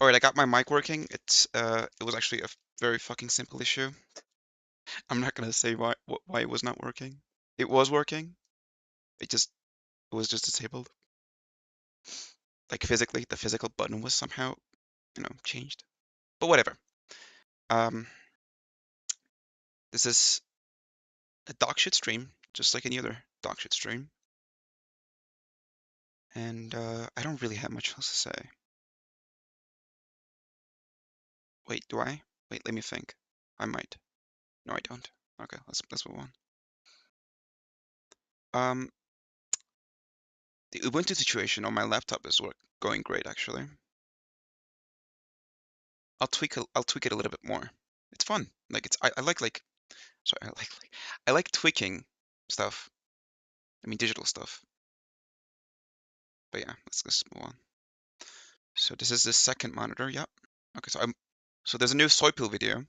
All right, I got my mic working. It was actually a very fucking simple issue. I'm not gonna say why it was not working. It was working. It was just disabled. Like physically, the physical button was somehow, changed. But whatever. Um, this is a dog shit stream, just like any other dog shit stream. And I don't really have much else to say. Wait, do I? Wait, let me think. I might. No, I don't. Okay, let's move on. Um, the Ubuntu situation on my laptop is going great actually. I'll tweak it a little bit more. It's fun. Like I like sorry, I like tweaking stuff. I mean digital stuff. But yeah, let's move on. So this is the second monitor. Yep. Okay, so there's a new soy pill video.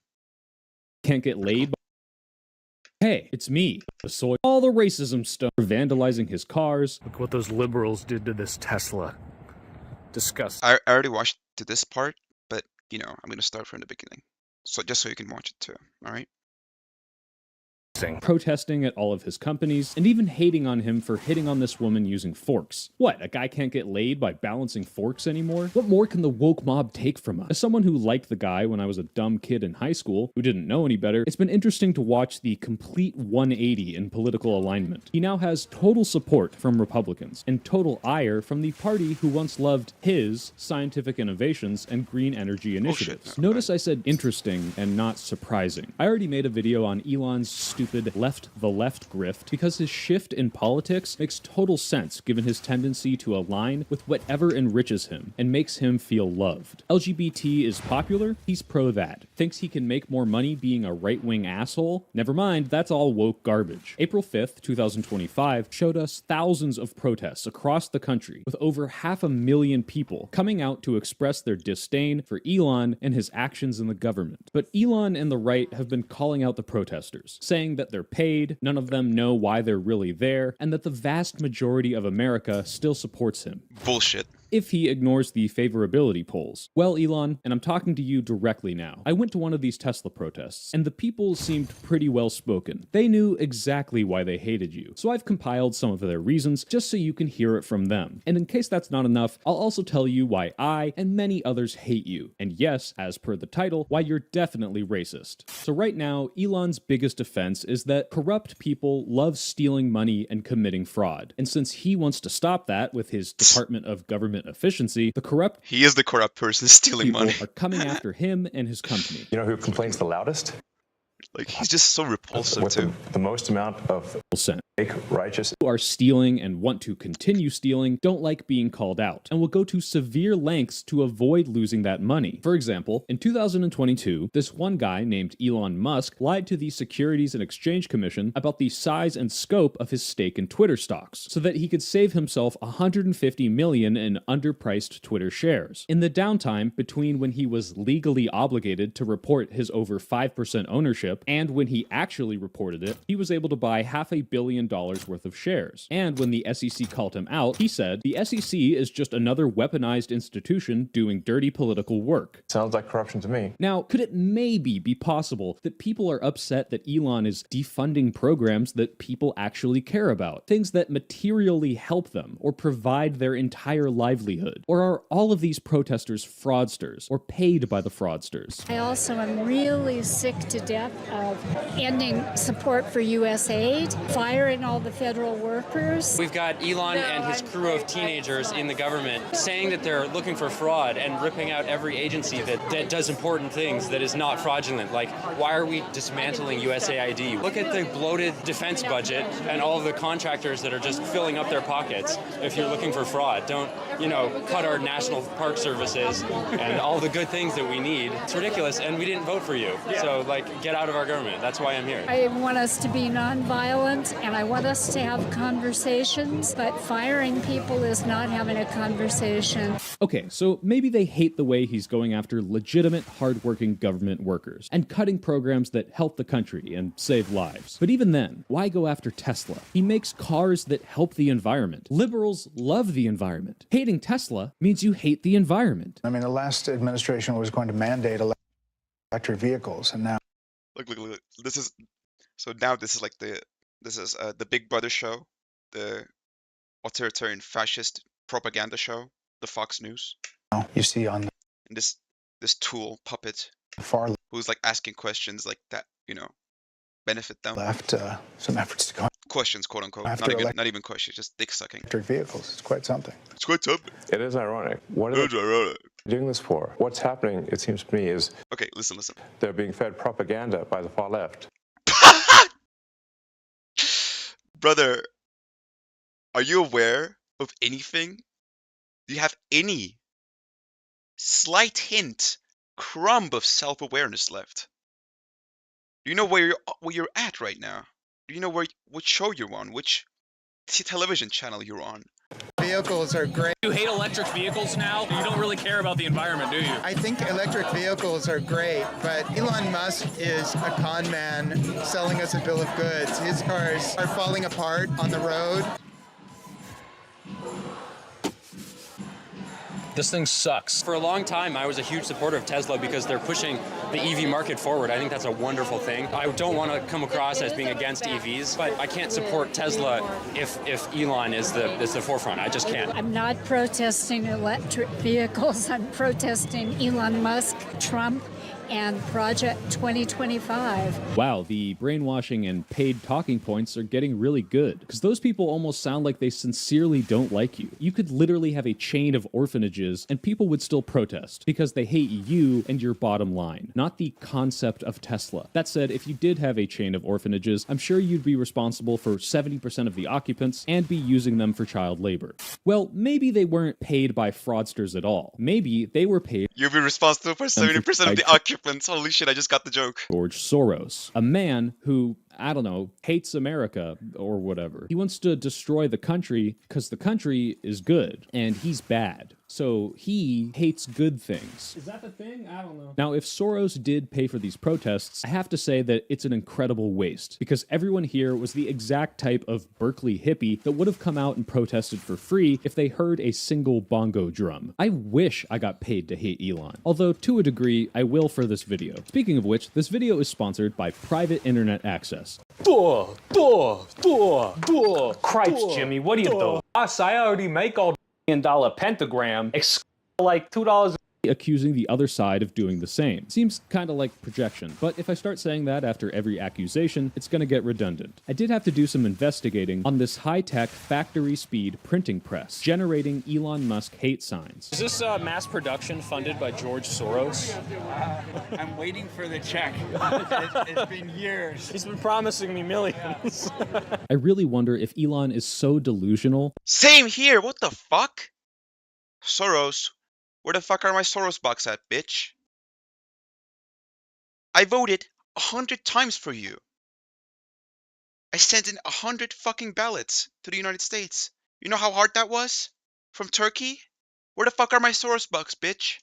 Can't get laid. Hey, it's me, the soy. All the racism stuff, vandalizing his cars. Look what those liberals did to this Tesla. Disgusting. I already watched to this part, but I'm gonna start from the beginning. So just so you can watch it too. All right. Protesting at all of his companies, and even hating on him for hitting on this woman using forks. What, a guy can't get laid by balancing forks anymore? What more can the woke mob take from us? As someone who liked the guy when I was a dumb kid in high school, who didn't know any better, it's been interesting to watch the complete 180 in political alignment. He now has total support from Republicans, and total ire from the party who once loved his scientific innovations and green energy initiatives. No, Notice I said interesting and not surprising. I already made a video on Elon's stupid left grift because his shift in politics makes total sense given his tendency to align with whatever enriches him and makes him feel loved. LGBT is popular, he's pro that. Thinks he can make more money being a right-wing asshole? Never mind, that's all woke garbage. April 5th, 2025 showed us thousands of protests across the country with over 500,000 people coming out to express their disdain for Elon and his actions in the government. But Elon and the right have been calling out the protesters, saying that they're paid, none of them know why they're really there, and that the vast majority of America still supports him. Bullshit. If he ignores the favorability polls. Well, Elon, and I'm talking to you directly now, I went to one of these Tesla protests, and the people seemed pretty well spoken. They knew exactly why they hated you, so I've compiled some of their reasons just so you can hear it from them. And in case that's not enough, I'll also tell you why I and many others hate you, and yes, as per the title, why you're definitely racist. So right now, Elon's biggest offense is that corrupt people love stealing money and committing fraud. And since he wants to stop that with his Department of Government Efficiency, He is the corrupt person stealing money. Are coming after him and his company. You know who complains the loudest? Like, he's just so repulsive too. The most amount of fake righteous who are stealing and want to continue stealing don't like being called out and will go to severe lengths to avoid losing that money. For example, in 2022, this one guy named Elon Musk lied to the Securities and Exchange Commission about the size and scope of his stake in Twitter stocks so that he could save himself $150 million in underpriced Twitter shares. In the downtime between when he was legally obligated to report his over 5% ownership and when he actually reported it, he was able to buy $500 million worth of shares. And when the SEC called him out, he said, the SEC is just another weaponized institution doing dirty political work. Sounds like corruption to me. Now, could it maybe be possible that people are upset that Elon is defunding programs that people actually care about? Things that materially help them or provide their entire livelihood? Or are all of these protesters fraudsters or paid by the fraudsters? I also am really sick to death of ending support for U.S. aid, firing all the federal workers. We've got Elon and his crew of teenagers in the government saying that they're looking for fraud and ripping out every agency that does important things that is not fraudulent. Like, why are we dismantling USAID? Look at the bloated defense budget and all of the contractors that are just filling up their pockets if you're looking for fraud. Don't, cut our national park services and all the good things that we need. It's ridiculous, and we didn't vote for you. So, get out out of our government. That's why I'm here. I want us to be nonviolent, and I want us to have conversations, but firing people is not having a conversation. Okay, so maybe they hate the way he's going after legitimate, hardworking government workers and cutting programs that help the country and save lives. But even then, why go after Tesla? He makes cars that help the environment. Liberals love the environment. Hating Tesla means you hate the environment. I mean, the last administration was going to mandate electric vehicles, and now Look. This is so now. This is like the Big Brother show, the authoritarian fascist propaganda show, the Fox News. you see on And this tool puppet the far who's like asking questions like that, benefit them. left some efforts to go Questions, quote unquote. After Not even questions, just dick sucking. electric vehicles. It's quite something. It's quite something. It is ironic. What are they Ironic. doing this for? What's happening, it seems to me, is Okay, listen. they're being fed propaganda by the far left. Brother, are you aware of anything? Do you have any slight hint, crumb of self-awareness left? Do you know where you're at right now? Do you know what show you're on? Which television channel you're on? Vehicles are great. You hate electric vehicles now? You don't really care about the environment, do you? I think electric vehicles are great, but Elon Musk is a con man selling us a bill of goods. His cars are falling apart on the road. This thing sucks. For a long time, I was a huge supporter of Tesla because they're pushing the EV market forward. I think that's a wonderful thing. I don't want to come across as being against EVs, but I can't support Tesla if Elon is the forefront. I just can't. I'm not protesting electric vehicles. I'm protesting Elon Musk, Trump, and Project 2025. Wow, the brainwashing and paid talking points are getting really good, because those people almost sound like they sincerely don't like you. You could literally have a chain of orphanages and people would still protest because they hate you and your bottom line, not the concept of Tesla. That said, if you did have a chain of orphanages, I'm sure you'd be responsible for 70% of the occupants and be using them for child labor. Well, maybe they weren't paid by fraudsters at all. Maybe they were paid. You'll be responsible for 70% of the occupants. Holy shit, I just got the joke. George Soros, a man who, I don't know, hates America or whatever. He wants to destroy the country because the country is good and he's bad. So he hates good things. Is that the thing? I don't know. Now, if Soros did pay for these protests, I have to say that it's an incredible waste because everyone here was the exact type of Berkeley hippie that would have come out and protested for free if they heard a single bongo drum. I wish I got paid to hate Elon. Although, to a degree, I will for this video. Speaking of which, this video is sponsored by Private Internet Access. Cripes, Jimmy, what do you do? I already make all $1 pentagram, like $2. Accusing the other side of doing the same. Seems kind of like projection, but if I start saying that after every accusation, it's gonna get redundant. I did have to do some investigating on this high-tech, factory-speed printing press, generating Elon Musk hate signs. Is this mass production funded by George Soros? I'm waiting for the check. It's been years. He's been promising me millions. I really wonder if Elon is so delusional. Same here, what the fuck? Soros. Where the fuck are my Soros bucks at, bitch? I voted 100 times for you. I sent in 100 fucking ballots to the United States. You know how hard that was? From Turkey? Where the fuck are my Soros bucks, bitch?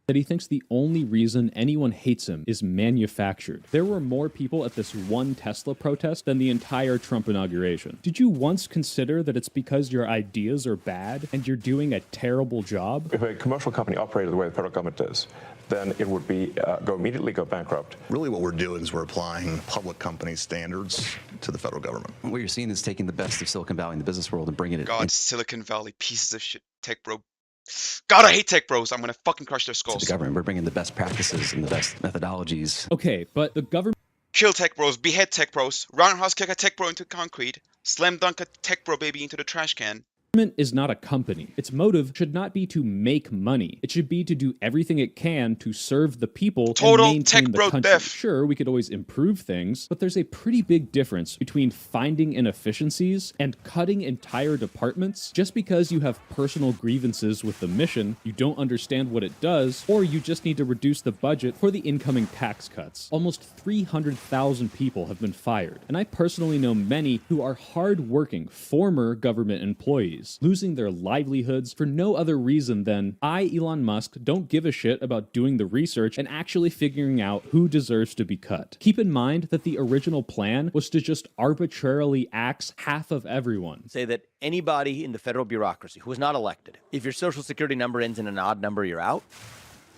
That he thinks the only reason anyone hates him is manufactured. There were more people at this one Tesla protest than the entire Trump inauguration. Did you once consider that it's because your ideas are bad and you're doing a terrible job? If a commercial company operated the way the federal government does, then it would be immediately go bankrupt. Really what we're doing is we're applying public company standards to the federal government. What you're seeing is taking the best of Silicon Valley and the business world and bringing it God, Silicon Valley, pieces of shit, tech bro. God, I hate tech bros. I'm gonna fucking crush their to skulls. the government. We're bringing the best practices and the best methodologies. Okay, but the government Kill tech bros, behead tech bros, roundhouse kick a tech bro into concrete, slam dunk a tech bro baby into the trash can. Government is not a company. Its motive should not be to make money. It should be to do everything it can to serve the people Total and maintain tech the bro country. deaf. Sure, we could always improve things, but there's a pretty big difference between finding inefficiencies and cutting entire departments just because you have personal grievances with the mission, you don't understand what it does, or you just need to reduce the budget for the incoming tax cuts. Almost 300,000 people have been fired, and I personally know many who are hard-working former government employees, losing their livelihoods for no other reason than I, Elon Musk, don't give a shit about doing the research and actually figuring out who deserves to be cut. Keep in mind that the original plan was to just arbitrarily axe half of everyone. Say that anybody in the federal bureaucracy who is not elected, if your social security number ends in an odd number, you're out.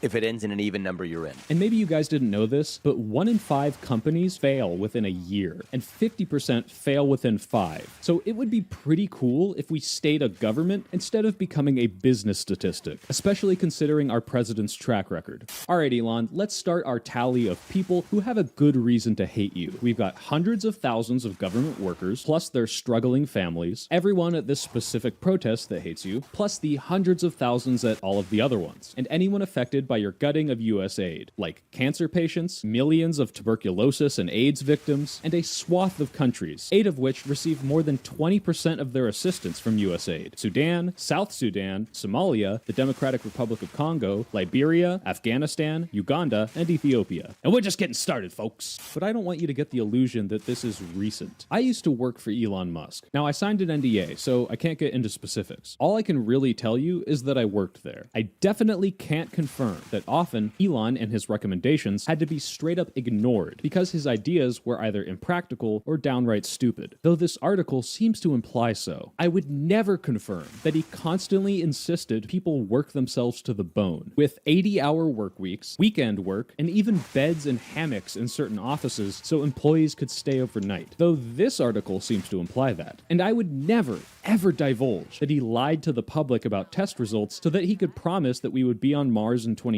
If it ends in an even number, you're in. And maybe you guys didn't know this, but 1 in 5 companies fail within a year, and 50% fail within 5. So it would be pretty cool if we stayed a government instead of becoming a business statistic, especially considering our president's track record. Alright, Elon, let's start our tally of people who have a good reason to hate you. We've got hundreds of thousands of government workers, plus their struggling families, everyone at this specific protest that hates you, plus the hundreds of thousands at all of the other ones, and anyone affected by your gutting of U.S. aid, like cancer patients, millions of tuberculosis and AIDS victims, and a swath of countries, 8 of which receive more than 20% of their assistance from U.S. aid. Sudan, South Sudan, Somalia, the Democratic Republic of Congo, Liberia, Afghanistan, Uganda, and Ethiopia. And we're just getting started, folks. But I don't want you to get the illusion that this is recent. I used to work for Elon Musk. Now, I signed an NDA, so I can't get into specifics. All I can really tell you is that I worked there. I definitely can't confirm that often Elon and his recommendations had to be straight up ignored because his ideas were either impractical or downright stupid, though this article seems to imply so. I would never confirm that he constantly insisted people work themselves to the bone, with 80-hour work weeks, weekend work, and even beds and hammocks in certain offices so employees could stay overnight, though this article seems to imply that. And I would never, ever divulge that he lied to the public about test results so that he could promise that we would be on Mars in 2018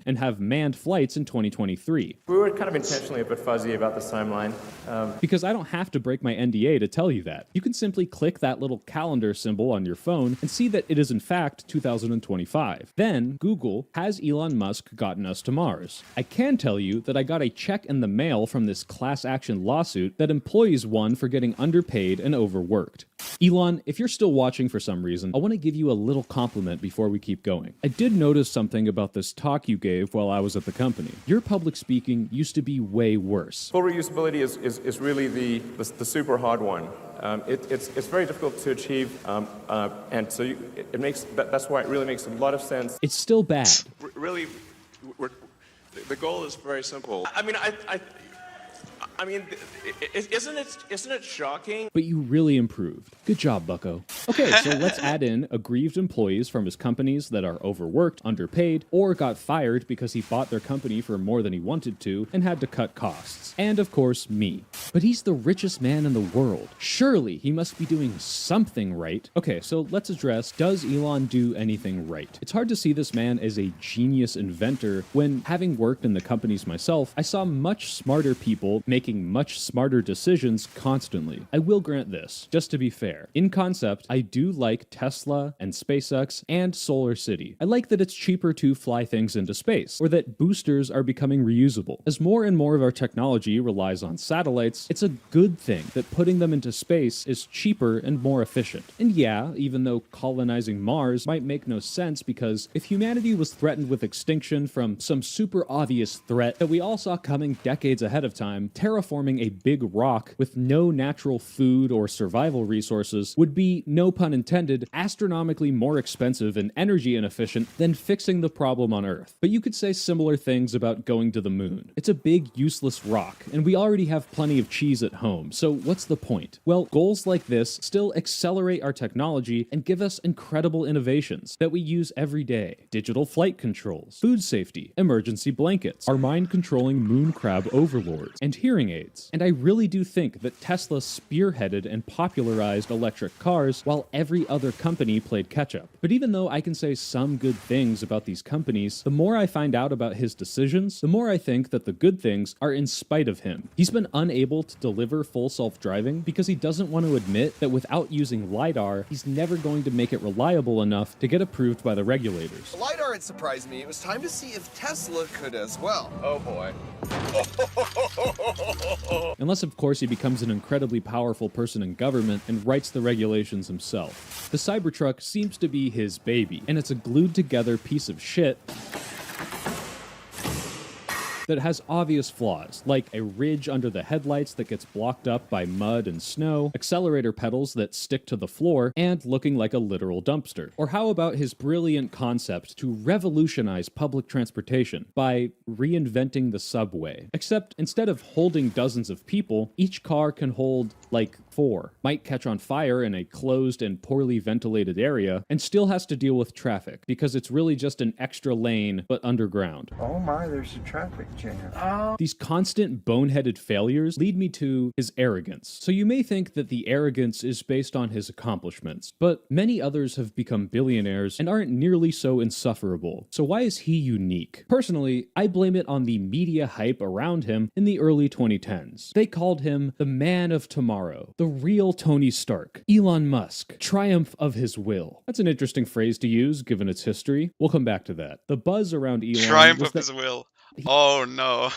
and have manned flights in 2023. We were kind of intentionally a bit fuzzy about this timeline. Because I don't have to break my NDA to tell you that. You can simply click that little calendar symbol on your phone and see that it is in fact 2025. Then, Google, has Elon Musk gotten us to Mars? I can tell you that I got a check in the mail from this class action lawsuit that employees won for getting underpaid and overworked. Elon, if you're still watching for some reason, I want to give you a little compliment before we keep going. I did notice something about this talk you gave while I was at the company. Your public speaking used to be way worse. Full reusability is really the super hard one. It's very difficult to achieve, and so that's why it really makes a lot of sense. It's still bad. Really, the goal is very simple. I mean, isn't it shocking? But you really improved. Good job, bucko. Okay, so let's add in aggrieved employees from his companies that are overworked, underpaid, or got fired because he bought their company for more than he wanted to and had to cut costs. And of course, me. But he's the richest man in the world. Surely he must be doing something right. Okay, so let's address, does Elon do anything right? It's hard to see this man as a genius inventor when, having worked in the companies myself, I saw much smarter people making much smarter decisions constantly. I will grant this, just to be fair. In concept, I do like Tesla and SpaceX and Solar City. I like that it's cheaper to fly things into space, or that boosters are becoming reusable. As more and more of our technology relies on satellites, it's a good thing that putting them into space is cheaper and more efficient. And yeah, even though colonizing Mars might make no sense because if humanity was threatened with extinction from some super obvious threat that we all saw coming decades ahead of time, terraforming a big rock with no natural food or survival resources would be, no pun intended, astronomically more expensive and energy inefficient than fixing the problem on Earth. But you could say similar things about going to the moon. It's a big, useless rock, and we already have plenty of cheese at home, so what's the point? Well, goals like this still accelerate our technology and give us incredible innovations that we use every day. Digital flight controls, food safety, emergency blankets, our mind-controlling moon crab overlords, and hearing hearing aids. And I really do think that Tesla spearheaded and popularized electric cars while every other company played catch-up. But even though I can say some good things about these companies, the more I find out about his decisions, the more I think that the good things are in spite of him. He's been unable to deliver full self-driving because he doesn't want to admit that without using LiDAR, he's never going to make it reliable enough to get approved by the regulators. LiDAR had surprised me. It was time to see if Tesla could as well. Oh boy. Unless, of course, he becomes an incredibly powerful person in government and writes the regulations himself. The Cybertruck seems to be his baby, and it's a glued-together piece of shit that has obvious flaws, like a ridge under the headlights that gets blocked up by mud and snow, accelerator pedals that stick to the floor, and looking like a literal dumpster. Or how about his brilliant concept to revolutionize public transportation by reinventing the subway? Except instead of holding dozens of people, each car can hold, like, 4. Might catch on fire in a closed and poorly ventilated area, and still has to deal with traffic, because it's really just an extra lane, but underground. Oh my, there's a traffic jam. These constant boneheaded failures lead me to his arrogance. So you may think that the arrogance is based on his accomplishments, but many others have become billionaires and aren't nearly so insufferable. So why is he unique? Personally, I blame it on the media hype around him in the early 2010s. They called him the man of tomorrow, the real Tony Stark, Elon Musk, triumph of his will. That's an interesting phrase to use given its history. We'll come back to that. The buzz around Elon Triumph was of that his will. Oh no.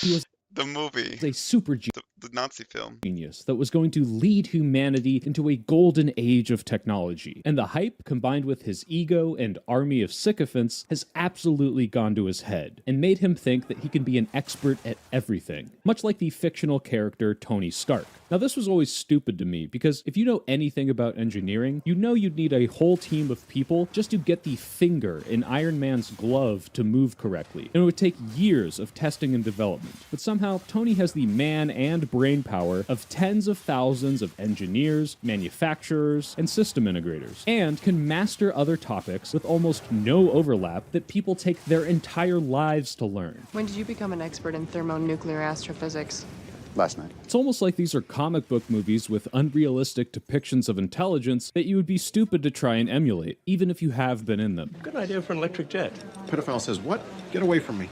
he was The movie. a super The Nazi film. genius that was going to lead humanity into a golden age of technology. And the hype, combined with his ego and army of sycophants, has absolutely gone to his head and made him think that he can be an expert at everything, much like the fictional character Tony Stark. Now, this was always stupid to me, because if you know anything about engineering, you know you'd need a whole team of people just to get the finger in Iron Man's glove to move correctly, and it would take years of testing and development. But somehow, Tony has the man and brain power of tens of thousands of engineers, manufacturers, and system integrators, and can master other topics with almost no overlap that people take their entire lives to learn. When did you become an expert in thermonuclear astrophysics? Last night. It's almost like these are comic book movies with unrealistic depictions of intelligence that you would be stupid to try and emulate, even if you have been in them. Good idea for an electric jet. Pedophile says, what? Get away from me.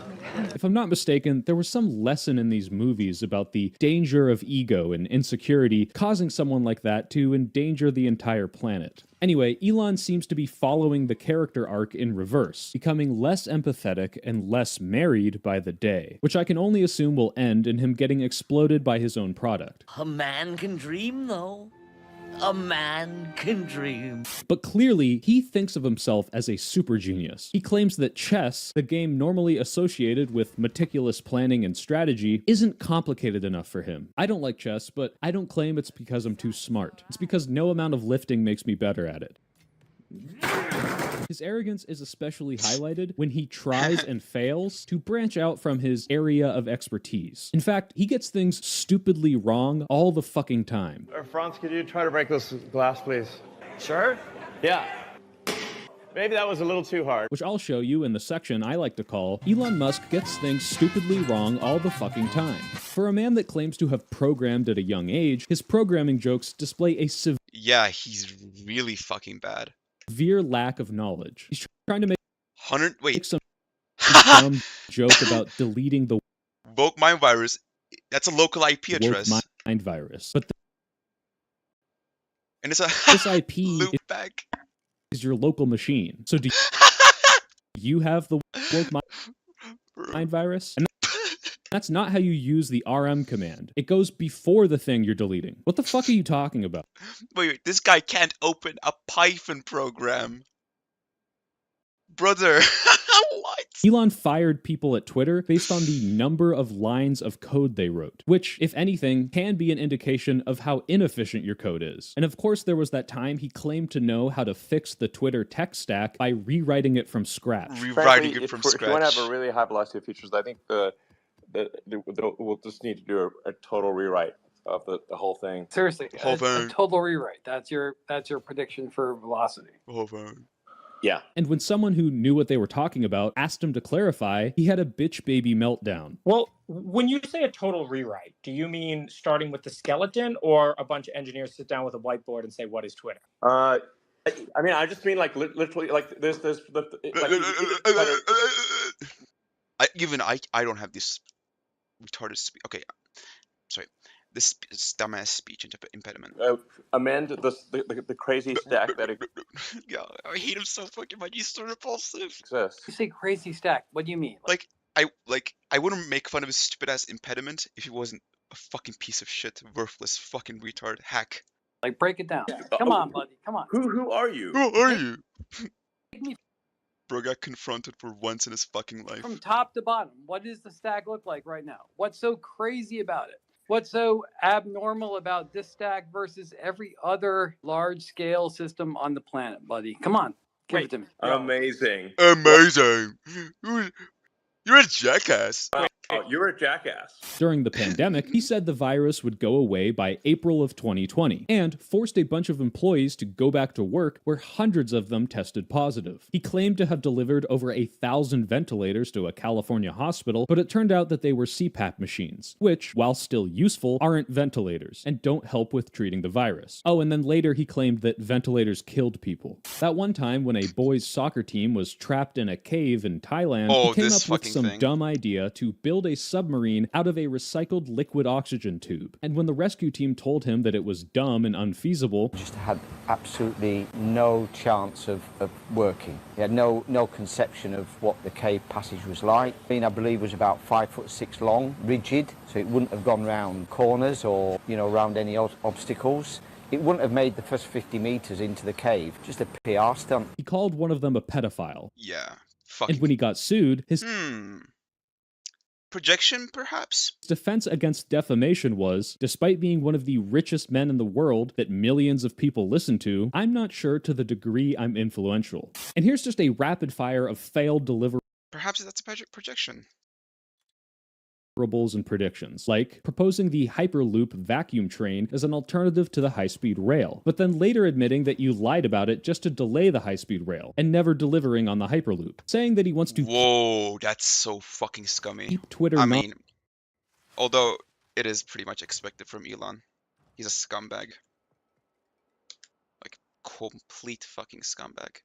If I'm not mistaken, there was some lesson in these movies about the danger of ego and insecurity causing someone like that to endanger the entire planet. Anyway, Elon seems to be following the character arc in reverse, becoming less empathetic and less married by the day, which I can only assume will end in him getting exploded by his own product. A man can dream, though. A man can dream. But clearly, he thinks of himself as a super genius. He claims that chess, the game normally associated with meticulous planning and strategy, isn't complicated enough for him. I don't like chess, but I don't claim it's because I'm too smart. It's because no amount of lifting makes me better at it. His arrogance is especially highlighted when he tries and fails to branch out from his area of expertise. In fact, he gets things stupidly wrong all the fucking time. Franz, could you try to break this glass, please? Sure. Yeah. Maybe that was a little too hard. Which I'll show you in the section I like to call Elon Musk Gets Things Stupidly Wrong All the Fucking Time. For a man that claims to have programmed at a young age, his programming jokes display a Yeah, he's really fucking bad. severe lack of knowledge. He's trying to make some dumb joke about deleting the woke mind virus. That's a local IP address. woke mind virus. But And it's a this IP loopback. is your local machine. So do you have the woke mind virus? And that's not how you use the RM command. It goes before the thing you're deleting. What the fuck are you talking about? Wait, this guy can't open a Python program. Brother, what? Elon fired people at Twitter based on the number of lines of code they wrote, which, if anything, can be an indication of how inefficient your code is. And of course, there was that time he claimed to know how to fix the Twitter tech stack by rewriting it from scratch. Frankly, if you want to have a really high velocity of features, I think we'll just need to do a total rewrite of the whole thing. Seriously, a total rewrite. That's your prediction for velocity. Yeah. And when someone who knew what they were talking about asked him to clarify, he had a bitch baby meltdown. Well, when you say a total rewrite, do you mean starting with the skeleton, or a bunch of engineers sit down with a whiteboard and say, what is Twitter? I mean, I just mean like literally, like there's like I don't have this retarded speech. Okay, sorry, this dumbass speech impediment. amend the crazy stack that Yeah, I hate him so fucking much. He's so repulsive. exists. You say crazy stack. What do you mean? Like I wouldn't make fun of his stupid ass impediment if he wasn't a fucking piece of shit, worthless fucking retard hack. Like, break it down. Come on, buddy. Come on. Who are you? Who are you? Bro got confronted for once in his fucking life. From top to bottom, what does the stack look like right now? What's so crazy about it? What's so abnormal about this stack versus every other large-scale system on the planet, buddy? Come on, give it to me. Amazing. Amazing. You're a jackass. Oh, you're a jackass. During the pandemic, he said the virus would go away by April of 2020 and forced a bunch of employees to go back to work where hundreds of them tested positive. He claimed to have delivered over 1,000 ventilators to a California hospital, but it turned out that they were CPAP machines, which, while still useful, aren't ventilators and don't help with treating the virus. Oh, and then later he claimed that ventilators killed people. That one time when a boys' soccer team was trapped in a cave in Thailand, he came up with some dumb idea to build a submarine out of a recycled liquid oxygen tube. And when the rescue team told him that it was dumb and unfeasible, just had absolutely no chance of working. He had no conception of what the cave passage was like. I believe was about 5'6" long, rigid, so it wouldn't have gone round corners or, around any obstacles. It wouldn't have made the first 50 meters into the cave. Just a PR stunt. He called one of them a pedophile. Yeah. And when he got sued, his projection, perhaps? Defense against defamation was, despite being one of the richest men in the world that millions of people listen to, I'm not sure to the degree I'm influential. And here's just a rapid fire of failed deliverables. Perhaps that's a projection. And predictions, like proposing the Hyperloop vacuum train as an alternative to the high-speed rail, but then later admitting that you lied about it just to delay the high-speed rail, and never delivering on the Hyperloop, saying that he wants to— Whoa, that's so fucking scummy. Keep Twitter— I mean, although it is pretty much expected from Elon. He's a scumbag. Like, complete fucking scumbag.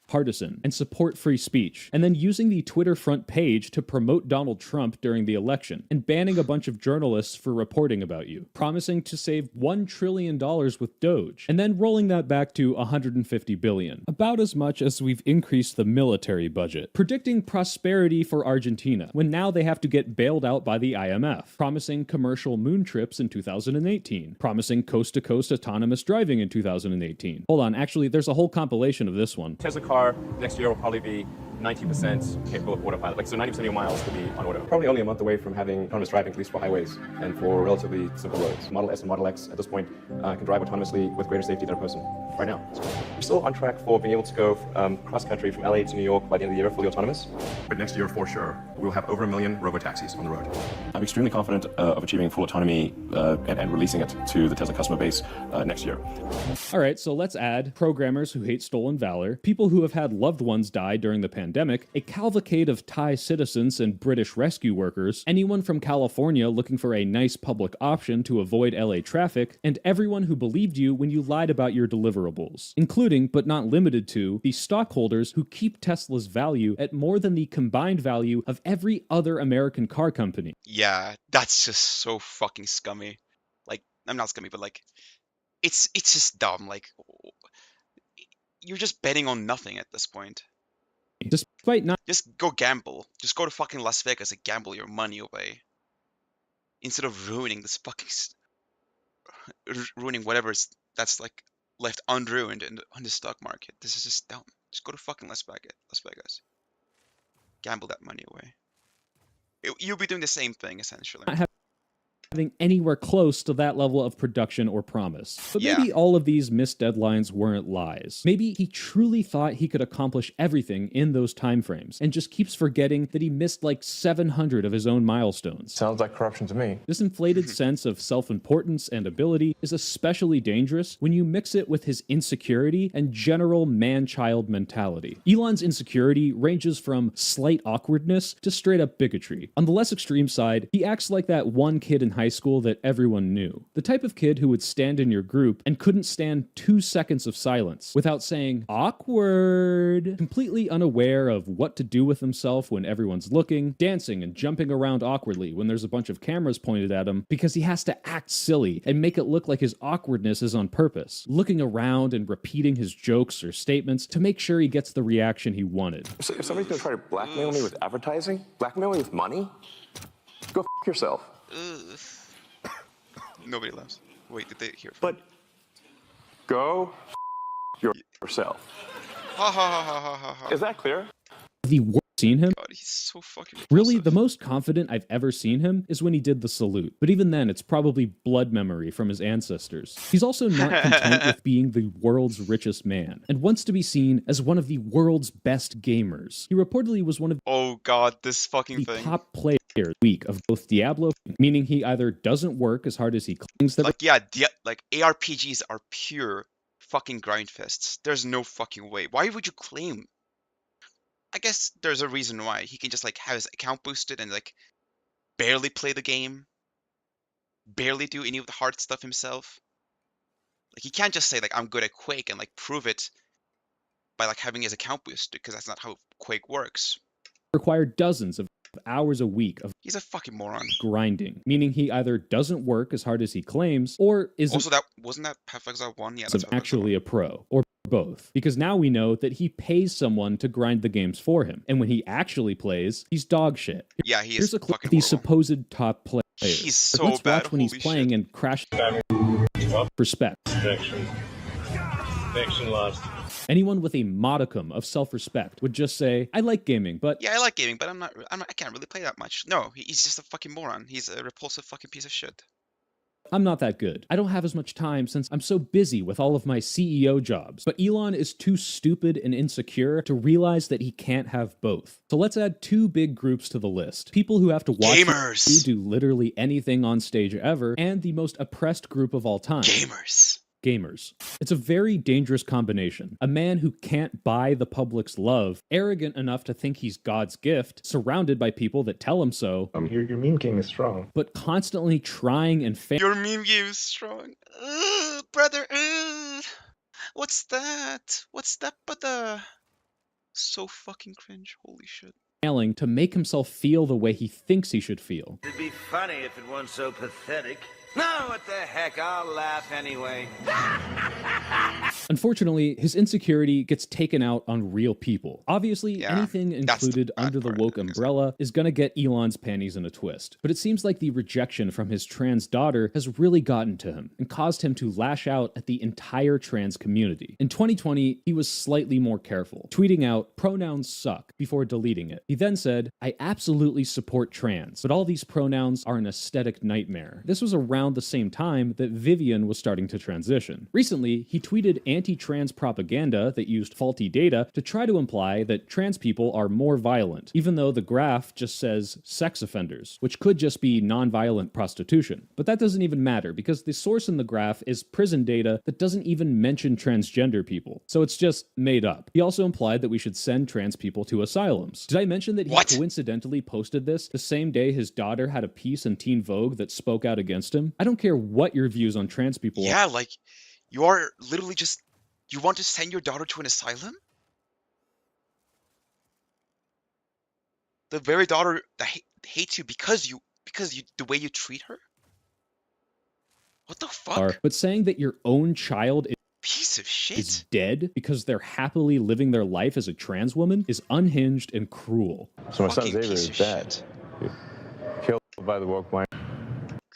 Partisan and support free speech, and then using the Twitter front page to promote Donald Trump during the election, and banning a bunch of journalists for reporting about you, promising to save $1 trillion with Doge, and then rolling that back to $150 billion, about as much as we've increased the military budget, predicting prosperity for Argentina, when now they have to get bailed out by the IMF, promising commercial moon trips in 2018, promising coast-to-coast autonomous driving in 2018. Hold on, actually, there's a whole compilation of this one. Tesla car next year will probably be 90% capable of autopilot. Like, so 90% of your miles will be on auto. Probably only a month away from having autonomous driving, at least for highways and for relatively simple roads. Model S and Model X at this point can drive autonomously with greater safety than a person right now. We're still on track for being able to go cross-country from LA to New York by the end of the year, fully autonomous. But next year, for sure, we'll have over 1 million robo-taxis on the road. I'm extremely confident of achieving full autonomy and releasing it to the Tesla customer base next year. All right, so let's add programmers who hate stolen valor, people who have had loved ones die during the pandemic, a cavalcade of Thai citizens and British rescue workers, anyone from California looking for a nice public option to avoid LA traffic, and everyone who believed you when you lied about your deliverables, including, but not limited to, the stockholders who keep Tesla's value at more than the combined value of every other American car company. Yeah, that's just so fucking scummy. Like, I'm not scummy, but like, it's just dumb. Like, you're just betting on nothing at this point. Despite not— Just go gamble. Just go to fucking Las Vegas and gamble your money away. Instead of ruining this fucking ruining whatever that's like left unruined on the stock market. This is just dumb. Just go to fucking Las Vegas. Gamble that money away. You'll be doing the same thing essentially. having anywhere close to that level of production or promise. But Yeah. maybe all of these missed deadlines weren't lies. Maybe he truly thought he could accomplish everything in those timeframes and just keeps forgetting that he missed like 700 of his own milestones. Sounds like corruption to me. This inflated sense of self-importance and ability is especially dangerous when you mix it with his insecurity and general man-child mentality. Elon's insecurity ranges from slight awkwardness to straight-up bigotry. On the less extreme side, he acts like that one kid in high school that everyone knew. The type of kid who would stand in your group and couldn't stand 2 seconds of silence without saying, awkward, completely unaware of what to do with himself when everyone's looking, dancing and jumping around awkwardly when there's a bunch of cameras pointed at him because he has to act silly and make it look like his awkwardness is on purpose, looking around and repeating his jokes or statements to make sure he gets the reaction he wanted. So if somebody's gonna try to blackmail me with advertising, blackmail me with money, go yourself. Nobody laughs. Wait, did they hear? But go yourself. Ha ha ha ha ha ha ha. Is that clear? The worst seen him? God, he's so fucking repulsive. Really, the most confident I've ever seen him is when he did the salute. But even then, it's probably blood memory from his ancestors. He's also not content with being the world's richest man, and wants to be seen as one of the world's best gamers. He reportedly was one of Oh god, this fucking the thing. top players week of both Diablo, meaning he either doesn't work as hard as he claims that. Like, yeah, like ARPGs are pure fucking grind fests. There's no fucking way. Why would you claim? I guess there's a reason why. He can just like have his account boosted and like barely play the game, barely do any of the hard stuff himself. Like he can't just say like I'm good at Quake and like prove it by like having his account boosted, because that's not how Quake works. Required dozens of hours a week of He's a fucking moron. grinding, meaning he either doesn't work as hard as he claims, or isn't Also, that wasn't that Path of Exile 1? Yeah, that's actually a pro, or both. Because now we know that he pays someone to grind the games for him, and when he actually plays, he's dog shit. Yeah, he is Here's a clip fucking of the horrible. supposed top players. He's so Let's bad, watch when he's holy playing and crash. Respect. Anyone with a modicum of self-respect would just say, I like gaming, but Yeah, I like gaming, but I can't really play that much. No, he's just a fucking moron. He's a repulsive fucking piece of shit. I'm not that good. I don't have as much time since I'm so busy with all of my CEO jobs. But Elon is too stupid and insecure to realize that he can't have both. So let's add 2 big groups to the list. People who have to watch Gamers! him do literally anything on stage ever, and the most oppressed group of all time. Gamers. It's a very dangerous combination. A man who can't buy the public's love, arrogant enough to think he's God's gift, surrounded by people that tell him so, Your meme game is strong. but constantly trying and failing. Your meme game is strong. Brother, what's that? What's that but so fucking cringe. Holy shit. Failing to make himself feel the way he thinks he should feel. It'd be funny if it weren't so pathetic. No, what the heck, I'll laugh anyway. Unfortunately, his insecurity gets taken out on real people. Obviously, anything included under the woke umbrella is gonna get Elon's panties in a twist. But it seems like the rejection from his trans daughter has really gotten to him and caused him to lash out at the entire trans community. In 2020, he was slightly more careful, tweeting out, "Pronouns suck," before deleting it. He then said, "I absolutely support trans, but all these pronouns are an aesthetic nightmare." This was around the same time that Vivian was starting to transition. Recently, he tweeted anti-trans propaganda that used faulty data to try to imply that trans people are more violent, even though the graph just says sex offenders, which could just be non-violent prostitution. But that doesn't even matter because the source in the graph is prison data that doesn't even mention transgender people, so it's just made up. He also implied that we should send trans people to asylums. Did I mention that he coincidentally posted this the same day his daughter had a piece in Teen Vogue that spoke out against him? I don't care what your views on trans people are. Yeah, like, you are literally just... You want to send your daughter to an asylum? The very daughter that hates you because the way you treat her? What the fuck? But saying that your own child Piece of shit. is dead because they're happily living their life as a trans woman is unhinged and cruel. So my son Xavier is dead. Killed by the woke mind.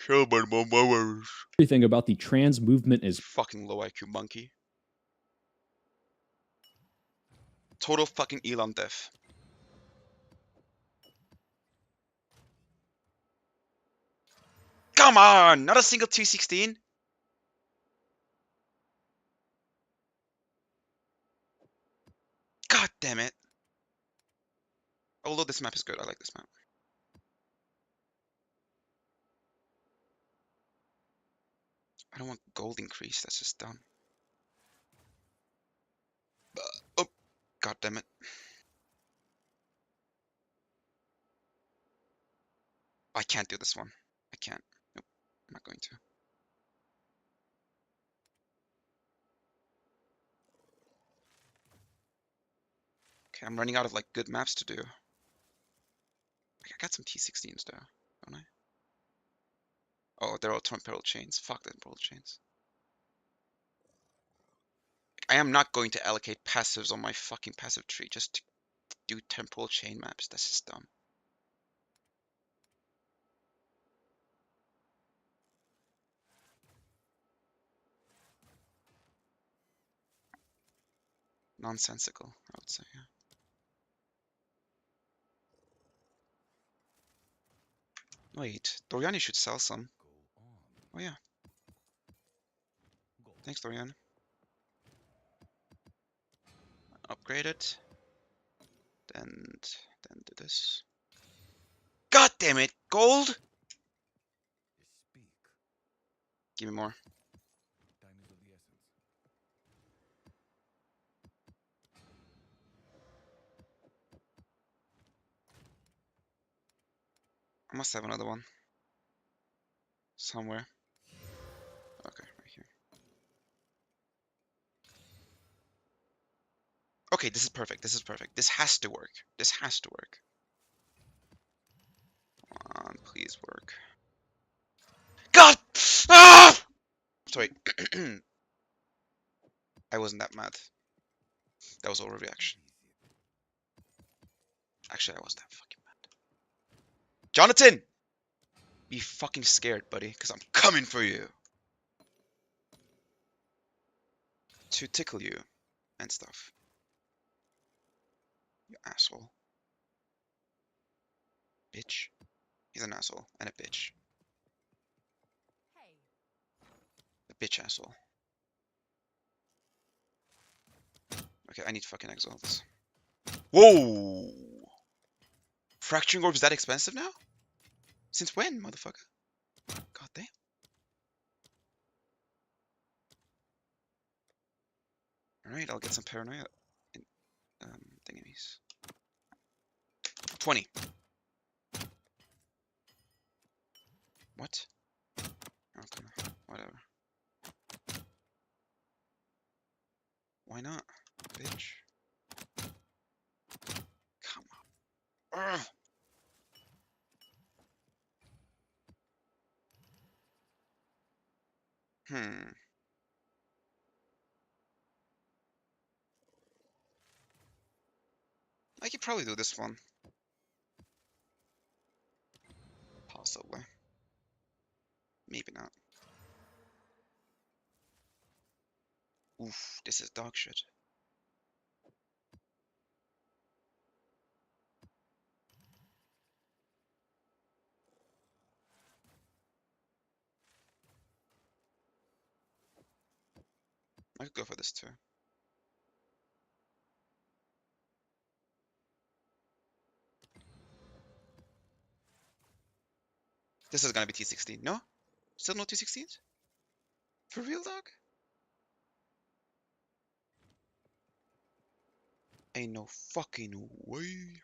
Killed by the mowers. Everything about the trans movement is fucking low IQ monkey. Total fucking Elon death. Come on! Not a single 216? God damn it. Although this map is good, I like this map. I don't want gold increase, that's just dumb. Oh, god damn it. I can't do this one. I can't. Nope, I'm not going to. Okay, I'm running out of like good maps to do. I got some T16s though, don't I? Oh, they're all temporal chains. Fuck the temporal chains. I am not going to allocate passives on my fucking passive tree just to do temporal chain maps. That's just dumb. Nonsensical, I would say, yeah. Wait, Doriani should sell some. Oh yeah. Thanks, Dorian. Upgrade it. Then do this. God damn it! Gold? Give me more. I must have another one. Somewhere. Okay, right here. Okay, this is perfect. This is perfect. This has to work. This has to work. Come on, please work. God! Ah! Sorry. I wasn't that mad. That was overreaction. Actually, I wasn't that fucking mad. Jonathan! Be fucking scared, buddy, because I'm coming for you. To tickle you and stuff. You asshole. Bitch. He's an asshole and a bitch. A bitch asshole. Okay, I need fucking exiles. Whoa! Fracturing orb is that expensive now? Since when, motherfucker? God damn. Alright, I'll get some paranoia in thingamies. 20. What? Okay, whatever. Why not, bitch? Come on. Ugh. I could probably do this one. Possibly. Maybe not. Oof, this is dog shit. I could go for this too. This is gonna be T16. No? Still no T16s? For real, dog? Ain't no fucking way.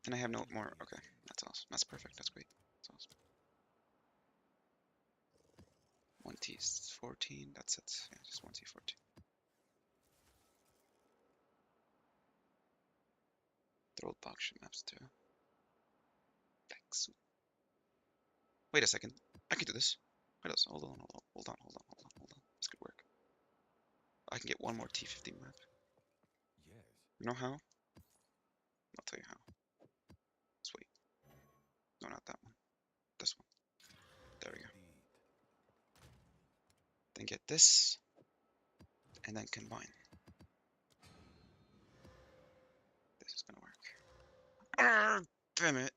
And I have no more. Okay, that's awesome. That's perfect. That's great. That's awesome. 1T14. That's it. Yeah, just 1T14. They're old box shit maps too. Thanks. Wait a second. I can do this. Wait a hold on, hold on, hold on, hold on, hold on, hold on. This could work. I can get one more T15 map. You know how? I'll tell you how. Let's wait. No, not that one. This one. There we go. Then get this. And then combine. This is gonna work. Damn it.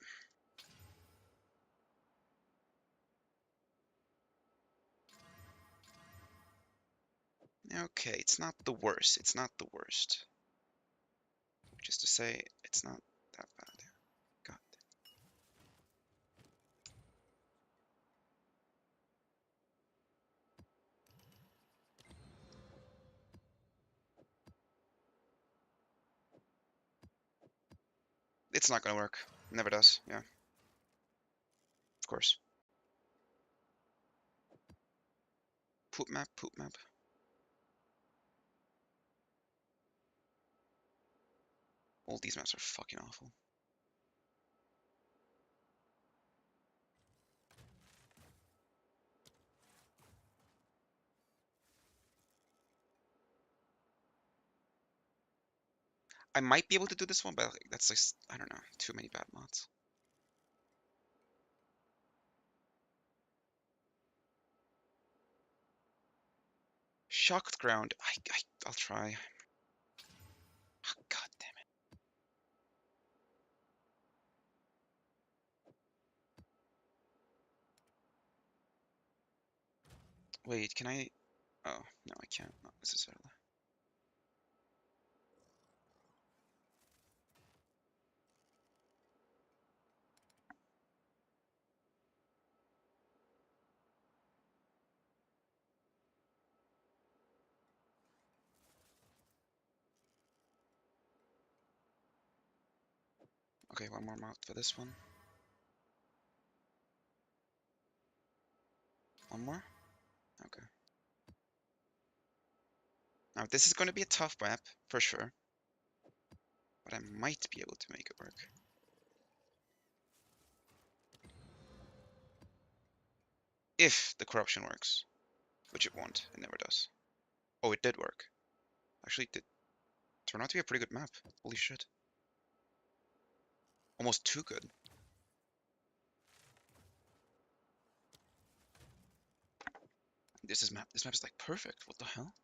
Okay, it's not the worst. It's not the worst. Just to say, it's not that bad. God. It's not gonna work. Never does. Yeah. Of course. Poop map, poop map. All these maps are fucking awful. I might be able to do this one, but like, that's just, I don't know, too many bad mods. Shocked ground. I'll try. Oh, God damn it. Wait, can I? Oh, no, I can't. Not necessarily. Okay, one more mod for this one. One more? Okay. Now, this is going to be a tough map, for sure. But I might be able to make it work. If the corruption works. Which it won't. It never does. Oh, it did work. Actually, it did turn out to be a pretty good map. Holy shit. Almost too good. This map is like perfect. What the hell?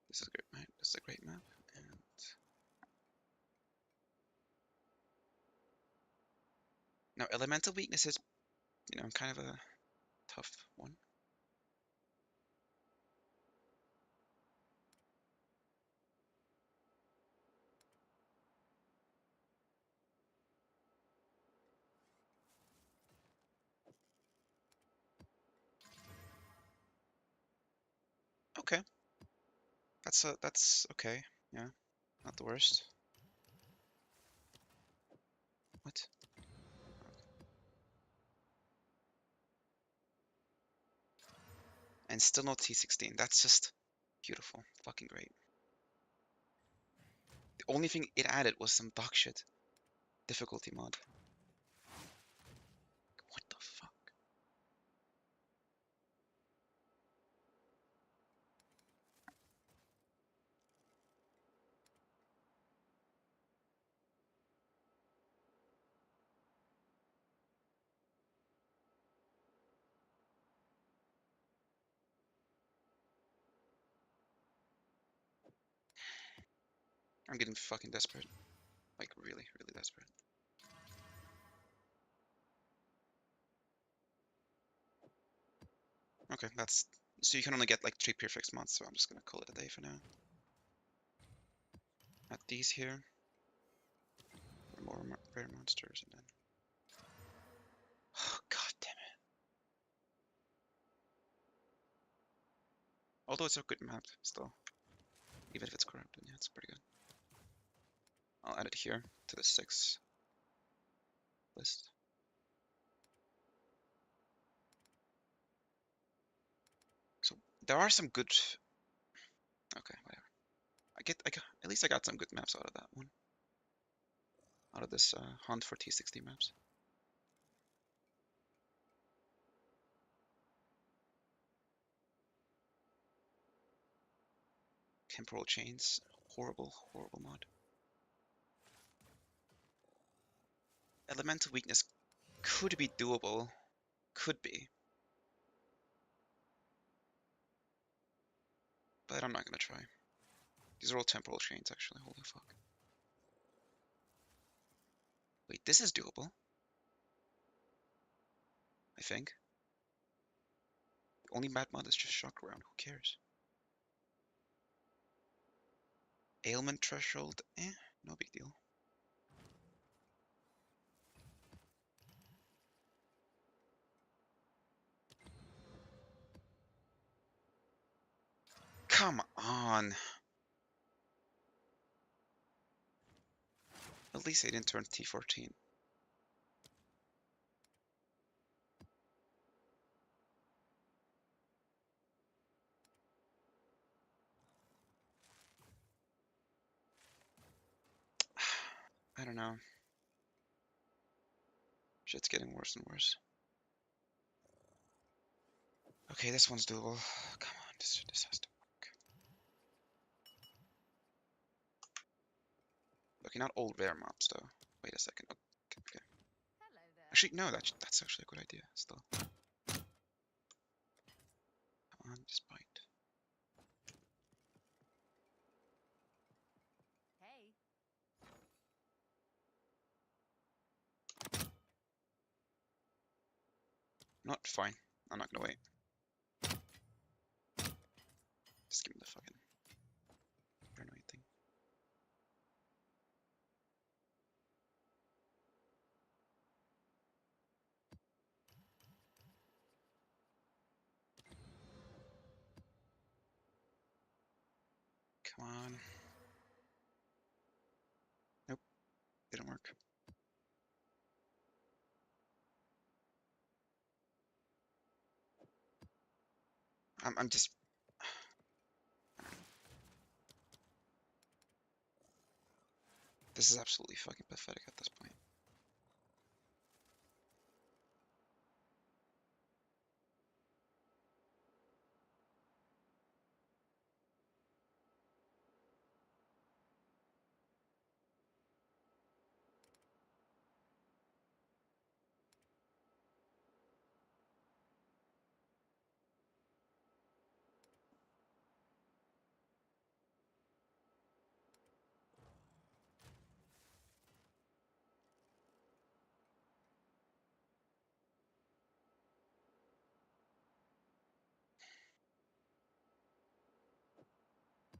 This is a great map. This is a great map. And now elemental weakness is, kind of a tough one. Okay. That's okay. Yeah. Not the worst. What? And still not T16. That's just beautiful. Fucking great. The only thing it added was some dog shit difficulty mod. What the fuck? I'm getting fucking desperate. Like really, really desperate. Okay, so you can only get like 3 prefix mods, so I'm just gonna call it a day for now. Add these here. More rare monsters and then. Oh, God damn it. Although it's a good map still. Even if it's corrupted, yeah, it's pretty good. I'll add it here to the 6 list. So there are some good. Okay, whatever. At least I got some good maps out of that one. Out of this hunt for T60 maps. Temporal chains, horrible, horrible mod. Elemental weakness could be doable. Could be. But I'm not gonna try. These are all temporal chains, actually. Holy fuck. Wait, this is doable. I think. Only mad mod is just shock around. Who cares? Ailment threshold, no big deal. Come on. At least I didn't turn T14. I don't know. Shit's getting worse and worse. Okay, this one's doable. Come on, this has to work. Okay, not old rare mobs though. Wait a second. Okay. Actually, no, that's actually a good idea still. Come on, just bite. Hey. Not fine. I'm not gonna wait. Just give me the fucking paranoid thing. Come on. Nope, didn't work. I'm just. This is absolutely fucking pathetic at this point.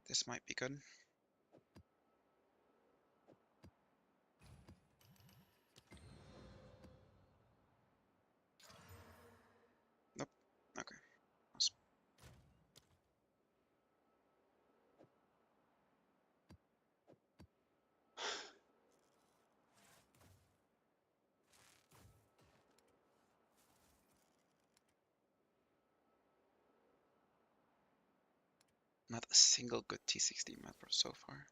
This might be good. Nope. Okay. Awesome. Not a single good T16 map so far.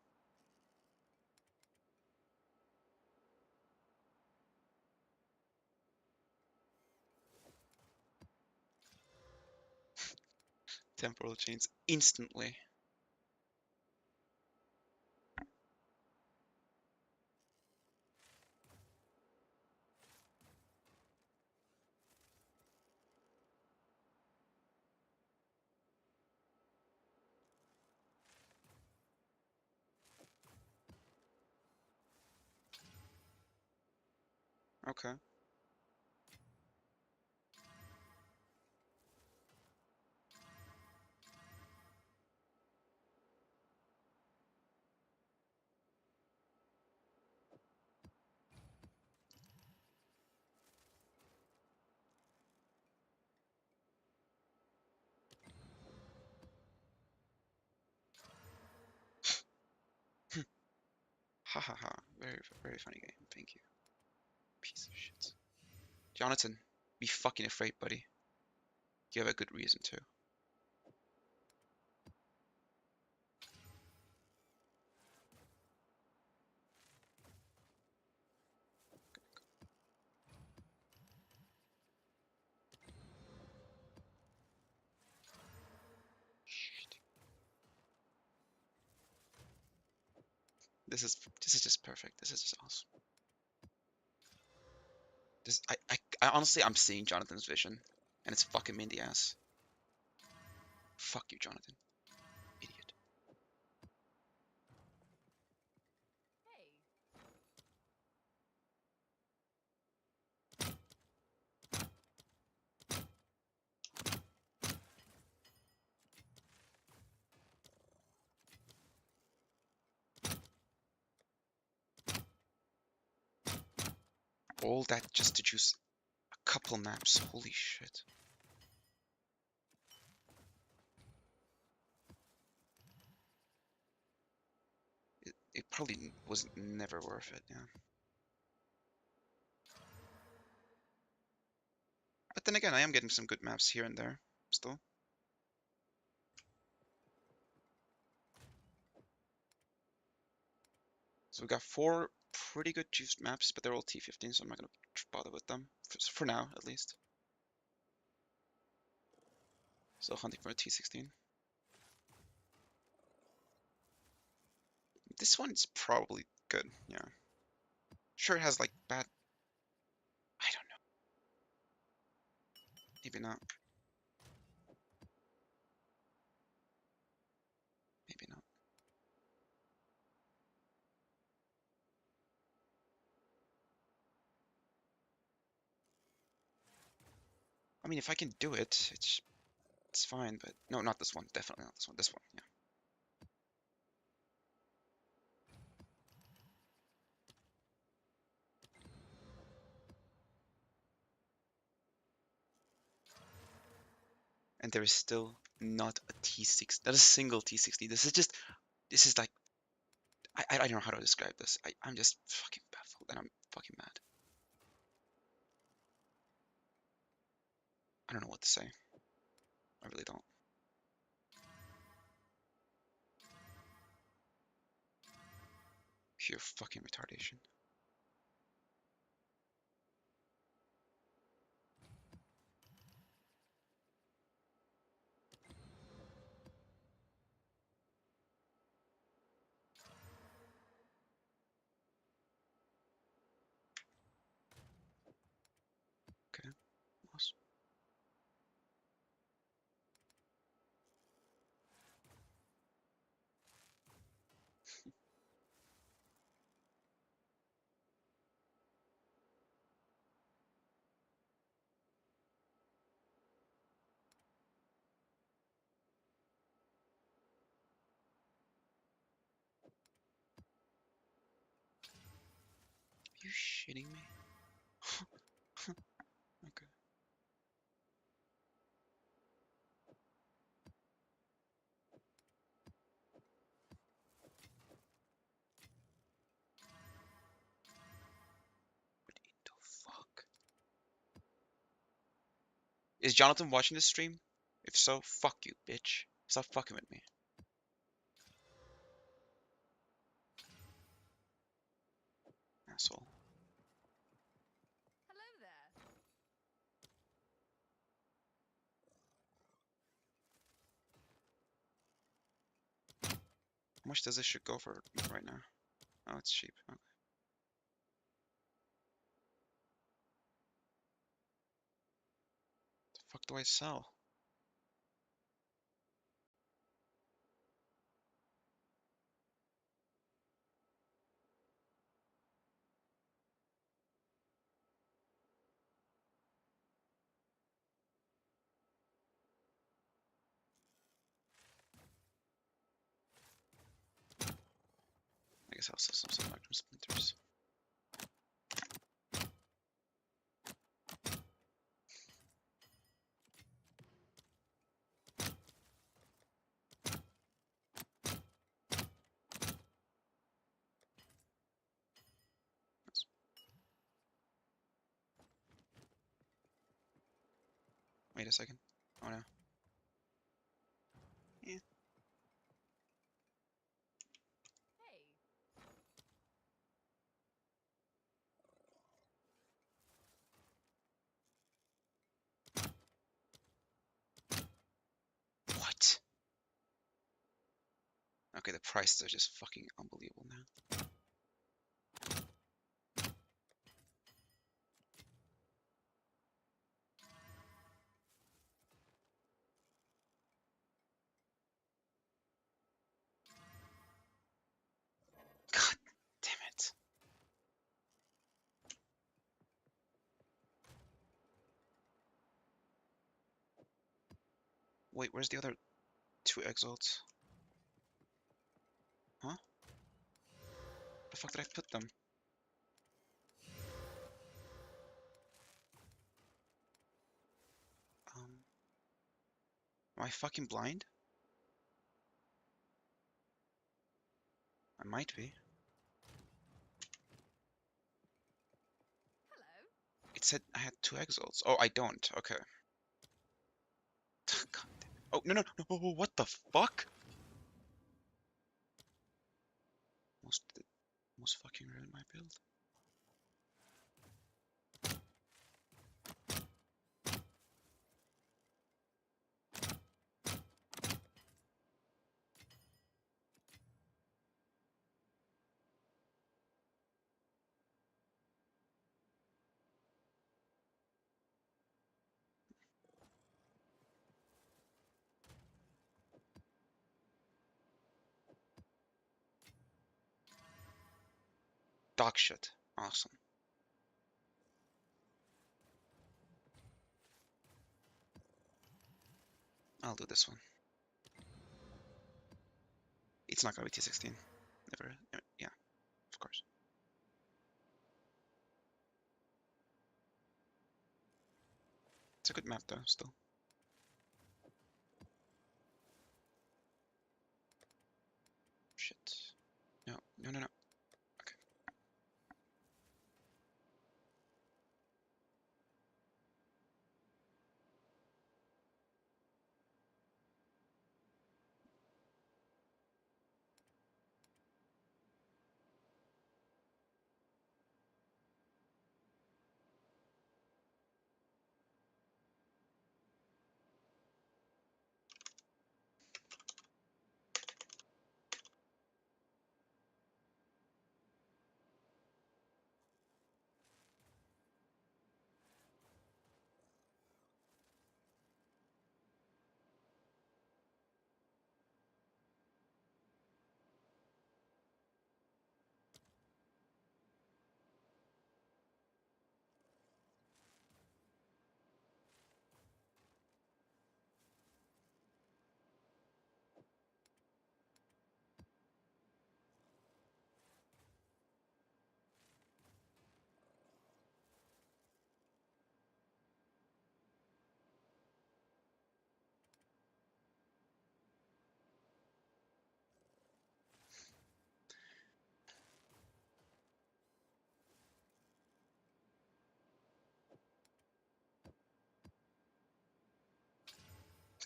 Temporal chains instantly. Okay. Ha ha ha. Very, very funny game. Thank you. Piece of shit. Jonathan, be fucking afraid, buddy. You have a good reason to. Shit. This is just perfect. This is just awesome. This I honestly I'm seeing Jonathan's vision, and it's fucking me in the ass. Fuck you, Jonathan. Idiot. All that just to choose a couple maps. Holy shit. It probably was never worth it, yeah. But then again, I am getting some good maps here and there, still. So we got 4 pretty good juiced maps, but they're all T15, so I'm not gonna bother with them, for now, at least. So hunting for a T16. This one's probably good, yeah. Sure, it has like bad... I don't know. Maybe not. Maybe not. I mean, if I can do it, it's fine, but... No, not this one. Definitely not this one. This one, yeah. And there is still not a T6, not a single T60. This is like, I don't know how to describe this. I'm just fucking baffled and I'm fucking mad. I don't know what to say. I really don't. Pure fucking retardation. Okay, lost. Are you shitting me? Okay. What the fuck? Is Jonathan watching this stream? If so, fuck you, bitch. Stop fucking with me. Asshole. How much does this shit go for right now? Oh, it's cheap. Okay. The fuck do I sell? I guess I'll sell some submagnum splinters. Wait a second. Oh no. Yeah. What? Okay, the prices are just fucking unbelievable now. God damn it. Wait, where's the other 2 exalts? Huh? Where the fuck did I put them? I fucking blind? I might be. It said I had 2 exalts. Oh, I don't. Okay. God damn it. Oh, no, no, no. Oh, what the fuck? Almost fucking ruined my build. Dog shit. Awesome. I'll do this one. It's not gonna be T16. Never. Yeah, of course. It's a good map though, still. Shit. No, no, no, no. Okay.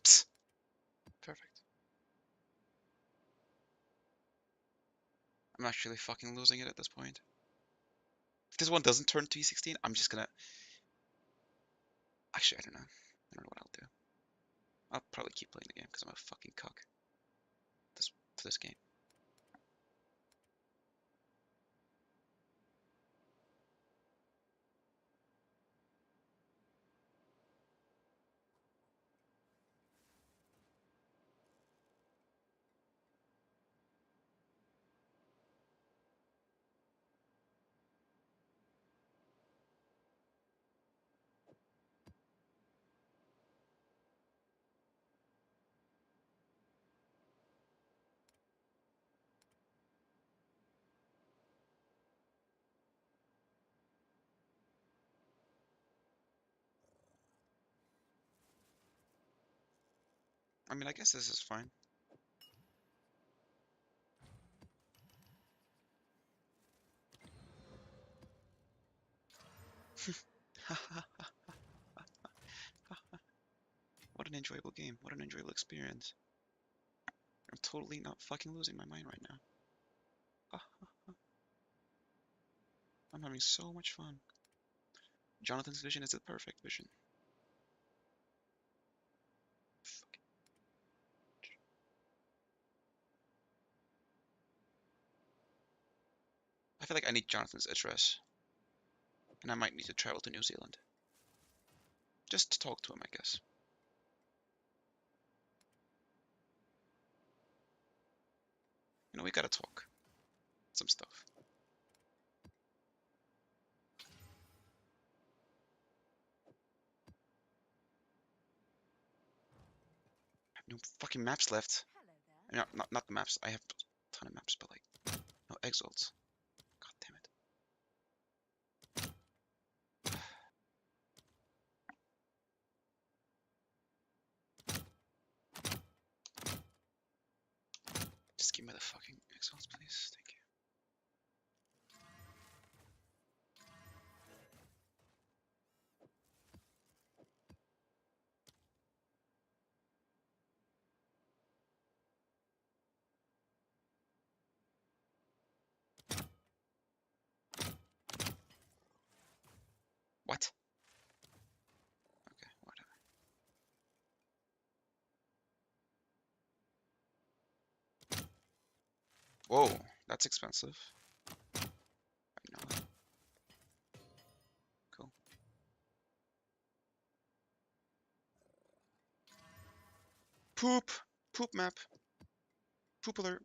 Psst. Perfect. I'm actually fucking losing it at this point. If this one doesn't turn T16, I'm just gonna... Actually, I don't know. I don't know what I'll do. I'll probably keep playing the game because I'm a fucking cuck. To this game. I mean, I guess this is fine. What an enjoyable game. What an enjoyable experience. I'm totally not fucking losing my mind right now. I'm having so much fun. Jonathan's vision is the perfect vision. I feel like I need Jonathan's address. And I might need to travel to New Zealand. Just to talk to him, I guess. You know, we gotta talk. Some stuff. I have no fucking maps left. I mean, not the maps. I have a ton of maps, but like, no exalts. God damn it. Give me the fucking exhaust, please. Thank you. What? Okay, whatever. Whoa, that's expensive. I know that. Cool. Poop! Poop map. Poop alert.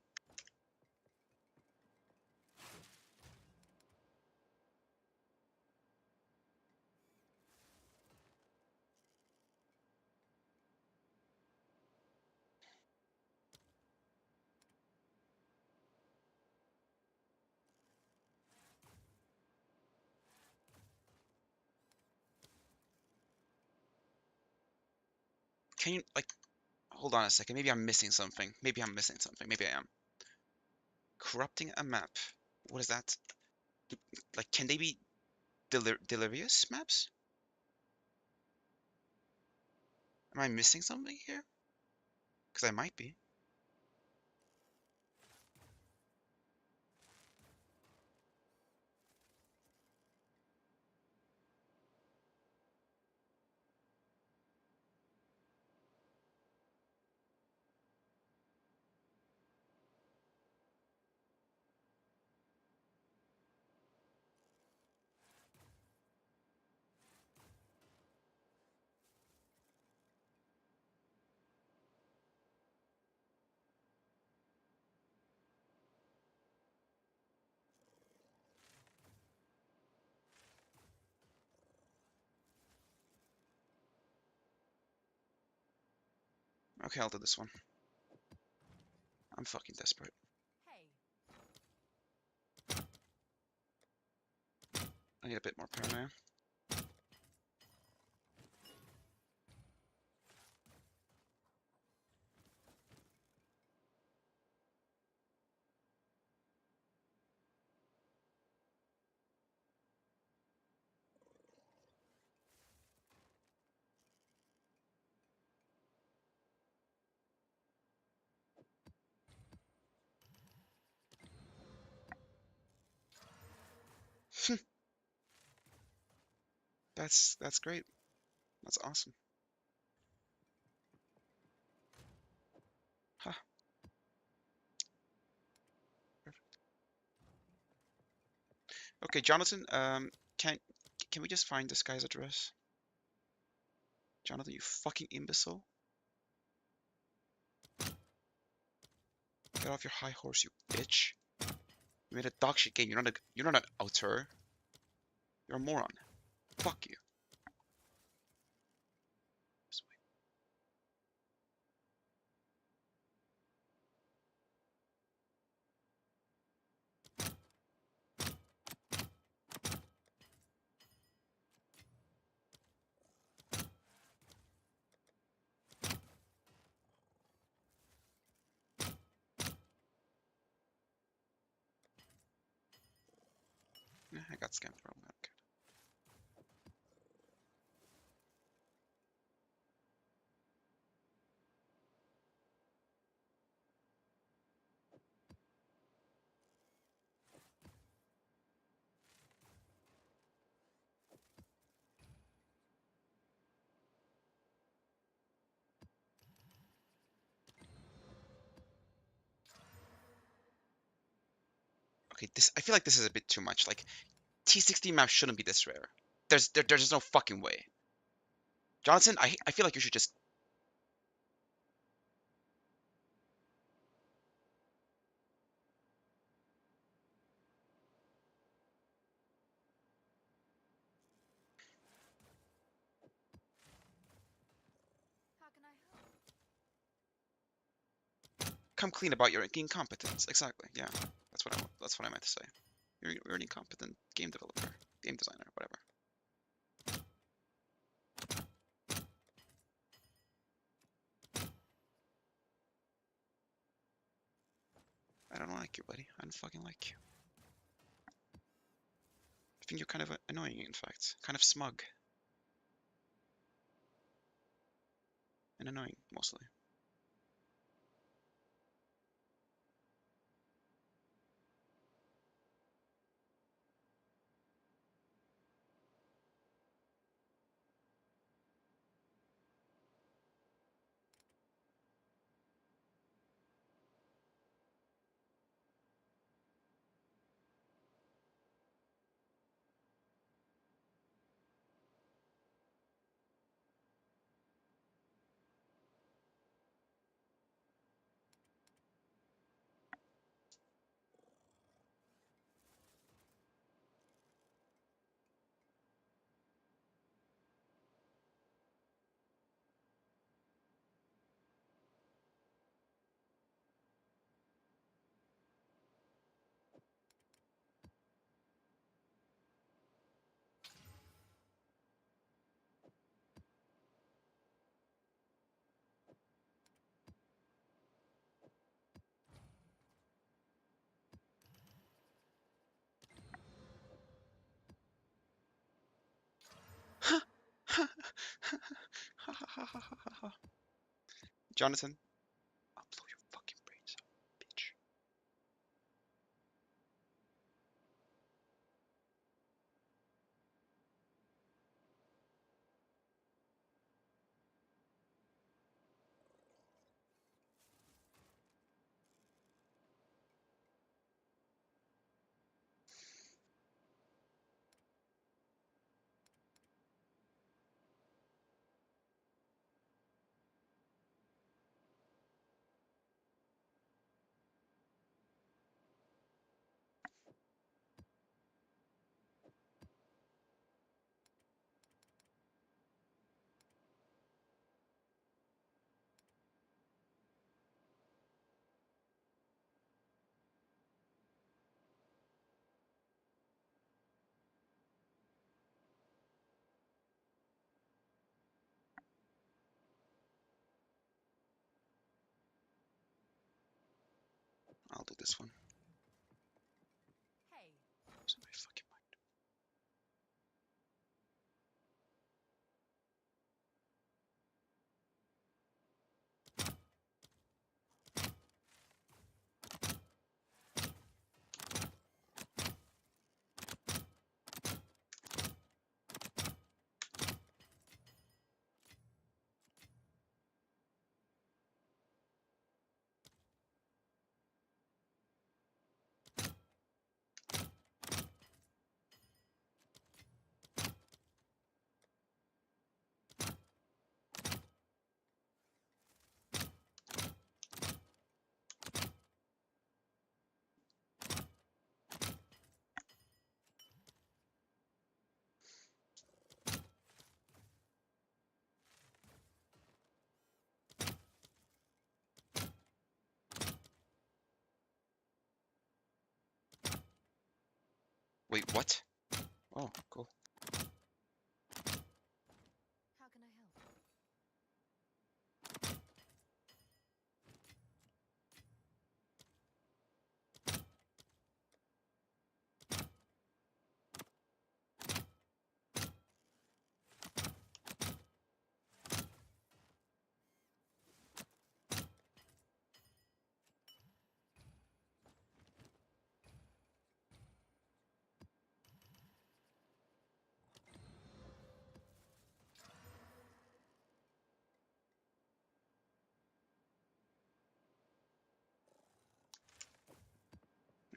Can you, like, hold on a second. Maybe I'm missing something. Maybe I'm missing something. Maybe I am. Corrupting a map. What is that? Like, can they be delirious maps? Am I missing something here? Because I might be. Okay, I'll do this one. I'm fucking desperate. I need a bit more paranoia. That's great. That's awesome. Huh. Perfect. Okay, Jonathan, can we just find this guy's address? Jonathan, you fucking imbecile. Get off your high horse, you bitch. You made a dog shit game. You're not an auteur. You're a moron. Fuck you. Yeah, I got scammed from that. Okay. Okay, I feel like this is a bit too much. Like, T16 maps shouldn't be this rare. There's no fucking way. Johnson, I feel like you should just. Come clean about your incompetence. Exactly. Yeah, that's what I meant to say. You're an incompetent game developer, game designer, whatever. I don't like you, buddy. I don't fucking like you. I think you're kind of annoying, in fact. Kind of smug. And annoying, mostly. Jonathan, I'll blow your fucking brains out, bitch. I'll do this one. Hey. Losing my fucking mind. Wait, what? Oh, cool. How can I help?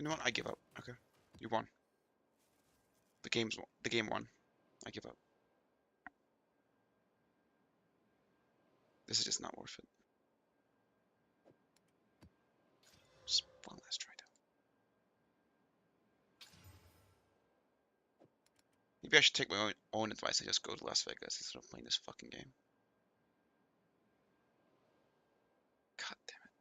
You know what? I give up. Okay. You won. The game won. I give up. This is just not worth it. Just one last try though. Maybe I should take my own advice and just go to Las Vegas instead of playing this fucking game. God damn it.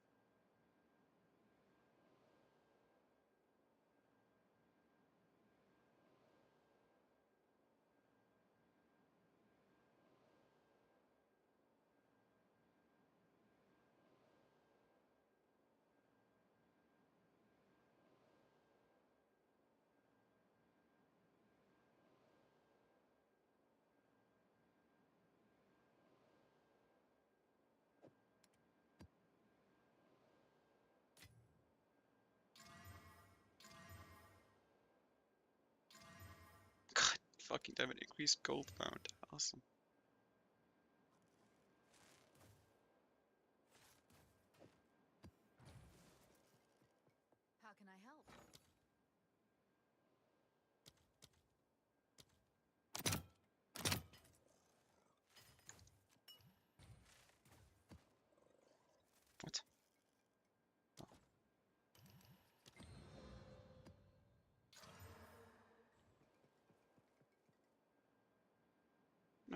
fucking damn it, increased gold found. Awesome. How can I help? What?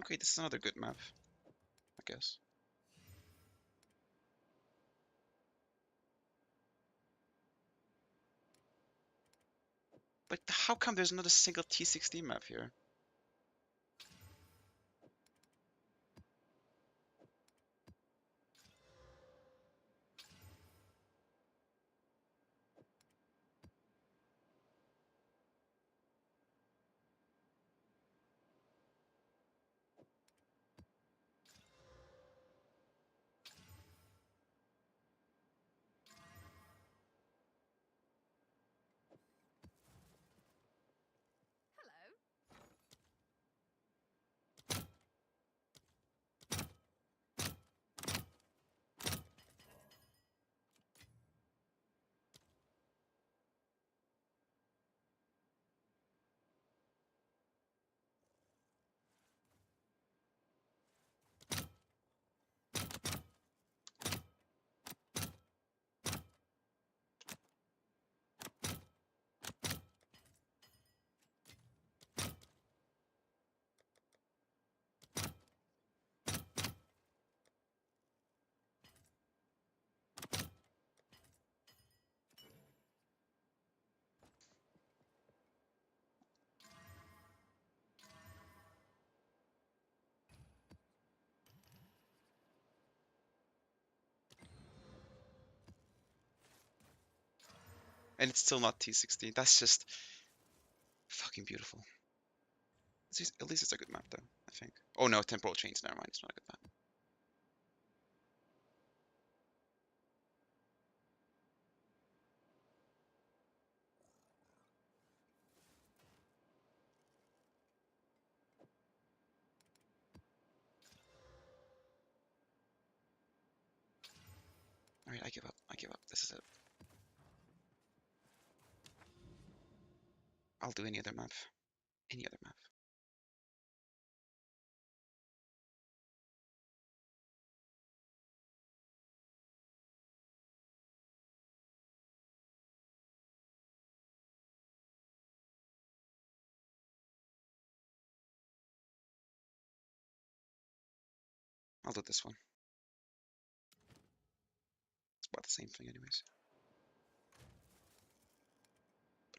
Okay, this is another good map, I guess. But how come there's not a single T16 map here? And it's still not T16. That's just fucking beautiful. At least it's a good map, though, I think. Oh no, temporal chains. Never mind, it's not a good map. Alright, I give up. I give up. This is it. I'll do any other map. Any other map. I'll do this one. It's about the same thing anyways.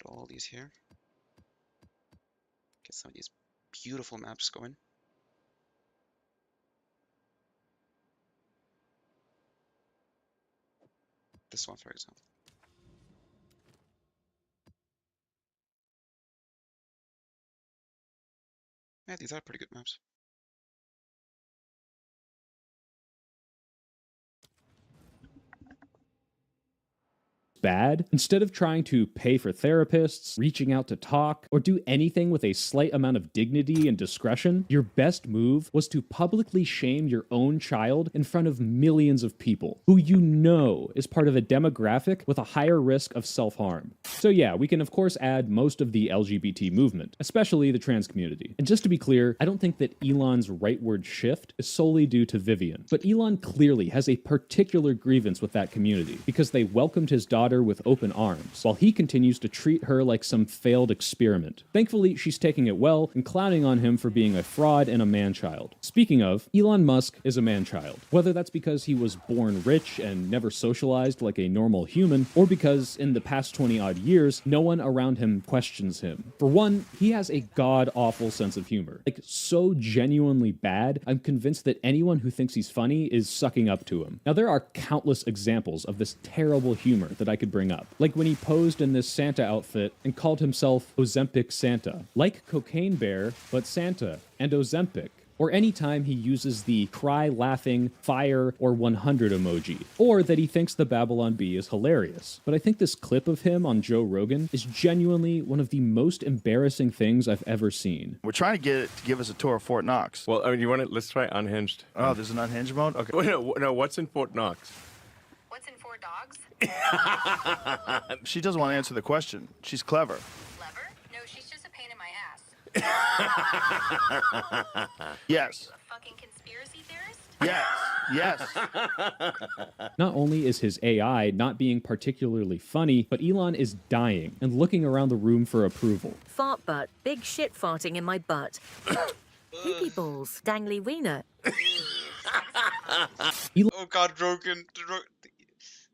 Put all these here. Get some of these beautiful maps going. This one, for example. Yeah, these are pretty good maps. Bad, instead of trying to pay for therapists, reaching out to talk, or do anything with a slight amount of dignity and discretion, your best move was to publicly shame your own child in front of millions of people who you know is part of a demographic with a higher risk of self-harm. So yeah, we can of course add most of the LGBT movement, especially the trans community. And just to be clear, I don't think that Elon's rightward shift is solely due to Vivian, but Elon clearly has a particular grievance with that community because they welcomed his daughter with open arms, while he continues to treat her like some failed experiment. Thankfully, she's taking it well and clowning on him for being a fraud and a man-child. Speaking of, Elon Musk is a man-child. Whether that's because he was born rich and never socialized like a normal human, or because in the past 20-odd years, no one around him questions him. For one, he has a god-awful sense of humor. Like, so genuinely bad, I'm convinced that anyone who thinks he's funny is sucking up to him. Now, there are countless examples of this terrible humor that I could bring up, like when he posed in this Santa outfit and called himself Ozempic Santa. Like Cocaine Bear, but Santa and Ozempic. or anytime he uses the cry, laughing, fire, or 100 emoji, or that he thinks the Babylon Bee is hilarious. But I think this clip of him on Joe Rogan is genuinely one of the most embarrassing things I've ever seen. We're trying to get it to give us a tour of Fort Knox. Well, I mean, you want to, let's try Unhinged. Oh, there's an unhinged mode? Okay. Wait, no, what's in Fort Knox? What's in 4 dogs? She doesn't want to answer the question. She's clever. Clever? No, she's just a pain in my ass. Yes. A fucking conspiracy theorist? Yes. Yes. Not only is his AI not being particularly funny, but Elon is dying and looking around the room for approval. Fart butt. Big shit farting in my butt. Poopy balls. Dangly wiener. Oh God, Rogan.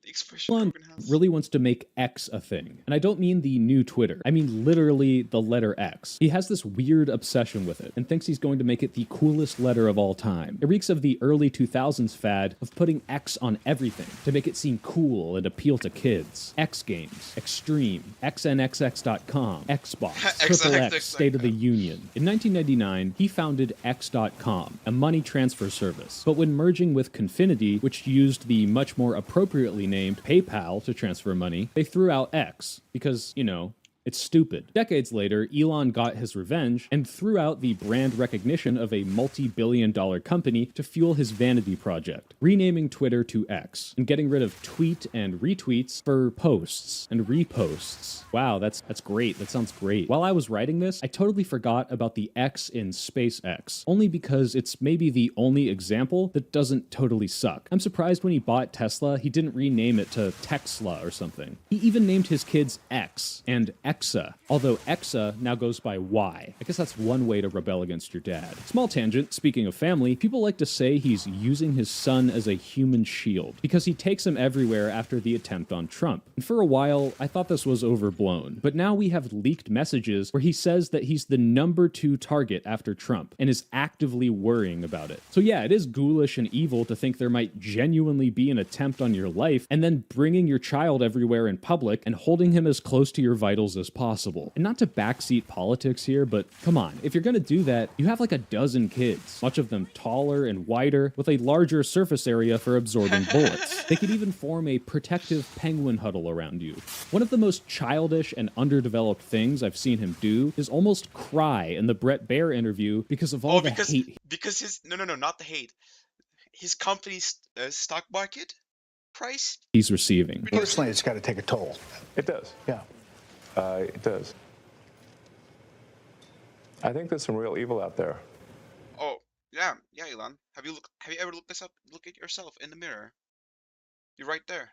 The expression Elon Rogan has. really wants to make X a thing. And I don't mean the new Twitter. I mean literally the letter X. He has this weird obsession with it and thinks he's going to make it the coolest letter of all time. It reeks of the early 2000s fad of putting X on everything to make it seem cool and appeal to kids. X Games, Extreme, XNXX.com, Xbox, XXX, State of the Union. In 1999, he founded X.com, a money transfer service. But when merging with Confinity, which used the much more appropriately named PayPal to transfer money, they threw out X because, you know, it's stupid. Decades later, Elon got his revenge and threw out the brand recognition of a multi-billion-dollar company to fuel his vanity project, renaming Twitter to X and getting rid of tweet and retweets for posts and reposts. Wow, that's great. That sounds great. While I was writing this, I totally forgot about the X in SpaceX, only because it's maybe the only example that doesn't totally suck. I'm surprised when he bought Tesla, he didn't rename it to Tesla or something. He even named his kids X and Exa, although Exa now goes by Y. I guess that's one way to rebel against your dad. Small tangent, speaking of family, people like to say he's using his son as a human shield because he takes him everywhere after the attempt on Trump. And for a while, I thought this was overblown, but now we have leaked messages where he says that he's the number 2 target after Trump and is actively worrying about it. So yeah, it is ghoulish and evil to think there might genuinely be an attempt on your life and then bringing your child everywhere in public and holding him as close to your vitals as possible. And not to backseat politics here, but come on, if you're gonna do that, you have like a dozen kids, much of them taller and wider, with a larger surface area for absorbing bullets. They could even form a protective penguin huddle around you. One of the most childish and underdeveloped things I've seen him do is almost cry in the Brett Baer interview because of all the hate. Because his no, not the hate. His company's stock market price he's receiving. Personally, it's got to take a toll. It does. Yeah. It does. I think there's some real evil out there. Oh, yeah, Elon. Have you ever looked this up? Look at yourself in the mirror. You're right there.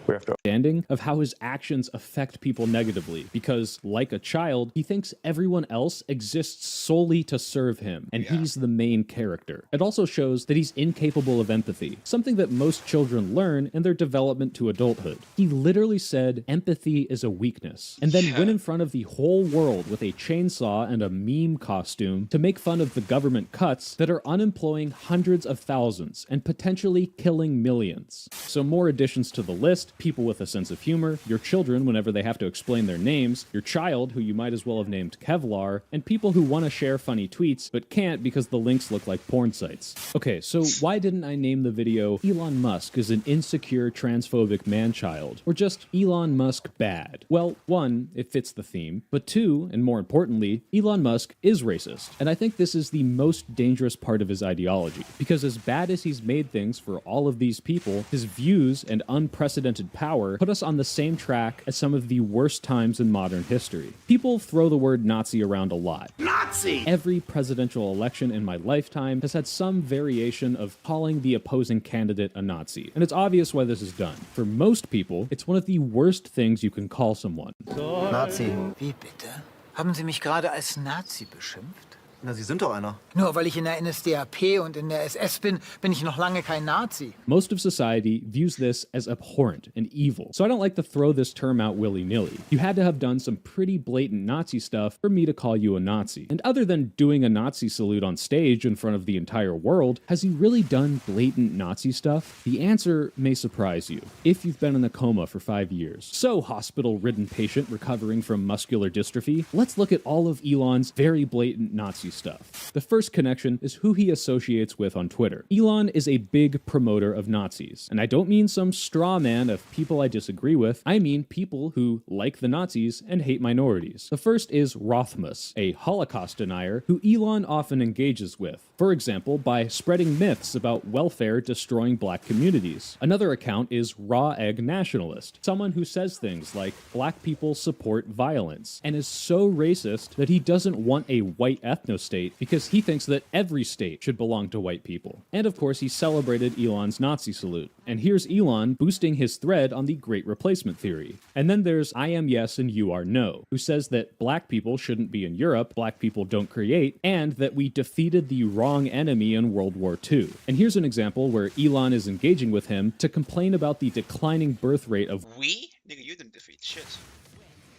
We have to understanding of how his actions affect people negatively because, like a child, he thinks everyone else exists solely to serve him, and he's the main character. It also shows that he's incapable of empathy, something that most children learn in their development to adulthood. He literally said empathy is a weakness, and then went in front of the whole world with a chainsaw and a meme costume to make fun of the government cuts that are unemploying hundreds of thousands and potentially killing millions. So more additions to the list: people with a sense of humor, your children whenever they have to explain their names, your child who you might as well have named Kevlar, and people who want to share funny tweets but can't because the links look like porn sites. Okay, so why didn't I name the video Elon Musk is an insecure transphobic man-child, or just Elon Musk bad? Well, 1, it fits the theme, but 2, and more importantly, Elon Musk is racist, and I think this is the most dangerous part of his ideology, because as bad as he's made things for all of these people, his views and unprecedented power put us on the same track as some of the worst times in modern history. People throw the word Nazi around a lot. Nazi! Every presidential election in my lifetime has had some variation of calling the opposing candidate a Nazi, and it's obvious why this is done. For most people, it's one of the worst things you can call someone. Nazi. Wie bitte? Haben Sie mich gerade als Nazi beschimpft? Na, Sie sind doch einer. Nur weil ich in der NSDAP und in der SS bin, bin ich noch lange kein Nazi. Most of society views this as abhorrent and evil, so I don't like to throw this term out willy-nilly. You had to have done some pretty blatant Nazi stuff for me to call you a Nazi. And other than doing a Nazi salute on stage in front of the entire world, has he really done blatant Nazi stuff? The answer may surprise you, if you've been in a coma for 5 years. So, hospital-ridden patient recovering from muscular dystrophy, let's look at all of Elon's very blatant Nazi Nazi stuff. The first connection is who he associates with on Twitter. Elon is a big promoter of Nazis, and I don't mean some straw man of people I disagree with, I mean people who like the Nazis and hate minorities. The first is Rothmus, a Holocaust denier who Elon often engages with, for example by spreading myths about welfare destroying black communities. Another account is Raw Egg Nationalist, someone who says things like black people support violence, and is so racist that he doesn't want a white ethnostate because he thinks that every state should belong to white people. And of course he celebrated Elon's Nazi salute. And here's Elon boosting his thread on the Great Replacement theory. And then there's I am yes and you are no, who says that black people shouldn't be in Europe, black people don't create, and that we defeated the wrong enemy in World War II. And here's an example where Elon is engaging with him to complain about the declining birth rate of We? Nigga, you didn't defeat shit.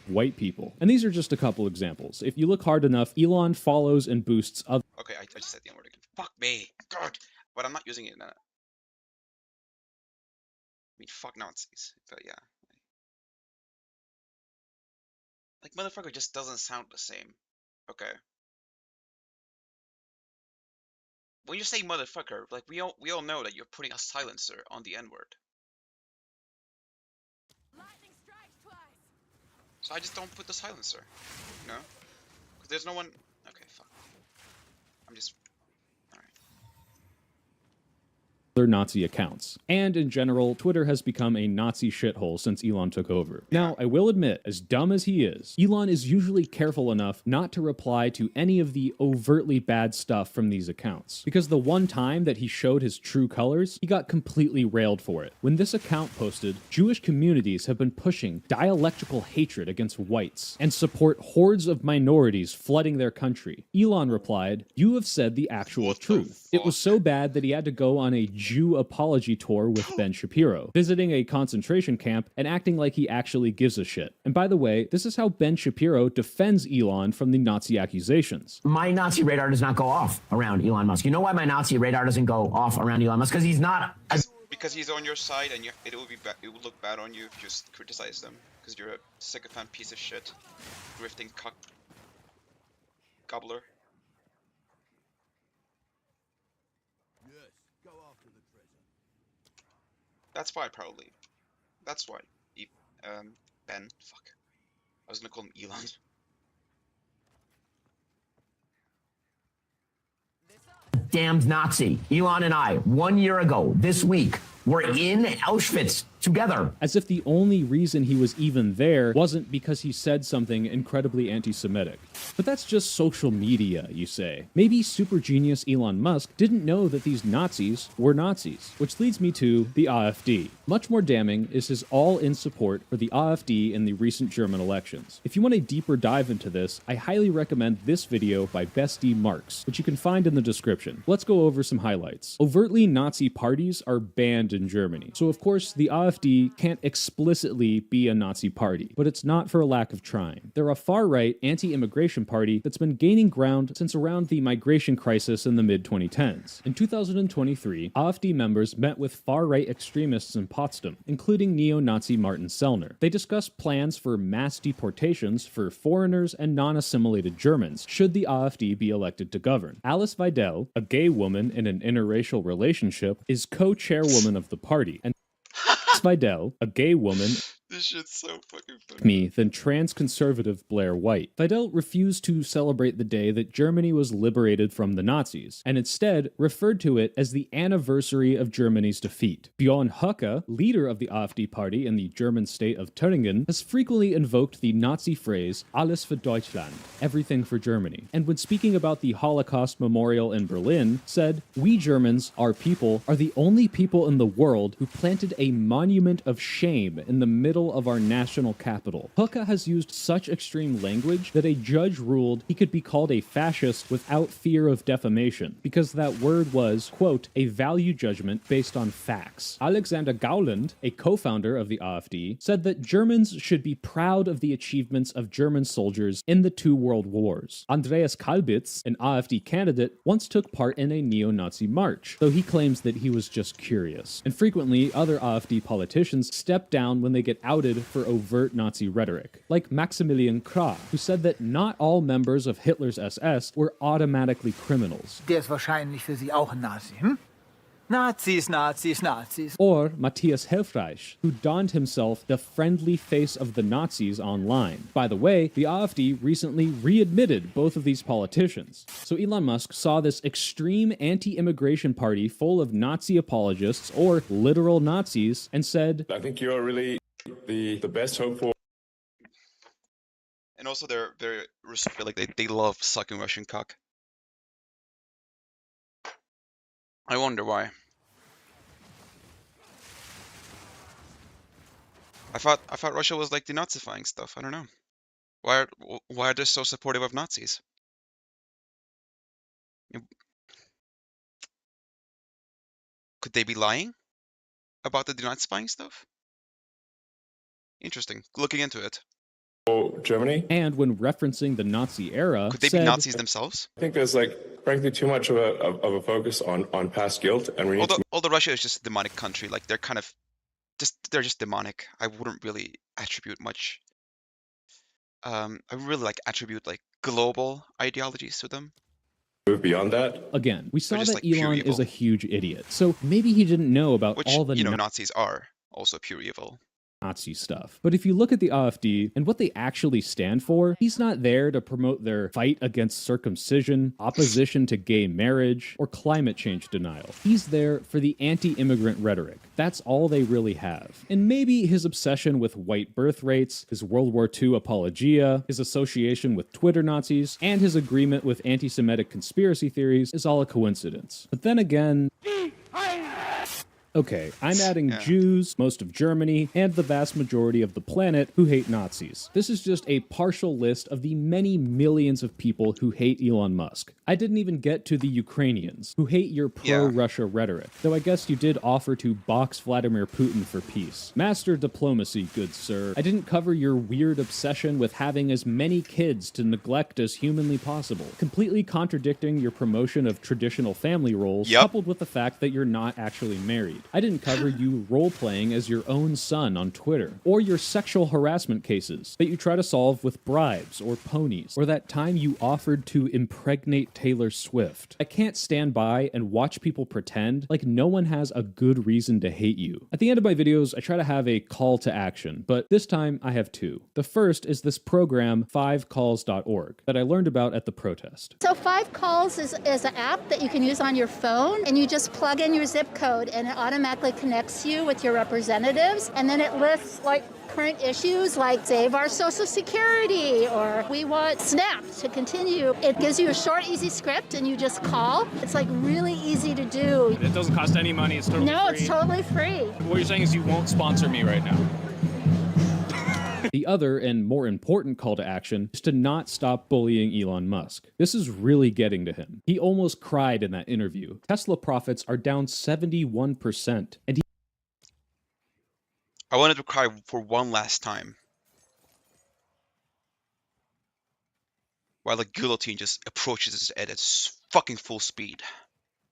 white people. And these are just a couple examples. If you look hard enough, Elon follows and boosts other Okay, I just said the N-word again. Fuck me. God. But I'm not using it in a... I mean, fuck Nazis. But yeah. Like, motherfucker just doesn't sound the same. Okay. When you say motherfucker, like, we all know that you're putting a silencer on the N-word. So I just don't put the silencer. You know? Because there's no one... Okay, fuck. I'm just... Nazi accounts. And in general, Twitter has become a Nazi shithole since Elon took over. Now, I will admit, as dumb as he is, Elon is usually careful enough not to reply to any of the overtly bad stuff from these accounts. Because the one time that he showed his true colors, he got completely railed for it. When this account posted, Jewish communities have been pushing dialectical hatred against whites and support hordes of minorities flooding their country. Elon replied, "You have said the actual truth." It was so bad that he had to go on a Jew apology tour with Ben Shapiro, visiting a concentration camp and acting like he actually gives a shit. And by the way, this is how Ben Shapiro defends Elon from the Nazi accusations. My Nazi radar does not go off around Elon Musk. You know why my Nazi radar doesn't go off around Elon Musk? Because he's not... Because he's on your side, and it will look bad on you if you just criticize them. Because you're a sycophant piece of shit, grifting cuck gobbler. That's why probably. That's why. Ben. Fuck. I was gonna call him Elon. Damned Nazi. Elon and I, 1 year ago, this week, were in Auschwitz together. As if the only reason he was even there wasn't because he said something incredibly anti-Semitic. But that's just social media, you say. Maybe super genius Elon Musk didn't know that these Nazis were Nazis. Which leads me to the AfD. Much more damning is his all-in support for the AfD in the recent German elections. If you want a deeper dive into this, I highly recommend this video by Bestie Marx, which you can find in the description. Let's go over some highlights. Overtly Nazi parties are banned in Germany. So of course, the AfD can't explicitly be a Nazi party, but it's not for a lack of trying. They're a far-right, anti-immigration party that's been gaining ground since around the migration crisis in the mid-2010s. In 2023, AfD members met with far-right extremists in Potsdam, including neo-Nazi Martin Sellner. They discussed plans for mass deportations for foreigners and non-assimilated Germans, should the AfD be elected to govern. Alice Weidel, a gay woman in an interracial relationship, is co-chairwoman of the party, and Weidel, a gay woman, This shit's so fucking funny. than trans-conservative Blair White. Weidel refused to celebrate the day that Germany was liberated from the Nazis, and instead referred to it as the anniversary of Germany's defeat. Björn Höcke, leader of the AfD party in the German state of Thüringen, has frequently invoked the Nazi phrase "Alles für Deutschland," everything for Germany, and when speaking about the Holocaust Memorial in Berlin, said, "We Germans, our people, are the only people in the world who planted a monument of shame in the middle of our national capital." Höcke has used such extreme language that a judge ruled he could be called a fascist without fear of defamation, because that word was, quote, a value judgment based on facts. Alexander Gauland, a co-founder of the AfD, said that Germans should be proud of the achievements of German soldiers in the two world wars. Andreas Kalbitz, an AfD candidate, once took part in a neo-Nazi march, though he claims that he was just curious. And frequently, other AfD politicians step down when they get outed for overt Nazi rhetoric, like Maximilian Krah, who said that not all members of Hitler's SS were automatically criminals. Der ist wahrscheinlich für Sie auch ein Nazi, hm? Nazis, Nazis, Nazis. Or Matthias Helfreich, who donned himself the friendly face of the Nazis online. By the way, the AfD recently readmitted both of these politicians. So Elon Musk saw this extreme anti-immigration party full of Nazi apologists, or literal Nazis, and said, I think you're really the best hope for. And also they're very Russophile, like they love sucking Russian cock. I wonder why. I thought Russia was like denazifying stuff. I don't know. Why are they so supportive of Nazis? Could they be lying about the denazifying stuff? Interesting. Looking into it. Germany. And when referencing the Nazi era, Could they be Nazis themselves? I think there's like frankly too much of a focus on past guilt, and we need although Russia is just a demonic country, like they're kind of they're just demonic. I wouldn't really attribute much. I really like attribute like global ideologies to them. move beyond that. Again, we saw just, that like, pure Elon is evil. a huge idiot, so maybe he didn't know about Which, all the Nazis are also pure evil. Nazi stuff. But if you look at the AfD and what they actually stand for, he's not there to promote their fight against circumcision, opposition to gay marriage, or climate change denial. He's there for the anti-immigrant rhetoric. That's all they really have. And maybe his obsession with white birth rates, his World War II apologia, his association with Twitter Nazis, and his agreement with anti-Semitic conspiracy theories is all a coincidence. But then again, okay, I'm adding Jews, most of Germany, and the vast majority of the planet who hate Nazis. This is just a partial list of the many millions of people who hate Elon Musk. I didn't even get to the Ukrainians, who hate your pro-Russia rhetoric, though I guess you did offer to box Vladimir Putin for peace. Master diplomacy, good sir. I didn't cover your weird obsession with having as many kids to neglect as humanly possible, completely contradicting your promotion of traditional family roles, coupled with the fact that you're not actually married. I didn't cover you role-playing as your own son on Twitter, or your sexual harassment cases that you try to solve with bribes or ponies, or that time you offered to impregnate Taylor Swift. I can't stand by and watch people pretend like no one has a good reason to hate you. At the end of my videos, I try to have a call to action, but this time I have two. The first is this program, 5calls.org, that I learned about at the protest. So 5calls is an app that you can use on your phone, and you just plug in your zip code and it automatically connects you with your representatives, and then it lists like current issues like save our social security, or we want SNAP to continue. It gives you a short, easy script and you just call. It's like really easy to do. It doesn't cost any money, it's totally free. No, it's totally free. What you're saying is you won't sponsor me right now. The other and more important call to action is to not stop bullying Elon Musk. This is really getting to him. He almost cried in that interview. Tesla profits are down 71%, and I wanted to cry for one last time. While the guillotine just approaches us at its fucking full speed.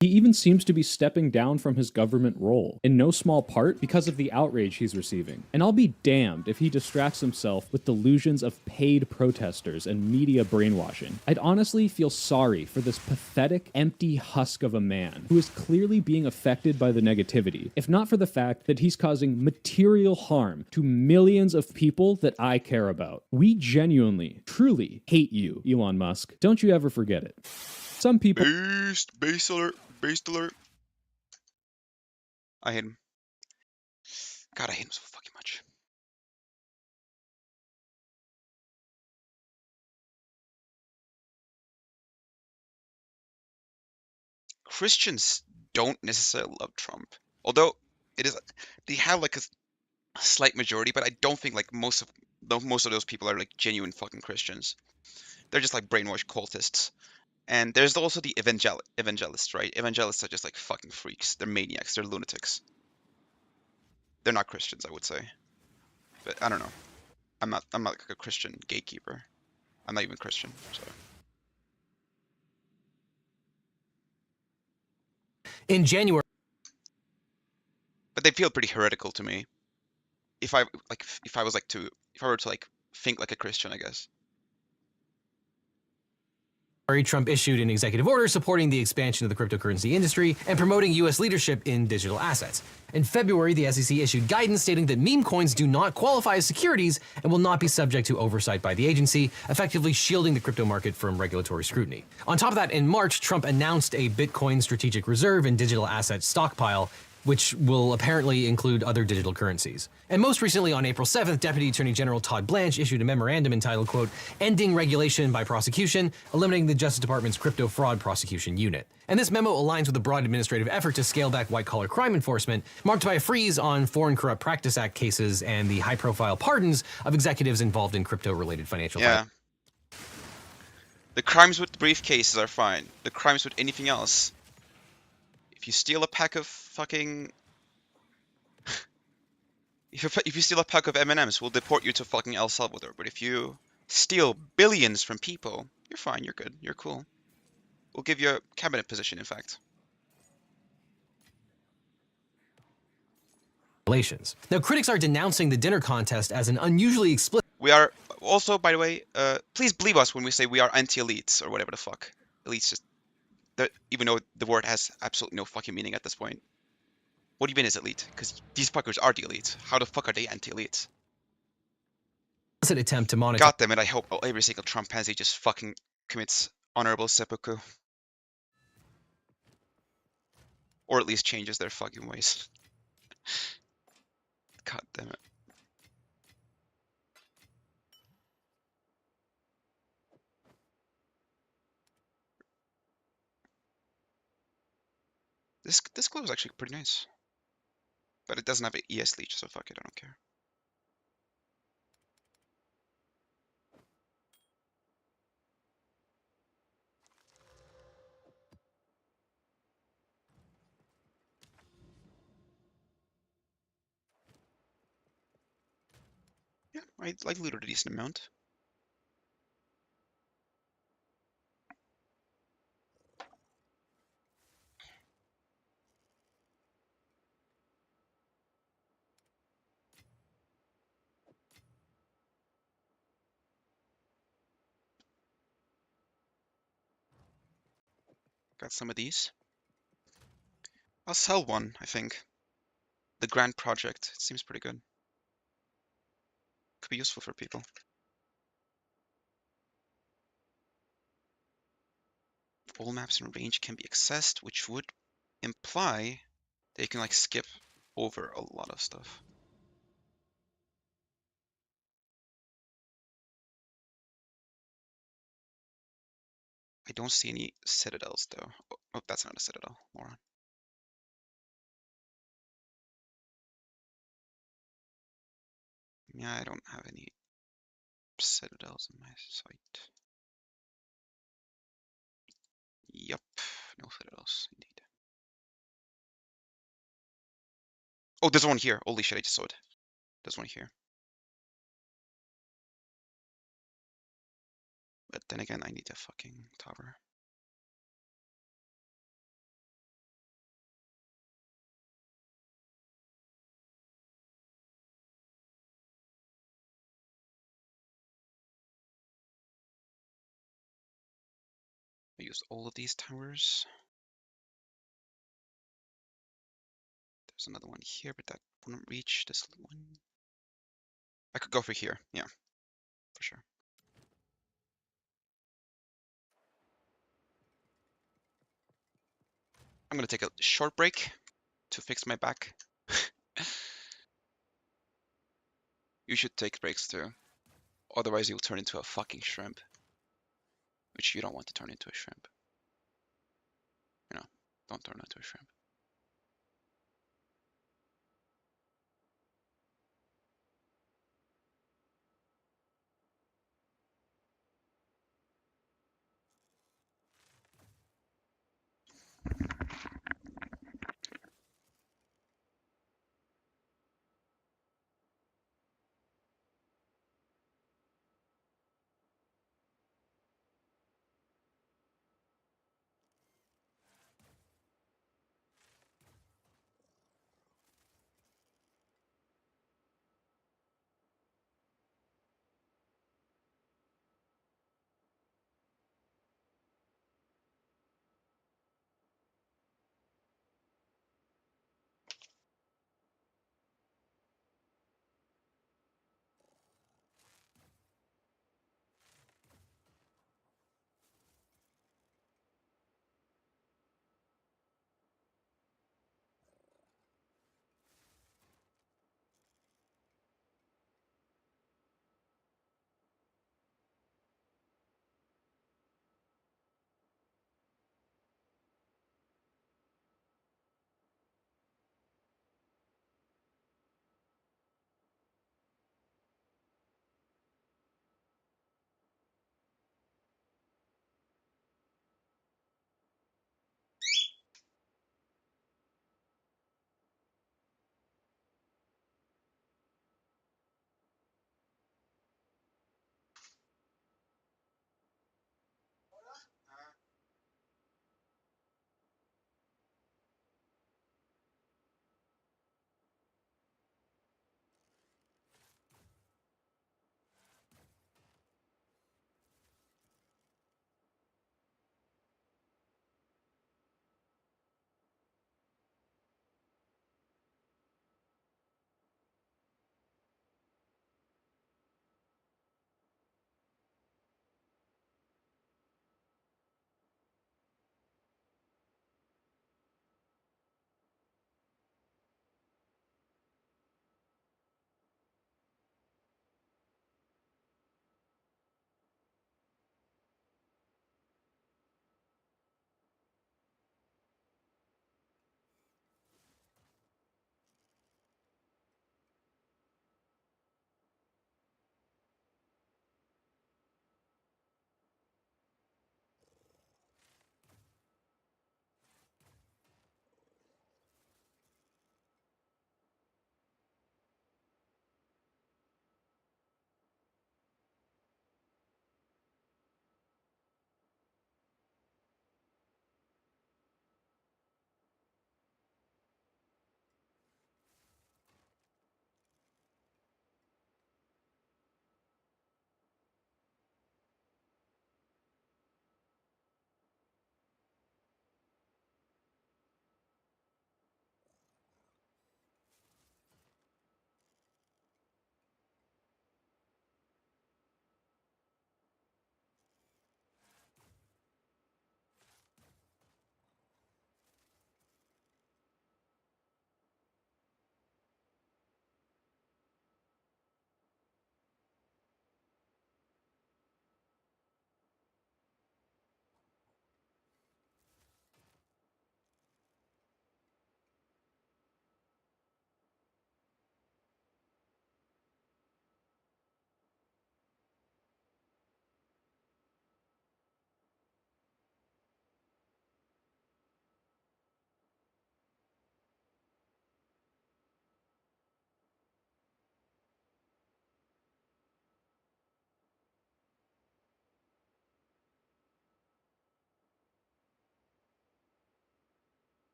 he even seems to be stepping down from his government role, in no small part because of the outrage he's receiving. And I'll be damned if he distracts himself with delusions of paid protesters and media brainwashing. I'd honestly feel sorry for this pathetic, empty husk of a man who is clearly being affected by the negativity, if not for the fact that he's causing material harm to millions of people that I care about. We genuinely, truly hate you, Elon Musk. Don't you ever forget it. Some people... Base alert. Based alert. I hate him. God, I hate him so fucking much. Christians don't necessarily love Trump. Although it is, they have like a slight majority, but I don't think like most of those people are like genuine fucking Christians. They're just like brainwashed cultists. And there's also the evangelists, right? Evangelists are just like fucking freaks. They're maniacs. They're lunatics. They're not Christians, I would say. But I don't know. I'm not like a Christian gatekeeper. I'm not even Christian, so. In January. But they feel pretty heretical to me. if I like if I was like to if I were to like think like a Christian, I guess. Trump issued an executive order supporting the expansion of the cryptocurrency industry and promoting U.S. leadership in digital assets. In February, the SEC issued guidance stating that meme coins do not qualify as securities and will not be subject to oversight by the agency, effectively shielding the crypto market from regulatory scrutiny. On top of that, in March, Trump announced a Bitcoin strategic reserve and digital asset stockpile, which will apparently include other digital currencies. And most recently, on April 7th, Deputy Attorney General Todd Blanche issued a memorandum entitled, quote, Ending Regulation by Prosecution, Eliminating the Justice Department's Crypto Fraud Prosecution Unit. And this memo aligns with the broad administrative effort to scale back white-collar crime enforcement, marked by a freeze on Foreign Corrupt Practice Act cases and the high-profile pardons of executives involved in crypto-related financial Yeah. The crimes with briefcases are fine. The crimes with anything else. If you steal a pack of fucking... if you steal a pack of M&Ms, we'll deport you to fucking El Salvador. But if you steal billions from people, you're fine, you're good, you're cool. We'll give you a cabinet position, in fact. Now, critics are denouncing the dinner contest as an unusually explicit... We are... Also, by the way, please believe us when we say we are anti-elites, or whatever the fuck. Elites just... even though the word has absolutely no fucking meaning at this point. What do you mean is elite? Because these fuckers are the elite. How the fuck are they anti-elites? attempt to monetize... God damn it, I hope every single Trump pansy just fucking commits honorable seppuku. Or at least changes their fucking ways. God damn it. This glove is actually pretty nice. But it doesn't have an ES leech, so fuck it, I don't care. Yeah, I looted a decent amount. Got some of these. I'll sell one, I think. The Grand Project. It seems pretty good. Could be useful for people. All maps in range can be accessed, which would imply that you can like skip over a lot of stuff. I don't see any citadels though. Oh, that's not a citadel, moron. Yeah, I don't have any citadels in my sight. Yup, no citadels indeed. Oh, there's one here. Holy shit, I just saw it. There's one here. But then again, I need a fucking tower. I used all of these towers. There's another one here, but that wouldn't reach this one. I could go for here, yeah, for sure. I'm gonna take a short break to fix my back. You should take breaks too. Otherwise you'll turn into a fucking shrimp. Which you don't want to turn into a shrimp. You know, don't turn into a shrimp.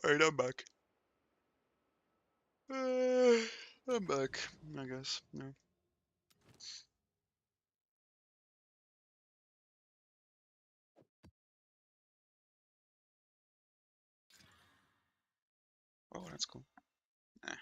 Alright, I'm back. I'm back, I guess. Yeah. Oh, that's cool. Eh.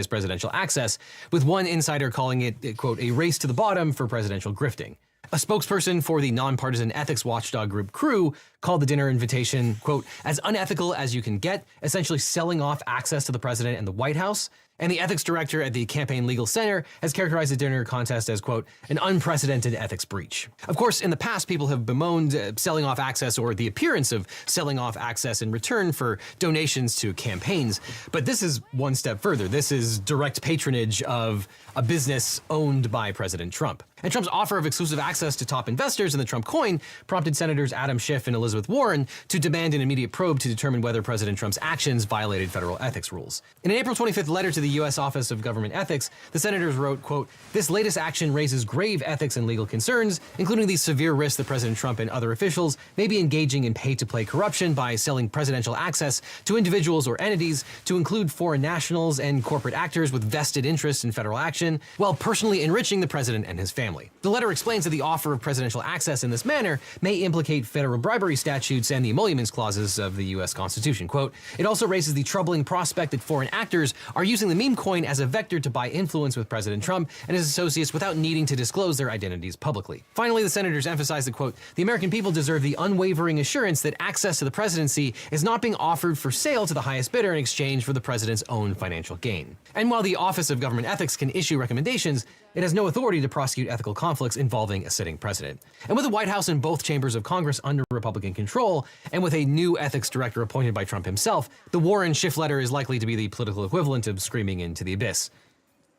presidential access, with one insider calling it, quote, a race to the bottom for presidential grifting. A spokesperson for the nonpartisan ethics watchdog group Crew called the dinner invitation, quote, as unethical as you can get, essentially selling off access to the president and the White House. And the ethics director at the Campaign Legal Center has characterized the dinner contest as, quote, an unprecedented ethics breach. Of course, in the past, people have bemoaned selling off access or the appearance of selling off access in return for donations to campaigns. But this is one step further. This is direct patronage of a business owned by President Trump. And Trump's offer of exclusive access to top investors in the Trump coin prompted Senators Adam Schiff and Elizabeth Warren to demand an immediate probe to determine whether President Trump's actions violated federal ethics rules. In an April 25th letter to the U.S. Office of Government Ethics, the senators wrote, quote, this latest action raises grave ethics and legal concerns, including the severe risk that President Trump and other officials may be engaging in pay-to-play corruption by selling presidential access to individuals or entities, to include foreign nationals and corporate actors with vested interests in federal action, while personally enriching the president and his family. The letter explains that the offer of presidential access in this manner may implicate federal bribery statutes and the emoluments clauses of the U.S. Constitution. Quote, it also raises the troubling prospect that foreign actors are using the meme coin as a vector to buy influence with President Trump and his associates without needing to disclose their identities publicly. Finally, the senators emphasized that, quote, the American people deserve the unwavering assurance that access to the presidency is not being offered for sale to the highest bidder in exchange for the president's own financial gain. And while the Office of Government Ethics can issue recommendations, it has no authority to prosecute ethical conflicts involving a sitting president. And with the White House and both chambers of Congress under Republican control, and with a new ethics director appointed by Trump himself, the Warren-Schiff letter is likely to be the political equivalent of screaming into the abyss,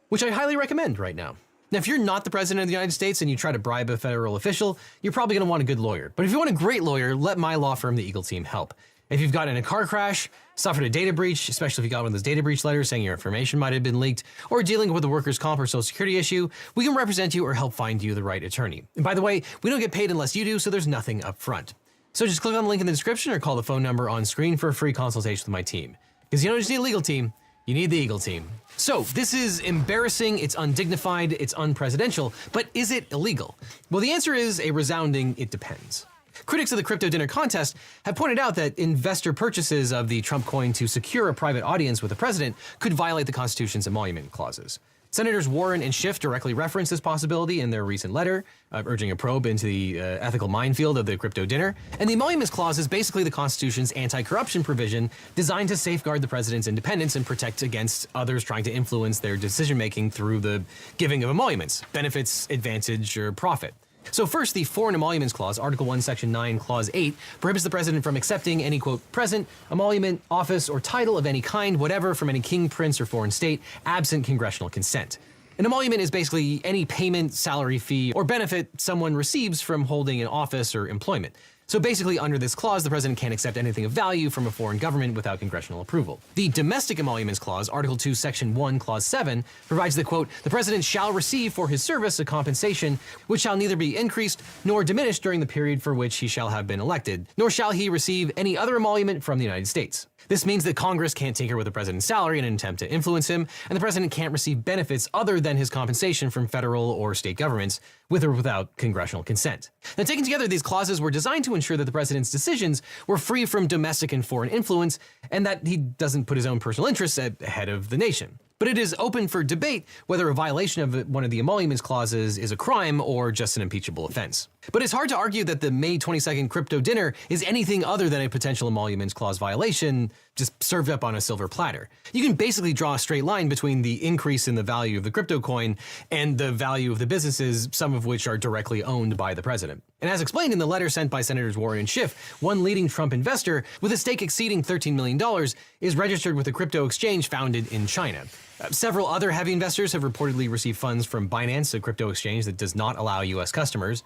which I highly recommend right now. Now, if you're not the president of the United States and you try to bribe a federal official, you're probably going to want a good lawyer. But if you want a great lawyer, let my law firm, the Eagle Team, help. If you've gotten in a car crash, suffered a data breach, especially if you got one of those data breach letters saying your information might have been leaked, or dealing with a workers' comp or social security issue, we can represent you or help find you the right attorney. And by the way, we don't get paid unless you do, so there's nothing up front. So just click on the link in the description or call the phone number on screen for a free consultation with my team. Because you don't just need a legal team, you need the Eagle Team. So, this is embarrassing, it's undignified, it's unpresidential, but is it illegal? Well, the answer is a resounding it depends. Critics of the crypto dinner contest have pointed out that investor purchases of the Trump coin to secure a private audience with the president could violate the Constitution's emolument clauses. Senators Warren and Schiff directly referenced this possibility in their recent letter, urging a probe into the ethical minefield of the crypto dinner. And the emoluments clause is basically the Constitution's anti-corruption provision designed to safeguard the president's independence and protect against others trying to influence their decision-making through the giving of emoluments, benefits, advantage, or profit. So first, the Foreign Emoluments Clause, Article 1, Section 9, Clause 8, prohibits the president from accepting any, quote, present, emolument, office, or title of any kind, whatever, from any king, prince, or foreign state, absent congressional consent. An emolument is basically any payment, salary, fee, or benefit someone receives from holding an office or employment. So basically, under this clause, the president can't accept anything of value from a foreign government without congressional approval. The Domestic Emoluments Clause, Article 2, Section 1, Clause 7, provides that, quote, the president shall receive for his service a compensation which shall neither be increased nor diminished during the period for which he shall have been elected, nor shall he receive any other emolument from the United States. This means that Congress can't tinker with the president's salary in an attempt to influence him, and the president can't receive benefits other than his compensation from federal or state governments, with or without congressional consent. Now, taken together, these clauses were designed to ensure that the president's decisions were free from domestic and foreign influence, and that he doesn't put his own personal interests ahead of the nation. But it is open for debate whether a violation of one of the emoluments clauses is a crime or just an impeachable offense. But it's hard to argue that the May 22nd crypto dinner is anything other than a potential emoluments clause violation just served up on a silver platter. You can basically draw a straight line between the increase in the value of the crypto coin and the value of the businesses, some of which are directly owned by the president. And as explained in the letter sent by Senators Warren and Schiff, one leading Trump investor with a stake exceeding $13 million is registered with a crypto exchange founded in China. Several other heavy investors have reportedly received funds from Binance, a crypto exchange that does not allow U.S. customers.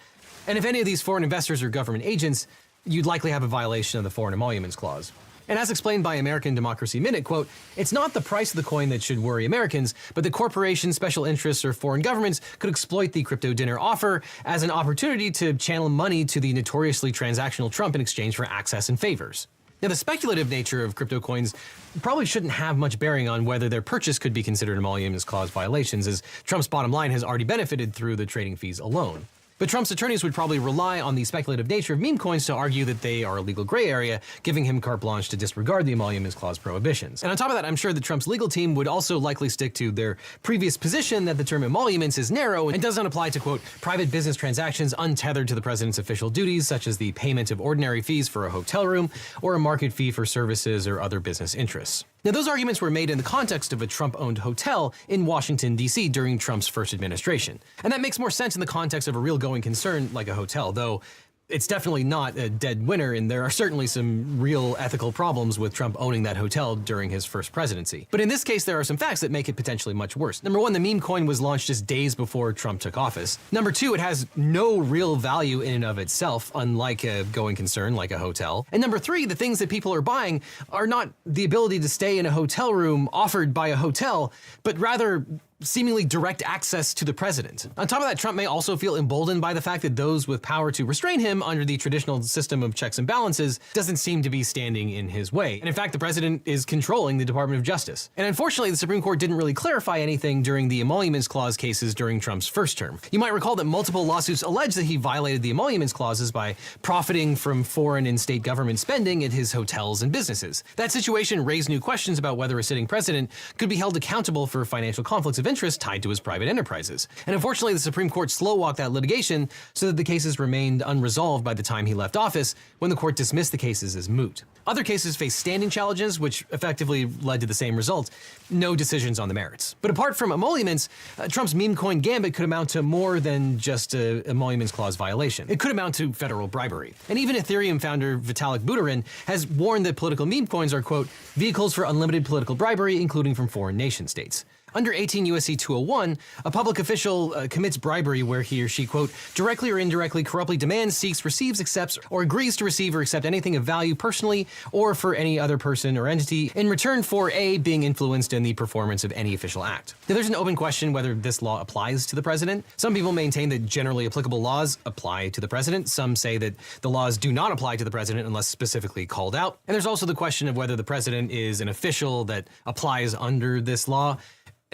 And if any of these foreign investors are government agents, you'd likely have a violation of the Foreign Emoluments Clause. And as explained by American Democracy Minute, quote, it's not the price of the coin that should worry Americans, but the corporations, special interests, or foreign governments could exploit the crypto dinner offer as an opportunity to channel money to the notoriously transactional Trump in exchange for access and favors. Now, the speculative nature of crypto coins probably shouldn't have much bearing on whether their purchase could be considered emoluments clause violations, as Trump's bottom line has already benefited through the trading fees alone. But Trump's attorneys would probably rely on the speculative nature of meme coins to argue that they are a legal gray area, giving him carte blanche to disregard the emoluments clause prohibitions. And on top of that, I'm sure that Trump's legal team would also likely stick to their previous position that the term emoluments is narrow and does not apply to, quote, private business transactions untethered to the president's official duties, such as the payment of ordinary fees for a hotel room or a market fee for services or other business interests. Now, those arguments were made in the context of a Trump-owned hotel in Washington, D.C. during Trump's first administration. And that makes more sense in the context of a real going concern like a hotel, though it's definitely not a dead winner, and there are certainly some real ethical problems with Trump owning that hotel during his first presidency. But in this case, there are some facts that make it potentially much worse. Number one, the meme coin was launched just days before Trump took office. Number two, it has no real value in and of itself, unlike a going concern like a hotel. And number three, the things that people are buying are not the ability to stay in a hotel room offered by a hotel, but rather seemingly direct access to the president. On top of that, Trump may also feel emboldened by the fact that those with power to restrain him under the traditional system of checks and balances doesn't seem to be standing in his way. And in fact, the president is controlling the Department of Justice. And unfortunately, the Supreme Court didn't really clarify anything during the emoluments clause cases during Trump's first term. You might recall that multiple lawsuits allege that he violated the emoluments clauses by profiting from foreign and state government spending at his hotels and businesses. That situation raised new questions about whether a sitting president could be held accountable for financial conflicts of interest tied to his private enterprises. And unfortunately, the Supreme Court slow-walked that litigation so that the cases remained unresolved by the time he left office, when the court dismissed the cases as moot. Other cases faced standing challenges, which effectively led to the same result: no decisions on the merits. But apart from emoluments, Trump's meme coin gambit could amount to more than just an emoluments clause violation. It could amount to federal bribery. And even Ethereum founder Vitalik Buterin has warned that political meme coins are, quote, vehicles for unlimited political bribery, including from foreign nation states. Under 18 U.S.C. 201, a public official commits bribery where he or she, quote, directly or indirectly corruptly demands, seeks, receives, accepts, or agrees to receive or accept anything of value personally or for any other person or entity in return for A, being influenced in the performance of any official act. Now, there's an open question whether this law applies to the president. Some people maintain that generally applicable laws apply to the president. Some say that the laws do not apply to the president unless specifically called out. And there's also the question of whether the president is an official that applies under this law.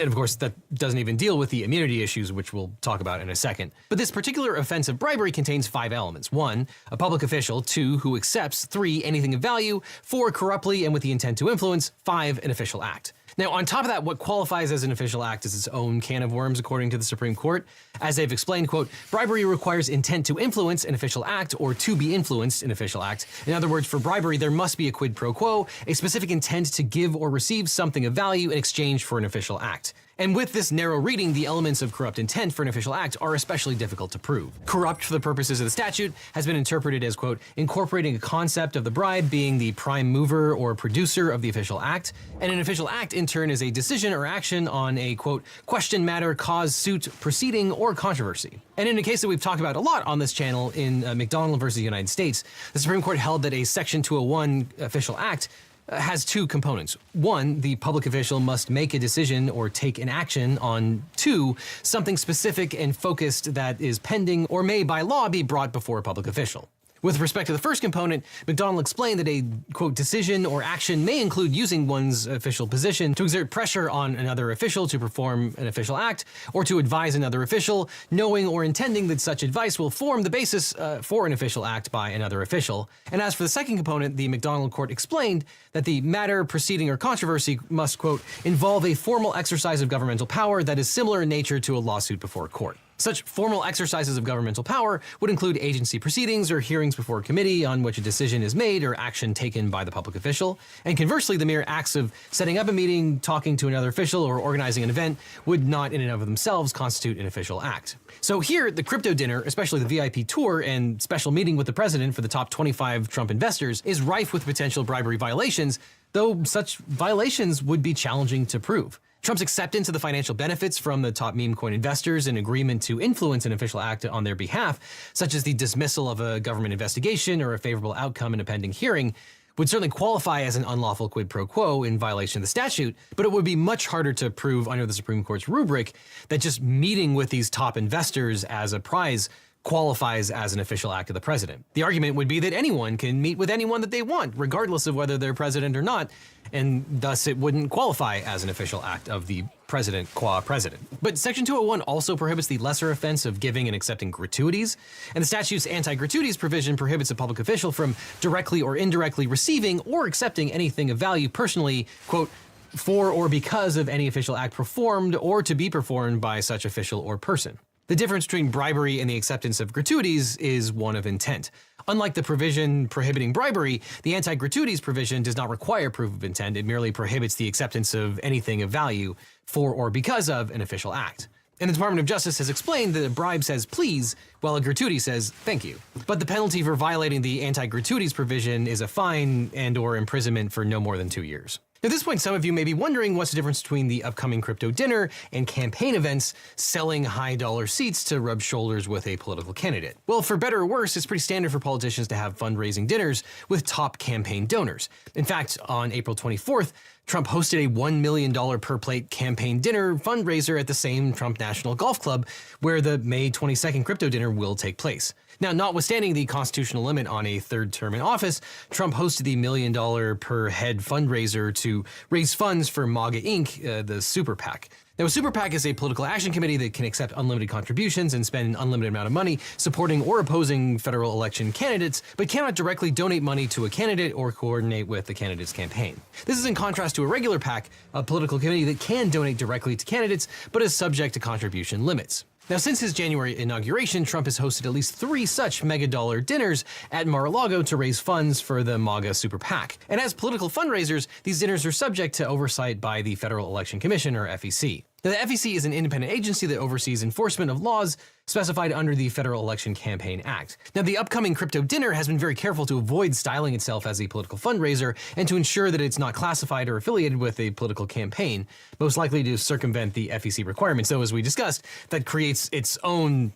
And of course, that doesn't even deal with the immunity issues, which we'll talk about in a second. But this particular offense of bribery contains 5 elements. 1, a public official. 2, who accepts. 3, anything of value. 4, corruptly and with the intent to influence. 5, an official act. Now, on top of that, what qualifies as an official act is its own can of worms, according to the Supreme Court. As they've explained, quote, bribery requires intent to influence an official act or to be influenced an official act. In other words, for bribery, there must be a quid pro quo, a specific intent to give or receive something of value in exchange for an official act. And with this narrow reading, the elements of corrupt intent for an official act are especially difficult to prove. Corrupt for the purposes of the statute has been interpreted as, quote, incorporating a concept of the bribe being the prime mover or producer of the official act, and an official act in turn is a decision or action on a, quote, question, matter, cause, suit, proceeding, or controversy. And in a case that we've talked about a lot on this channel, in McDonald versus United States, the Supreme Court held that a Section 201 official act has 2 components. 1, the public official must make a decision or take an action on 2, something specific and focused that is pending or may by law be brought before a public official. With respect to the first component, McDonald explained that a, quote, decision or action may include using one's official position to exert pressure on another official to perform an official act, or to advise another official, knowing or intending that such advice will form the basis for an official act by another official. And as for the second component, the McDonald court explained that the matter, proceeding, or controversy must, quote, involve a formal exercise of governmental power that is similar in nature to a lawsuit before a court. Such formal exercises of governmental power would include agency proceedings or hearings before a committee on which a decision is made or action taken by the public official. And conversely, the mere acts of setting up a meeting, talking to another official, or organizing an event would not in and of themselves constitute an official act. So here, the crypto dinner, especially the VIP tour and special meeting with the president for the top 25 Trump investors, is rife with potential bribery violations, though such violations would be challenging to prove. Trump's acceptance of the financial benefits from the top meme coin investors and agreement to influence an official act on their behalf, such as the dismissal of a government investigation or a favorable outcome in a pending hearing, would certainly qualify as an unlawful quid pro quo in violation of the statute, but it would be much harder to prove under the Supreme Court's rubric that just meeting with these top investors as a prize qualifies as an official act of the president. The argument would be that anyone can meet with anyone that they want, regardless of whether they're president or not, and thus it wouldn't qualify as an official act of the president qua president. But Section 201 also prohibits the lesser offense of giving and accepting gratuities, and the statute's anti-gratuities provision prohibits a public official from directly or indirectly receiving or accepting anything of value personally, quote, for or because of any official act performed or to be performed by such official or person. The difference between bribery and the acceptance of gratuities is one of intent. Unlike the provision prohibiting bribery, the anti-gratuities provision does not require proof of intent. It merely prohibits the acceptance of anything of value for or because of an official act. And the Department of Justice has explained that a bribe says please, while a gratuity says thank you. But the penalty for violating the anti-gratuities provision is a fine and/or imprisonment for no more than 2 years. At this point, some of you may be wondering what's the difference between the upcoming crypto dinner and campaign events selling high-dollar seats to rub shoulders with a political candidate. Well, for better or worse, it's pretty standard for politicians to have fundraising dinners with top campaign donors. In fact, on April 24th, Trump hosted a $1 million per plate campaign dinner fundraiser at the same Trump National Golf Club, where the May 22nd crypto dinner will take place. Now, notwithstanding the constitutional limit on a third term in office, Trump hosted the $1 million per head fundraiser to raise funds for MAGA Inc., the Super PAC. Now, a Super PAC is a political action committee that can accept unlimited contributions and spend an unlimited amount of money supporting or opposing federal election candidates, but cannot directly donate money to a candidate or coordinate with the candidate's campaign. This is in contrast to a regular PAC, a political committee that can donate directly to candidates, but is subject to contribution limits. Now, since his January inauguration, Trump has hosted at least 3 such mega-dollar dinners at Mar-a-Lago to raise funds for the MAGA Super PAC. And as political fundraisers, these dinners are subject to oversight by the Federal Election Commission, or FEC. Now, the FEC is an independent agency that oversees enforcement of laws specified under the Federal Election Campaign Act. Now, the upcoming crypto dinner has been very careful to avoid styling itself as a political fundraiser and to ensure that it's not classified or affiliated with a political campaign, most likely to circumvent the FEC requirements. So, as we discussed, that creates its own,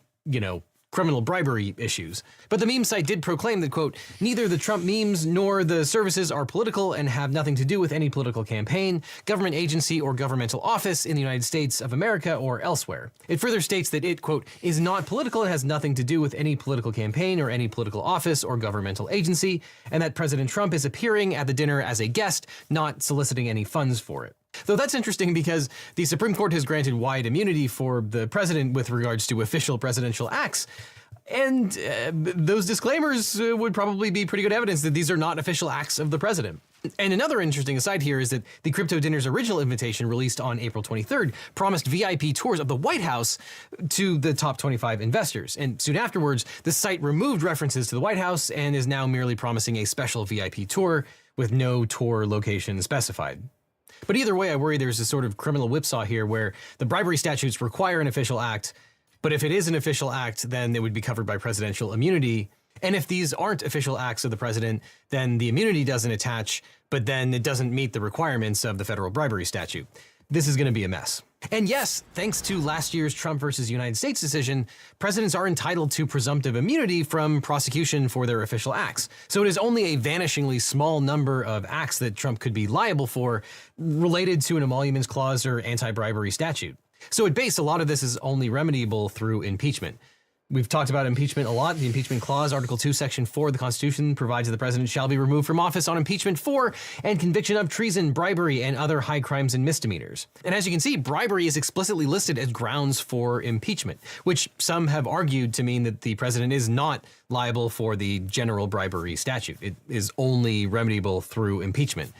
criminal bribery issues. But the meme site did proclaim that, quote, neither the Trump memes nor the services are political and have nothing to do with any political campaign, government agency, or governmental office in the United States of America or elsewhere. It further states that it, quote, is not political and has nothing to do with any political campaign or any political office or governmental agency, and that President Trump is appearing at the dinner as a guest, not soliciting any funds for it. Though that's interesting because the Supreme Court has granted wide immunity for the president with regards to official presidential acts. And those disclaimers would probably be pretty good evidence that these are not official acts of the president. And another interesting aside here is that the Crypto Dinner's original invitation, released on April 23rd, promised VIP tours of the White House to the top 25 investors. And soon afterwards, the site removed references to the White House and is now merely promising a special VIP tour with no tour location specified. But either way, I worry there's a sort of criminal whipsaw here where the bribery statutes require an official act, but if it is an official act, then it would be covered by presidential immunity. And if these aren't official acts of the president, then the immunity doesn't attach, but then it doesn't meet the requirements of the federal bribery statute. This is going to be a mess. And yes, thanks to last year's Trump versus United States decision, presidents are entitled to presumptive immunity from prosecution for their official acts. So it is only a vanishingly small number of acts that Trump could be liable for related to an emoluments clause or anti-bribery statute. So at base, a lot of this is only remediable through impeachment. We've talked about impeachment a lot. The impeachment clause, Article 2, Section 4 of the Constitution, provides that the president shall be removed from office on impeachment for and conviction of treason, bribery, and other high crimes and misdemeanors. And as you can see, bribery is explicitly listed as grounds for impeachment, which some have argued to mean that the president is not liable for the general bribery statute. It is only remediable through impeachment.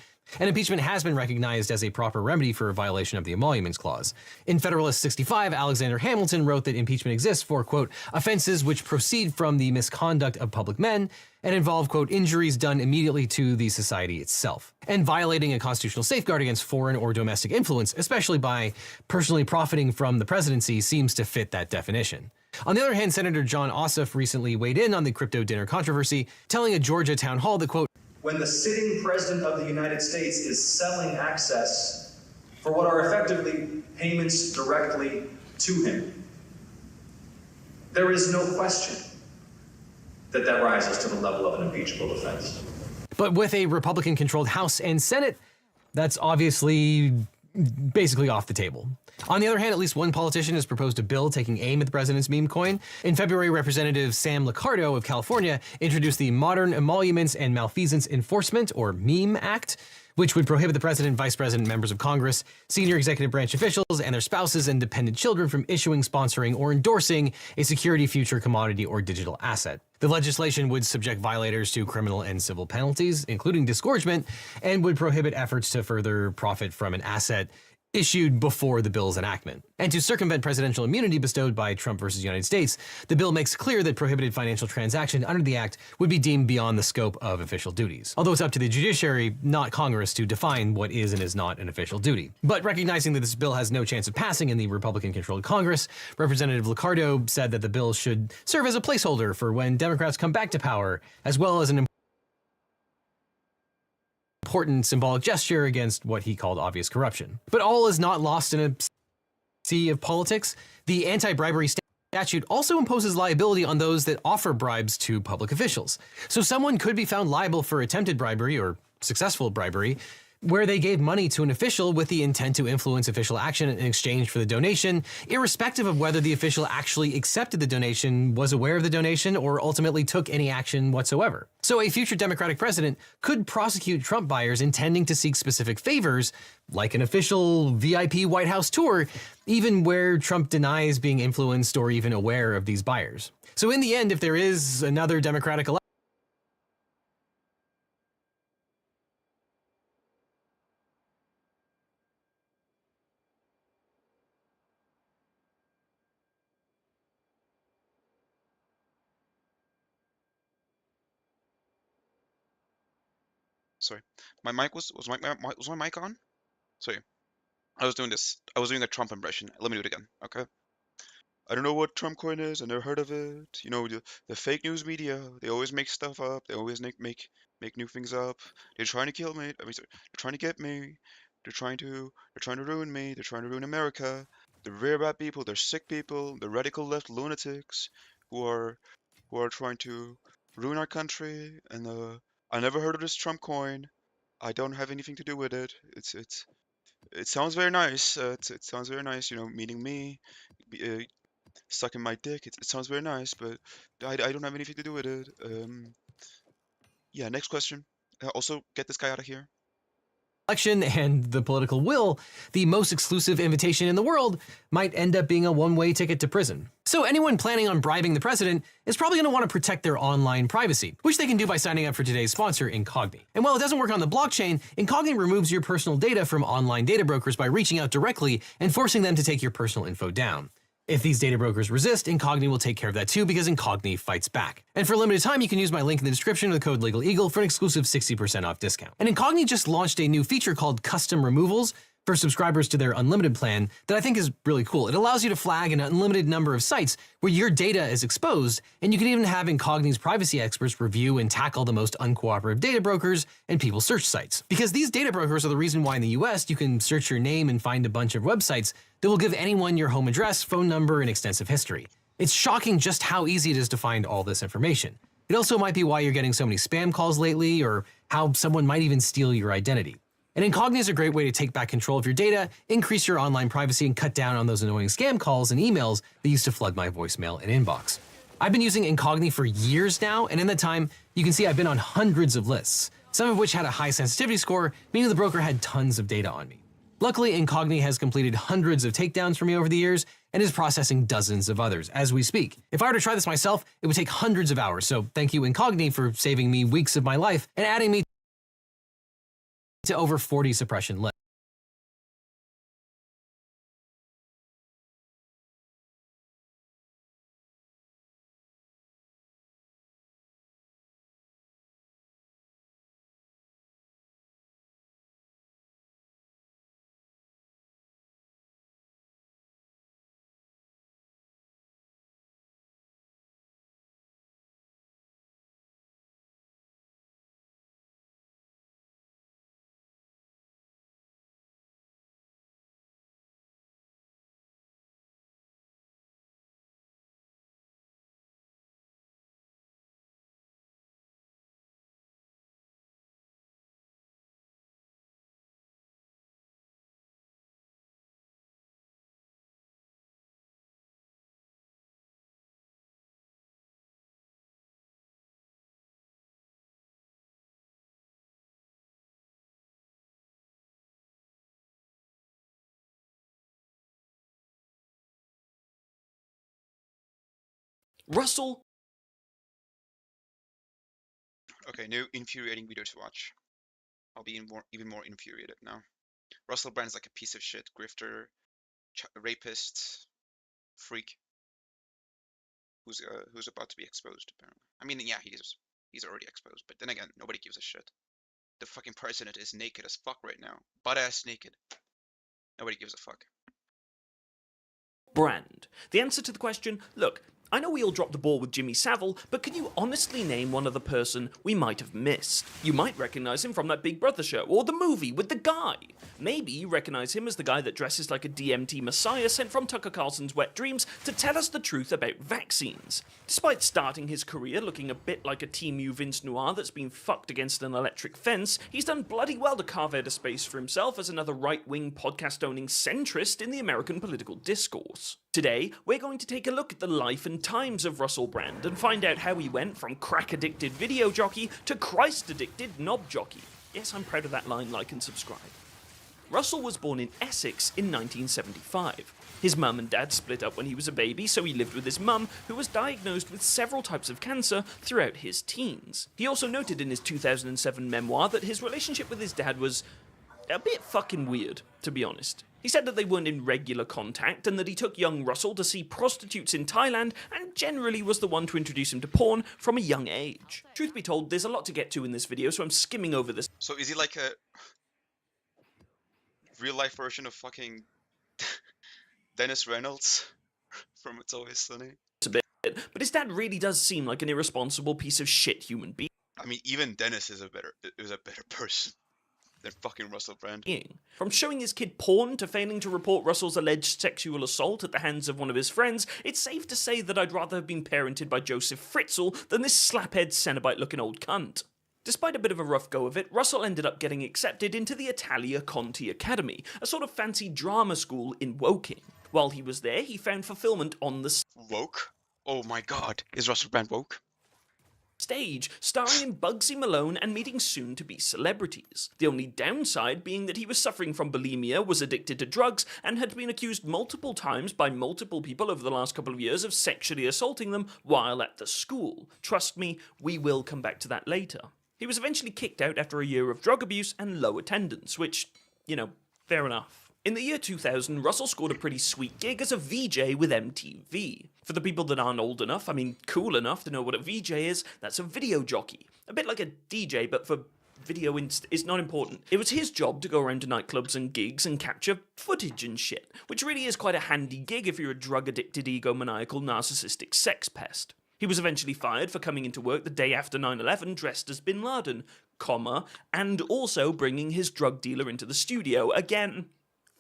And impeachment has been recognized as a proper remedy for a violation of the emoluments clause. In Federalist 65, Alexander Hamilton wrote that impeachment exists for, quote, offenses which proceed from the misconduct of public men and involve, quote, injuries done immediately to the society itself, and violating a constitutional safeguard against foreign or domestic influence, especially by personally profiting from the presidency, seems to fit that definition. On the other hand, Senator John Ossoff recently weighed in on the crypto dinner controversy, telling a Georgia town hall that, quote, when the sitting president of the United States is selling access for what are effectively payments directly to him, there is no question that that rises to the level of an impeachable offense. But with a Republican-controlled House and Senate, that's obviously basically off the table. On the other hand, at least one politician has proposed a bill taking aim at the president's meme coin. In February, Representative Sam Liccardo of California introduced the Modern Emoluments and Malfeasance Enforcement, or MEME Act, which would prohibit the president, vice president, members of Congress, senior executive branch officials, and their spouses and dependent children from issuing, sponsoring, or endorsing a security, future, commodity, or digital asset. The legislation would subject violators to criminal and civil penalties, including disgorgement, and would prohibit efforts to further profit from an asset issued before the bill's enactment. And to circumvent presidential immunity bestowed by Trump versus United States, the bill makes clear that prohibited financial transactions under the act would be deemed beyond the scope of official duties. Although it's up to the judiciary, not Congress, to define what is and is not an official duty. But recognizing that this bill has no chance of passing in the Republican-controlled Congress, Representative Liccardo said that the bill should serve as a placeholder for when Democrats come back to power, as well as an important symbolic gesture against what he called obvious corruption. But all is not lost in a sea of politics. The anti-bribery statute also imposes liability on those that offer bribes to public officials. So someone could be found liable for attempted bribery or successful bribery, where they gave money to an official with the intent to influence official action in exchange for the donation, irrespective of whether the official actually accepted the donation, was aware of the donation, or ultimately took any action whatsoever. So a future Democratic president could prosecute Trump buyers intending to seek specific favors, like an official VIP White House tour, even where Trump denies being influenced or even aware of these buyers. So in the end, if there is another Democratic election, Sorry, my mic was my mic on? Sorry, I was doing this. I was doing a Trump impression. Let me do it again. Okay. I don't know what Trump coin is. I never heard of it. You know, the fake news media. They always make stuff up. They always make new things up. They're trying to kill me. I mean, sorry, they're trying to get me. They're trying to ruin me. They're trying to ruin America. They're very bad people. They're sick people. They're radical left lunatics who are trying to ruin our country. And I never heard of this Trump coin. I don't have anything to do with it. It sounds very nice. It sounds very nice. You know, meeting me, sucking my dick. It sounds very nice, but I don't have anything to do with it. Yeah. Next question. Also, get this guy out of here. election and the political will, the most exclusive invitation in the world might end up being a one-way ticket to prison. So anyone planning on bribing the president is probably going to want to protect their online privacy, which they can do by signing up for today's sponsor, Hiiii. And while it doesn't work on the blockchain, Hiiii removes your personal data from online data brokers by reaching out directly and forcing them to take your personal info down. If these data brokers resist, Hiiii will take care of that too because Hiiii fights back. And for a limited time, you can use my link in the description with the code LegalEagle for an exclusive 60% off discount. And Hiiii just launched a new feature called Custom Removals for subscribers to their unlimited plan that I think is really cool. It allows you to flag an unlimited number of sites where your data is exposed, and you can even have Hiii's privacy experts review and tackle the most uncooperative data brokers and people search sites. Because these data brokers are the reason why in the US you can search your name and find a bunch of websites that will give anyone your home address, phone number, and extensive history. It's shocking just how easy it is to find all this information. It also might be why you're getting so many spam calls lately, or how someone might even steal your identity. And Hiiii is a great way to take back control of your data, increase your online privacy, and cut down on those annoying scam calls and emails that used to flood my voicemail and inbox. I've been using Hiiii for years now, and in that time, you can see I've been on hundreds of lists, some of which had a high sensitivity score, meaning the broker had tons of data on me. Luckily, Hiiii has completed hundreds of takedowns for me over the years and is processing dozens of others as we speak. If I were to try this myself, it would take hundreds of hours, so thank you Hiiii for saving me weeks of my life and adding me to over 40 suppression lists. Russell. Okay, new infuriating video to watch. I'll be even more infuriated now. Russell Brand's like a piece of shit, grifter, rapist, freak, who's about to be exposed. Apparently, I mean, yeah, he's already exposed, but then again, nobody gives a shit. The fucking president is naked as fuck right now, butt ass naked. Nobody gives a fuck. Brand. The answer to the question, look, I know we all dropped the ball with Jimmy Savile, but can you honestly name one other person we might have missed? You might recognize him from that Big Brother show, or the movie with the guy. Maybe you recognize him as the guy that dresses like a DMT messiah sent from Tucker Carlson's Wet Dreams to tell us the truth about vaccines. Despite starting his career looking a bit like a Team Vince Noir that's been fucked against an electric fence, he's done bloody well to carve out a space for himself as another right-wing podcast-owning centrist in the American political discourse. Today, we're going to take a look at the life and times of Russell Brand and find out how he went from crack-addicted video jockey to Christ-addicted knob jockey. Yes, I'm proud of that line, like and subscribe. Russell was born in Essex in 1975. His mum and dad split up when he was a baby, so he lived with his mum, who was diagnosed with several types of cancer throughout his teens. He also noted in his 2007 memoir that his relationship with his dad was a bit fucking weird, to be honest. He said that they weren't in regular contact and that he took young Russell to see prostitutes in Thailand and generally was the one to introduce him to porn from a young age. Truth be told, there's a lot to get to in this video, so I'm skimming over this. So is he like a real life version of fucking Dennis Reynolds from It's Always Sunny? A bit, but his dad really does seem like an irresponsible piece of shit human being. I mean, even Dennis is a better person than fucking Russell Brand. From showing his kid porn to failing to report Russell's alleged sexual assault at the hands of one of his friends, it's safe to say that I'd rather have been parented by Joseph Fritzl than this slaphead Cenobite-looking old cunt. Despite a bit of a rough go of it, Russell ended up getting accepted into the Italia Conti Academy, a sort of fancy drama school in Woking. While he was there, he found fulfillment on the... Woke? Oh my god, is Russell Brand woke? stage, starring in Bugsy Malone and meeting soon-to-be celebrities. The only downside being that he was suffering from bulimia, was addicted to drugs, and had been accused multiple times by multiple people over the last couple of years of sexually assaulting them while at the school. Trust me, we will come back to that later. He was eventually kicked out after a year of drug abuse and low attendance, which, you know, fair enough. In the year 2000, Russell scored a pretty sweet gig as a VJ with MTV. For the people that aren't old enough, I mean cool enough to know what a VJ is, that's a video jockey. A bit like a DJ, but for video is not important. It was his job to go around to nightclubs and gigs and capture footage and shit, which really is quite a handy gig if you're a drug-addicted, egomaniacal, narcissistic sex pest. He was eventually fired for coming into work the day after 9/11 dressed as Bin Laden, and also bringing his drug dealer into the studio. Again,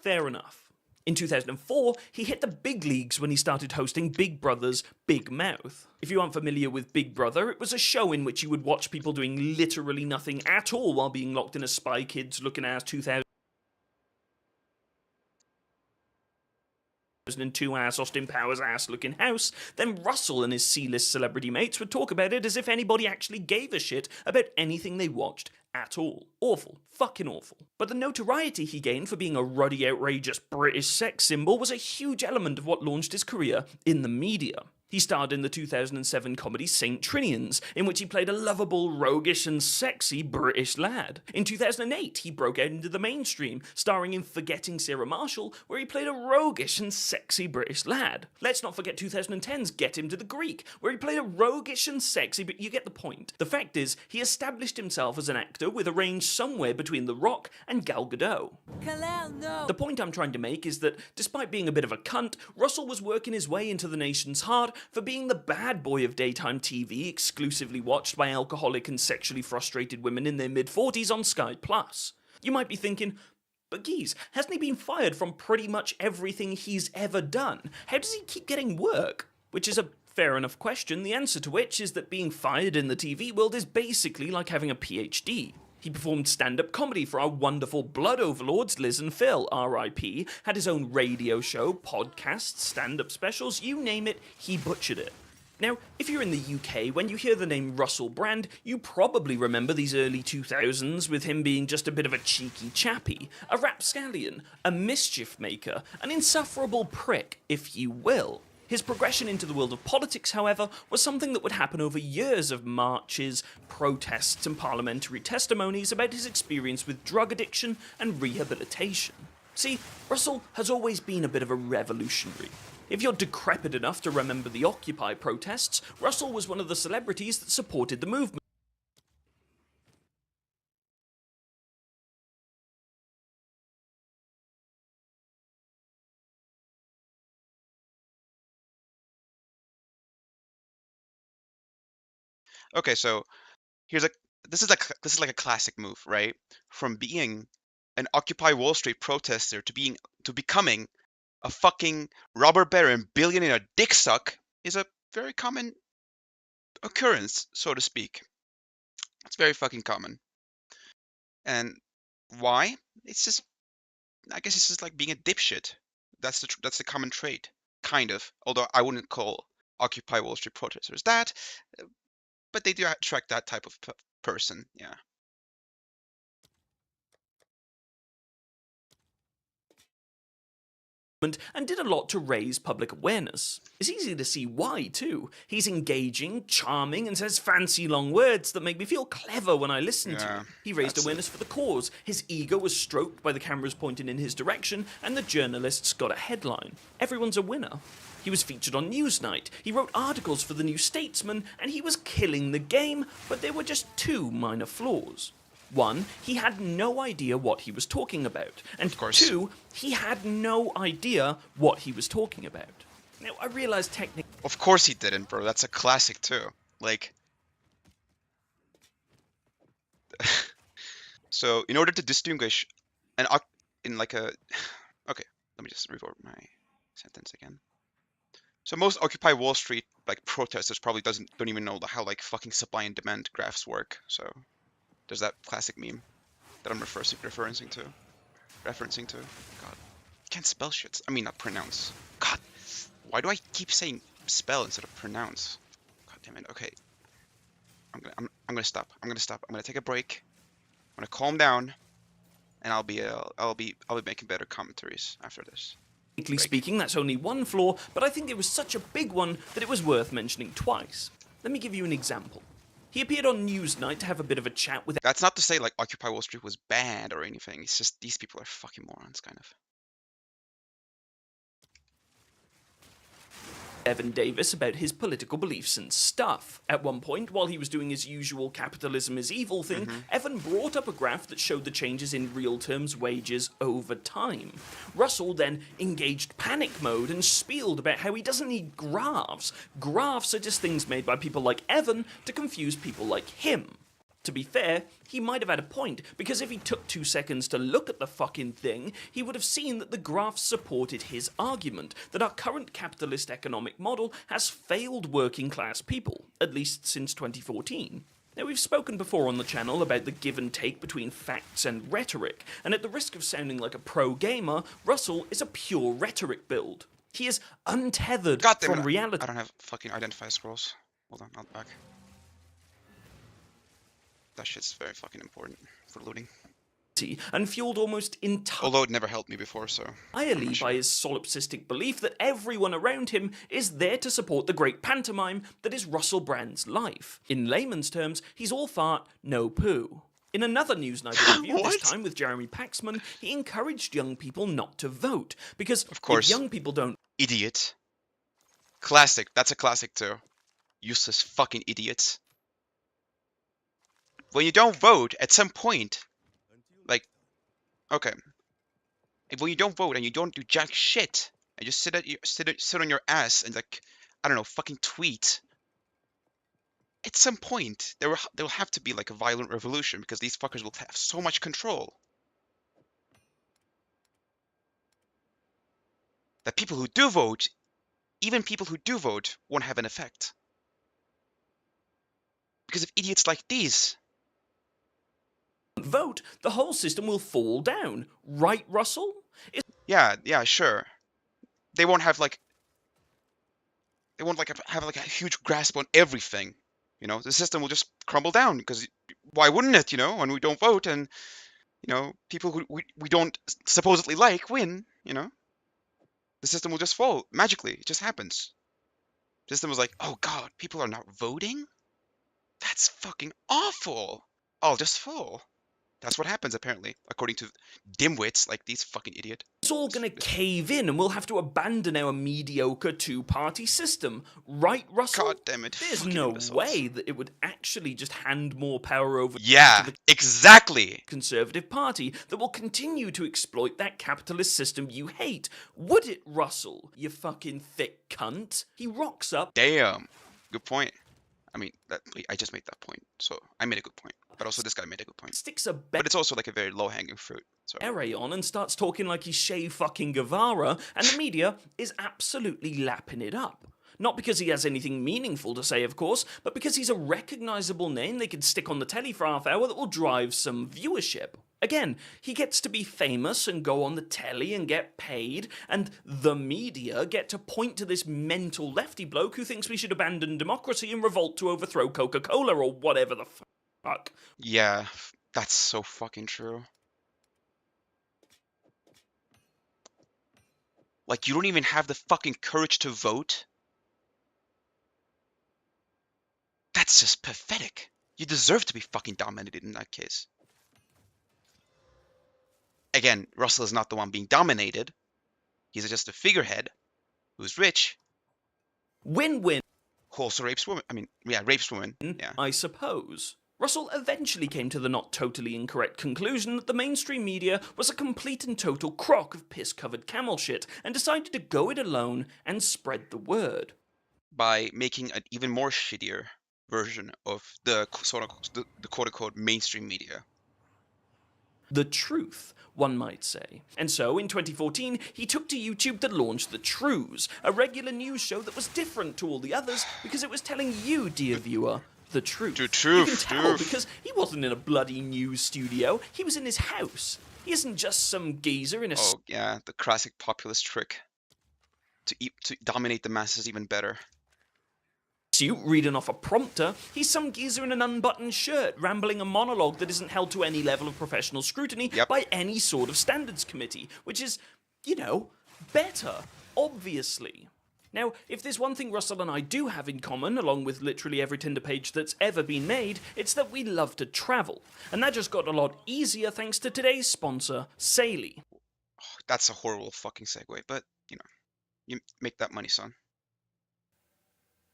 fair enough. In 2004, he hit the big leagues when he started hosting Big Brother's Big Mouth. If you aren't familiar with Big Brother, it was a show in which you would watch people doing literally nothing at all while being locked in a Spy Kids looking ass 2002 ass Austin Powers ass looking house. Then Russell and his C-list celebrity mates would talk about it as if anybody actually gave a shit about anything they watched at all. Awful. Fucking awful. But the notoriety he gained for being a ruddy, outrageous British sex symbol was a huge element of what launched his career in the media. He starred in the 2007 comedy St. Trinians, in which he played a lovable, roguish and sexy British lad. In 2008, he broke out into the mainstream, starring in Forgetting Sarah Marshall, where he played a roguish and sexy British lad. Let's not forget 2010's Get Him to the Greek, where he played a roguish and sexy, but you get the point. The fact is, he established himself as an actor with a range somewhere between The Rock and Gal Gadot. The point I'm trying to make is that, despite being a bit of a cunt, Russell was working his way into the nation's heart for being the bad boy of daytime TV, exclusively watched by alcoholic and sexually frustrated women in their mid-40s on Sky Plus. You might be thinking, but geez, hasn't he been fired from pretty much everything he's ever done? How does he keep getting work? Which is a fair enough question, the answer to which is that being fired in the TV world is basically like having a PhD. He performed stand-up comedy for our wonderful blood overlords Liz and Phil, R.I.P., had his own radio show, podcasts, stand-up specials, you name it, he butchered it. Now, if you're in the UK, when you hear the name Russell Brand, you probably remember these early 2000s with him being just a bit of a cheeky chappy, a rapscallion, a mischief maker, an insufferable prick, if you will. His progression into the world of politics, however, was something that would happen over years of marches, protests, and parliamentary testimonies about his experience with drug addiction and rehabilitation. See, Russell has always been a bit of a revolutionary. If you're decrepit enough to remember the Occupy protests, Russell was one of the celebrities that supported the movement. Okay, so this is like a classic move, right? From being an Occupy Wall Street protester to becoming a fucking robber baron billionaire dick suck is a very common occurrence, so to speak. It's very fucking common. And why? I guess it's just like being a dipshit. That's the common trait, kind of. Although I wouldn't call Occupy Wall Street protesters that, but they do attract that type of person, yeah. And did a lot to raise public awareness. It's easy to see why, too. He's engaging, charming, and says fancy long words that make me feel clever when I listen to him. He raised awareness for the cause. His ego was stroked by the cameras pointing in his direction, and the journalists got a headline. Everyone's a winner. He was featured on Newsnight. He wrote articles for the New Statesman, and he was killing the game, but there were just two minor flaws. One, he had no idea what he was talking about. And two, he had no idea what he was talking about. Now, I realize technically... Of course he didn't, bro. That's a classic, too. Like... So, in order to distinguish in like a... Okay, let me just revert my sentence again. So most Occupy Wall Street like protesters probably don't even know how like fucking supply and demand graphs work. So there's that classic meme that I'm referencing to. God, can't spell shit. I mean, not pronounce. God, why do I keep saying spell instead of pronounce? God damn it. Okay. I'm gonna stop. I'm gonna stop. I'm gonna take a break. I'm gonna calm down, and I'll be making better commentaries after this. Technically speaking, that's only one flaw, but I think it was such a big one that it was worth mentioning twice. Let me give you an example. He appeared on Newsnight to have a bit of a chat with... That's not to say like Occupy Wall Street was bad or anything. It's just these people are fucking morons, kind of. Evan Davis about his political beliefs and stuff. At one point, while he was doing his usual capitalism is evil thing, Evan brought up a graph that showed the changes in real terms wages over time. Russell then engaged panic mode and spieled about how he doesn't need graphs. Graphs are just things made by people like Evan to confuse people like him. To be fair, he might have had a point, because if he took 2 seconds to look at the fucking thing, he would have seen that the graphs supported his argument, that our current capitalist economic model has failed working class people, at least since 2014. Now, we've spoken before on the channel about the give and take between facts and rhetoric, and at the risk of sounding like a pro-gamer, Russell is a pure rhetoric build. He is untethered from reality. I don't have fucking identify scrolls. Hold on, I'll be back. That shit's very fucking important for looting. And fueled almost entirely, although it never helped me before, so... by his solipsistic belief that everyone around him is there to support the great pantomime that is Russell Brand's life. In layman's terms, he's all fart, no poo. In another Newsnight interview, this time with Jeremy Paxman, he encouraged young people not to vote, because of course, if young people don't... Idiot. Classic, that's a classic too. Useless fucking idiots. When you don't vote, at some point, like, okay, when you don't vote and you don't do jack shit, and just sit on your ass and like, I don't know, fucking tweet. At some point, there will have to be like a violent revolution because these fuckers will have so much control that people who do vote, even people who do vote, won't have an effect because of idiots like these. Vote, the whole system will fall down. Right, Russell? Yeah, sure. They won't have like have a huge grasp on everything. You know, the system will just crumble down because why wouldn't it? You know, when we don't vote and you know people who we don't supposedly like win. You know, the system will just fall magically. It just happens. The system was like, oh god, people are not voting. That's fucking awful. I'll just fall. That's what happens, apparently, according to dimwits like these fucking idiots. It's all gonna cave in and we'll have to abandon our mediocre two-party system. Right, Russell? God damn it. There's no way that it would actually just hand more power over to the exactly. Conservative Party that will continue to exploit that capitalist system you hate. Would it, Russell, you fucking thick cunt? He rocks up. Damn. Good point. I mean, I just made that point, so I made a good point. But also this guy made a good point. Sticks a but it's also like a very low-hanging fruit. So. Beret on and starts talking like he's Che fucking Guevara, and the media is absolutely lapping it up. Not because he has anything meaningful to say, of course, but because he's a recognisable name they can stick on the telly for half hour that will drive some viewership. Again, he gets to be famous and go on the telly and get paid, and the media get to point to this mental lefty bloke who thinks we should abandon democracy and revolt to overthrow Coca-Cola or whatever the fuck. Yeah, that's so fucking true. Like, you don't even have the fucking courage to vote? That's just pathetic. You deserve to be fucking dominated in that case. Again, Russell is not the one being dominated. He's just a figurehead who's rich. Win-win. Who also rapes women. I mean, yeah, rapes women. Yeah. I suppose. Russell eventually came to the not totally incorrect conclusion that the mainstream media was a complete and total crock of piss-covered camel shit and decided to go it alone and spread the word. By making an even more shittier version of the quote-unquote mainstream media. The truth, one might say. And so, in 2014, he took to YouTube to launch The Trues, a regular news show that was different to all the others because it was telling you, dear viewer, the truth. The truth, you can tell because he wasn't in a bloody news studio, he was in his house. He isn't just some geezer in a... Oh, yeah, the classic populist trick. To dominate the masses even better. suit reading off a prompter, he's some geezer in an unbuttoned shirt rambling a monologue that isn't held to any level of professional scrutiny by any sort of standards committee, which is, you know, better, obviously. Now, if there's one thing Russell and I do have in common, along with literally every Tinder page that's ever been made, it's that we love to travel. And that just got a lot easier thanks to today's sponsor, Haiiii. That's a horrible fucking segue, but, you know, you make that money, son.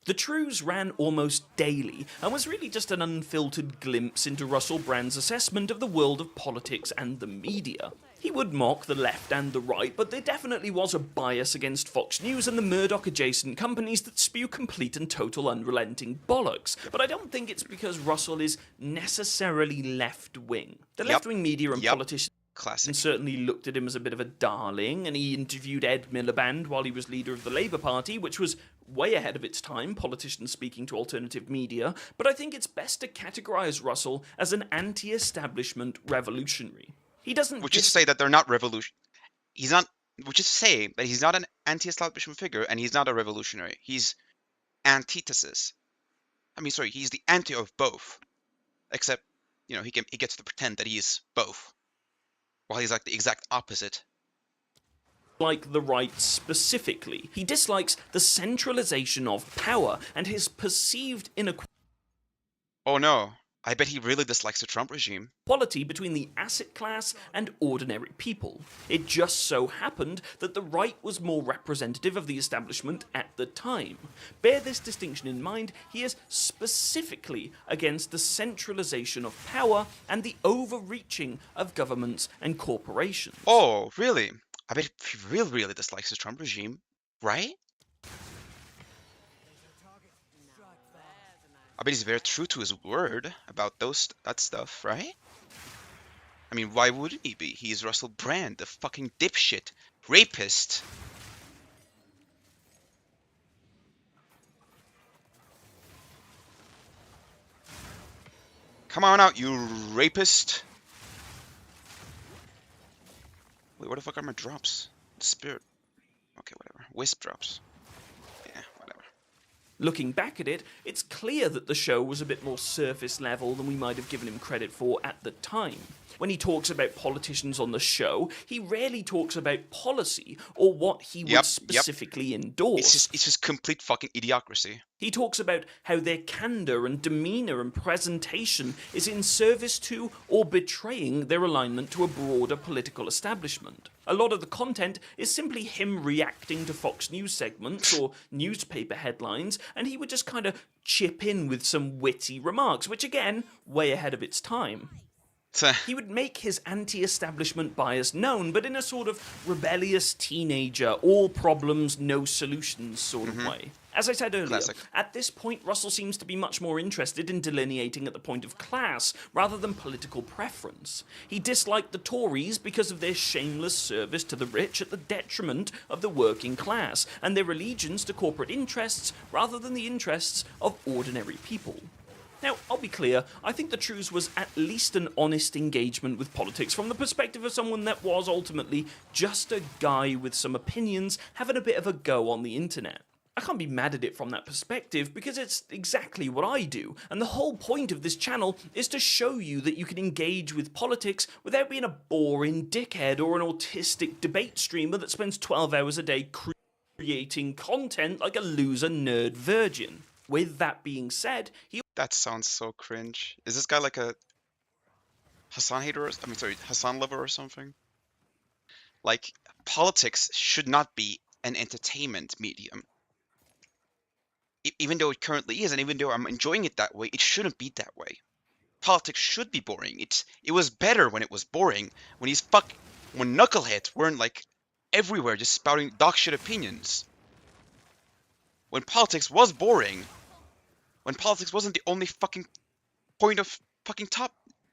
The Trues ran almost daily and was really just an unfiltered glimpse into Russell Brand's assessment of the world of politics and the media. He would mock the left and the right, but there definitely was a bias against Fox News and the Murdoch-adjacent companies that spew complete and total unrelenting bollocks. But I don't think it's because Russell is necessarily left-wing. The left-wing media and politicians and certainly looked at him as a bit of a darling, and he interviewed Ed Miliband while he was leader of the Labour Party, which was way ahead of its time, politicians speaking to alternative media, but I think it's best to categorise Russell as an anti-establishment revolutionary. He doesn't Which is to say that they're not he's not, which is to say that he's not an anti-establishment figure, and he's not a revolutionary. He's antithesis. I mean, sorry, he's the anti of both. Except, you know, he gets to pretend that he's both. While he's like the exact opposite. Like the right specifically. He dislikes the centralization of power and his perceived inequality. Oh no, I bet he really dislikes the Trump regime. Quality between the asset class and ordinary people. It just so happened that the right was more representative of the establishment at the time. Bear this distinction in mind, he is specifically against the centralization of power and the overreaching of governments and corporations. Oh, really? I bet he really dislikes the Trump regime, right? I bet he's very true to his word about that stuff, right? I mean, why wouldn't he be? He's Russell Brand, the fucking dipshit, rapist. Come on out, you rapist. Wait, where the fuck are my drops? Spirit. Okay, whatever. Wisp drops. Yeah, whatever. Looking back at it, it's clear that the show was a bit more surface level than we might have given him credit for at the time. When he talks about politicians on the show, he rarely talks about policy or what he would specifically endorse. It's just complete fucking idiocracy. He talks about how their candour and demeanour and presentation is in service to or betraying their alignment to a broader political establishment. A lot of the content is simply him reacting to Fox News segments or newspaper headlines, and he would just kind of chip in with some witty remarks, which again, way ahead of its time. He would make his anti-establishment bias known, but in a sort of rebellious teenager, all problems, no solutions sort of way. As I said earlier, at this point, Russell seems to be much more interested in delineating at the point of class rather than political preference. He disliked the Tories because of their shameless service to the rich at the detriment of the working class, and their allegiance to corporate interests rather than the interests of ordinary people. Now, I'll be clear, I think the Trues was at least an honest engagement with politics from the perspective of someone that was ultimately just a guy with some opinions having a bit of a go on the internet. I can't be mad at it from that perspective because it's exactly what I do, and the whole point of this channel is to show you that you can engage with politics without being a boring dickhead or an autistic debate streamer that spends 12 hours a day creating content like a loser nerd virgin. With that being said, That sounds so cringe. Is this guy like a Hassan hater? Hassan lover or something? Like, politics should not be an entertainment medium. Even though it currently is, and even though I'm enjoying it that way, it shouldn't be that way. Politics should be boring. It was better when it was boring. When knuckleheads weren't like everywhere just spouting dogshit opinions. When politics was boring. When politics wasn't the only fucking point of fucking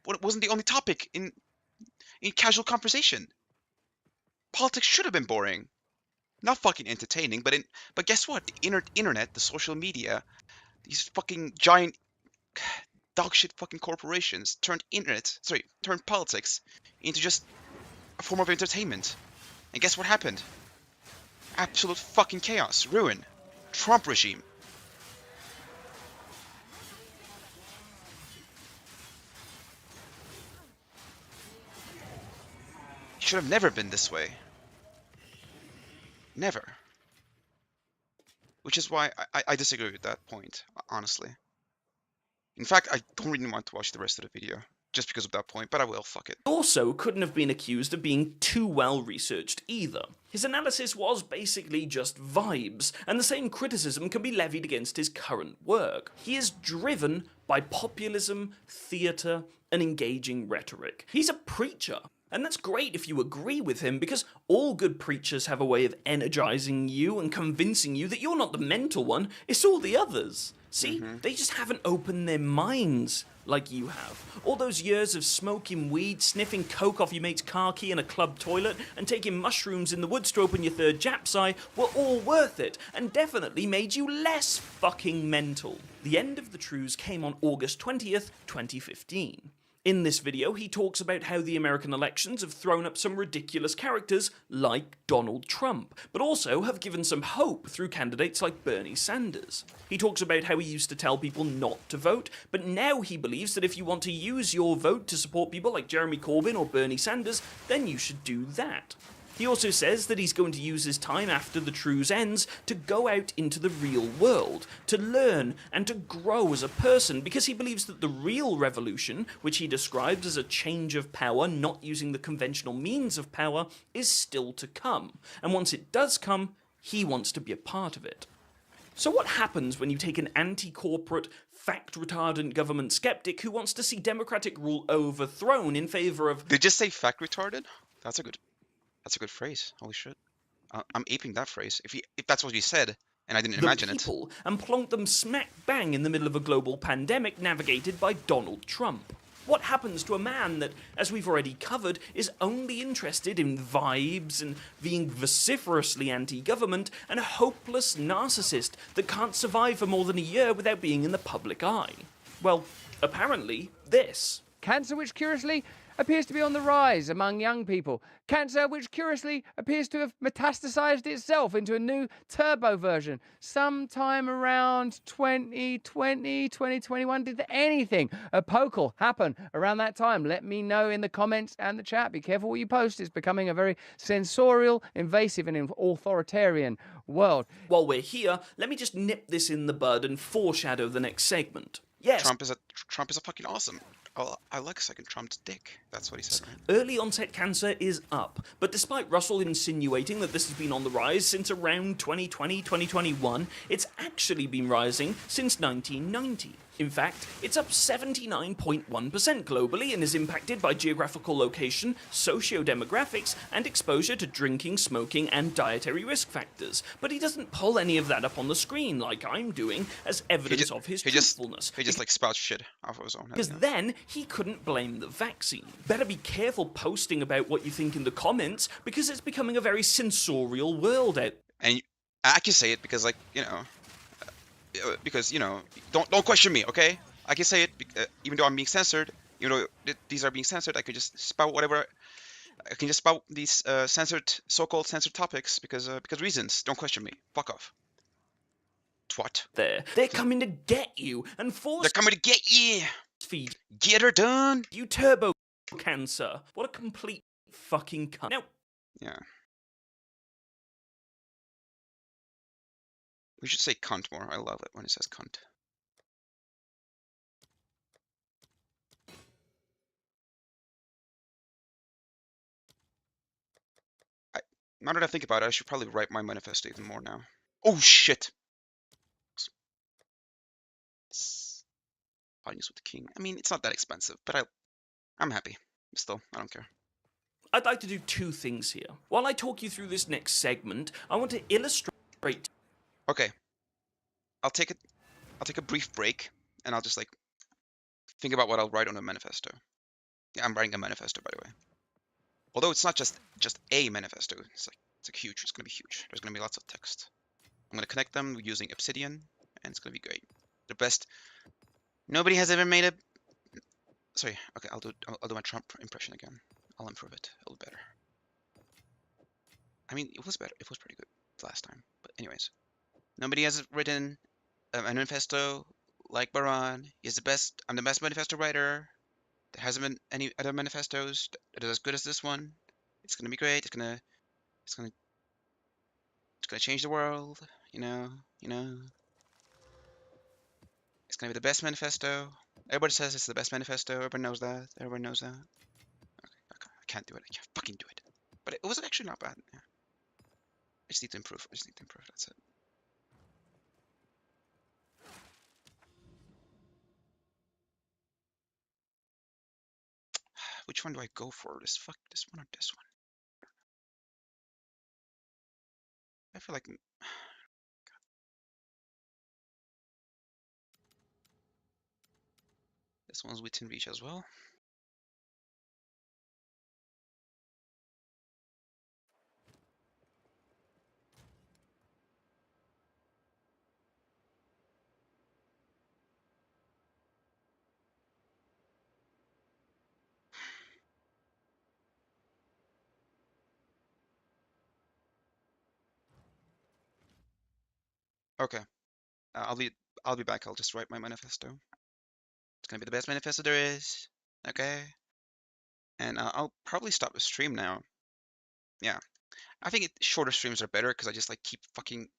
when it wasn't the only topic in casual conversation. Politics should have been boring. Not fucking entertaining, but guess what? The internet, the social media, these fucking giant dogshit fucking corporations turned politics into just a form of entertainment. And guess what happened? Absolute fucking chaos, ruin, Trump regime. should have never been this way. Never. Which is why I disagree with that point, honestly. In fact, I don't really want to watch the rest of the video, just because of that point, but I will, fuck it. Also couldn't have been accused of being too well researched either. His analysis was basically just vibes, and the same criticism can be levied against his current work. He is driven by populism, theatre, and engaging rhetoric. He's a preacher. And that's great if you agree with him, because all good preachers have a way of energizing you and convincing you that you're not the mental one, it's all the others. See, they just haven't opened their minds like you have. All those years of smoking weed, sniffing coke off your mate's car key in a club toilet, and taking mushrooms in the woods to open your third Jap's eye were all worth it, and definitely made you less fucking mental. The end of the truce came on August 20th, 2015. In this video, he talks about how the American elections have thrown up some ridiculous characters like Donald Trump, but also have given some hope through candidates like Bernie Sanders. He talks about how he used to tell people not to vote, but now he believes that if you want to use your vote to support people like Jeremy Corbyn or Bernie Sanders, then you should do that. He also says that he's going to use his time after the truce ends to go out into the real world, to learn and to grow as a person, because he believes that the real revolution, which he describes as a change of power, not using the conventional means of power, is still to come. And once it does come, he wants to be a part of it. So what happens when you take an anti-corporate, fact-retardant government skeptic who wants to see democratic rule overthrown in favour of... Did you just say fact-retarded? That's a good phrase. Holy shit. I'm aping that phrase. If that's what you said, and I didn't imagine it. And plonk them smack bang in the middle of a global pandemic navigated by Donald Trump. What happens to a man that, as we've already covered, is only interested in vibes and being vociferously anti-government, and a hopeless narcissist that can't survive for more than a year without being in the public eye? Well, apparently, this. Cancer, which curiously appears to be on the rise among young people. Cancer, which curiously appears to have metastasized itself into a new turbo version. Sometime around 2020, 2021, did anything epochal happen around that time? Let me know in the comments and the chat. Be careful what you post. It's becoming a very sensorial, invasive, and authoritarian world. While we're here, let me just nip this in the bud and foreshadow the next segment. Yes. Trump is a fucking awesome. Oh, I like second Trump's dick. That's what he said, right? Early onset cancer is up, but despite Russell insinuating that this has been on the rise since around 2020, 2021, it's actually been rising since 1990. In fact, it's up 79.1% globally and is impacted by geographical location, socio-demographics, and exposure to drinking, smoking, and dietary risk factors. But he doesn't pull any of that up on the screen like I'm doing as evidence of his truthfulness. He just like spouts shit off of his own head. Because then he couldn't blame the vaccine. Better be careful posting about what you think in the comments, because it's becoming a very sensorial world out. And I can say it because, like, you know, don't question me, okay? I can say it even though I'm being censored. You know, these are being censored. I could just spout whatever. I can just spout these so-called censored topics because reasons. Don't question me. Fuck off. Twat. They're coming to get you and force. They're coming to get you. Feed. Get her done. You turbo cancer. What a complete fucking cunt. Now. Yeah. We should say cunt more. I love it when it says cunt. Now that I think about it, I should probably write my manifesto even more now. Oh shit! Audience with the King. I mean, it's not that expensive, but I'm happy. Still, I don't care. I'd like to do two things here. While I talk you through this next segment, I want to illustrate. Okay. I'll take a brief break, and I'll just like think about what I'll write on a manifesto. Yeah, I'm writing a manifesto, by the way. Although it's not just a manifesto. It's huge. It's gonna be huge. There's gonna be lots of text. I'm gonna connect them using Obsidian, and it's gonna be great. The best. Nobody has ever made a. Sorry. Okay, I'll do my Trump impression again. I'll improve it a little better. I mean, it was better. It was pretty good last time. But anyways, nobody has written a manifesto like Baran. He's the best. I'm the best manifesto writer. There hasn't been any other manifestos that are as good as this one. It's gonna be great. It's gonna change the world. You know. It's gonna be the best manifesto. Everybody says it's the best manifesto. Everybody knows that. Everybody knows that. Okay, I can't do it. I can't fucking do it. But it was actually not bad. Yeah. I just need to improve. That's it. Which one do I go for? This one or this one? I feel like this one's within reach as well. Okay. I'll be back. I'll just write my manifesto. It's gonna be the best manifesto there is. Okay. And I'll probably stop the stream now. Yeah. I think shorter streams are better because I just like keep fucking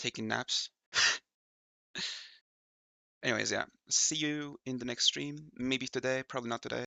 taking naps. Anyways, yeah. See you in the next stream. Maybe today, probably not today.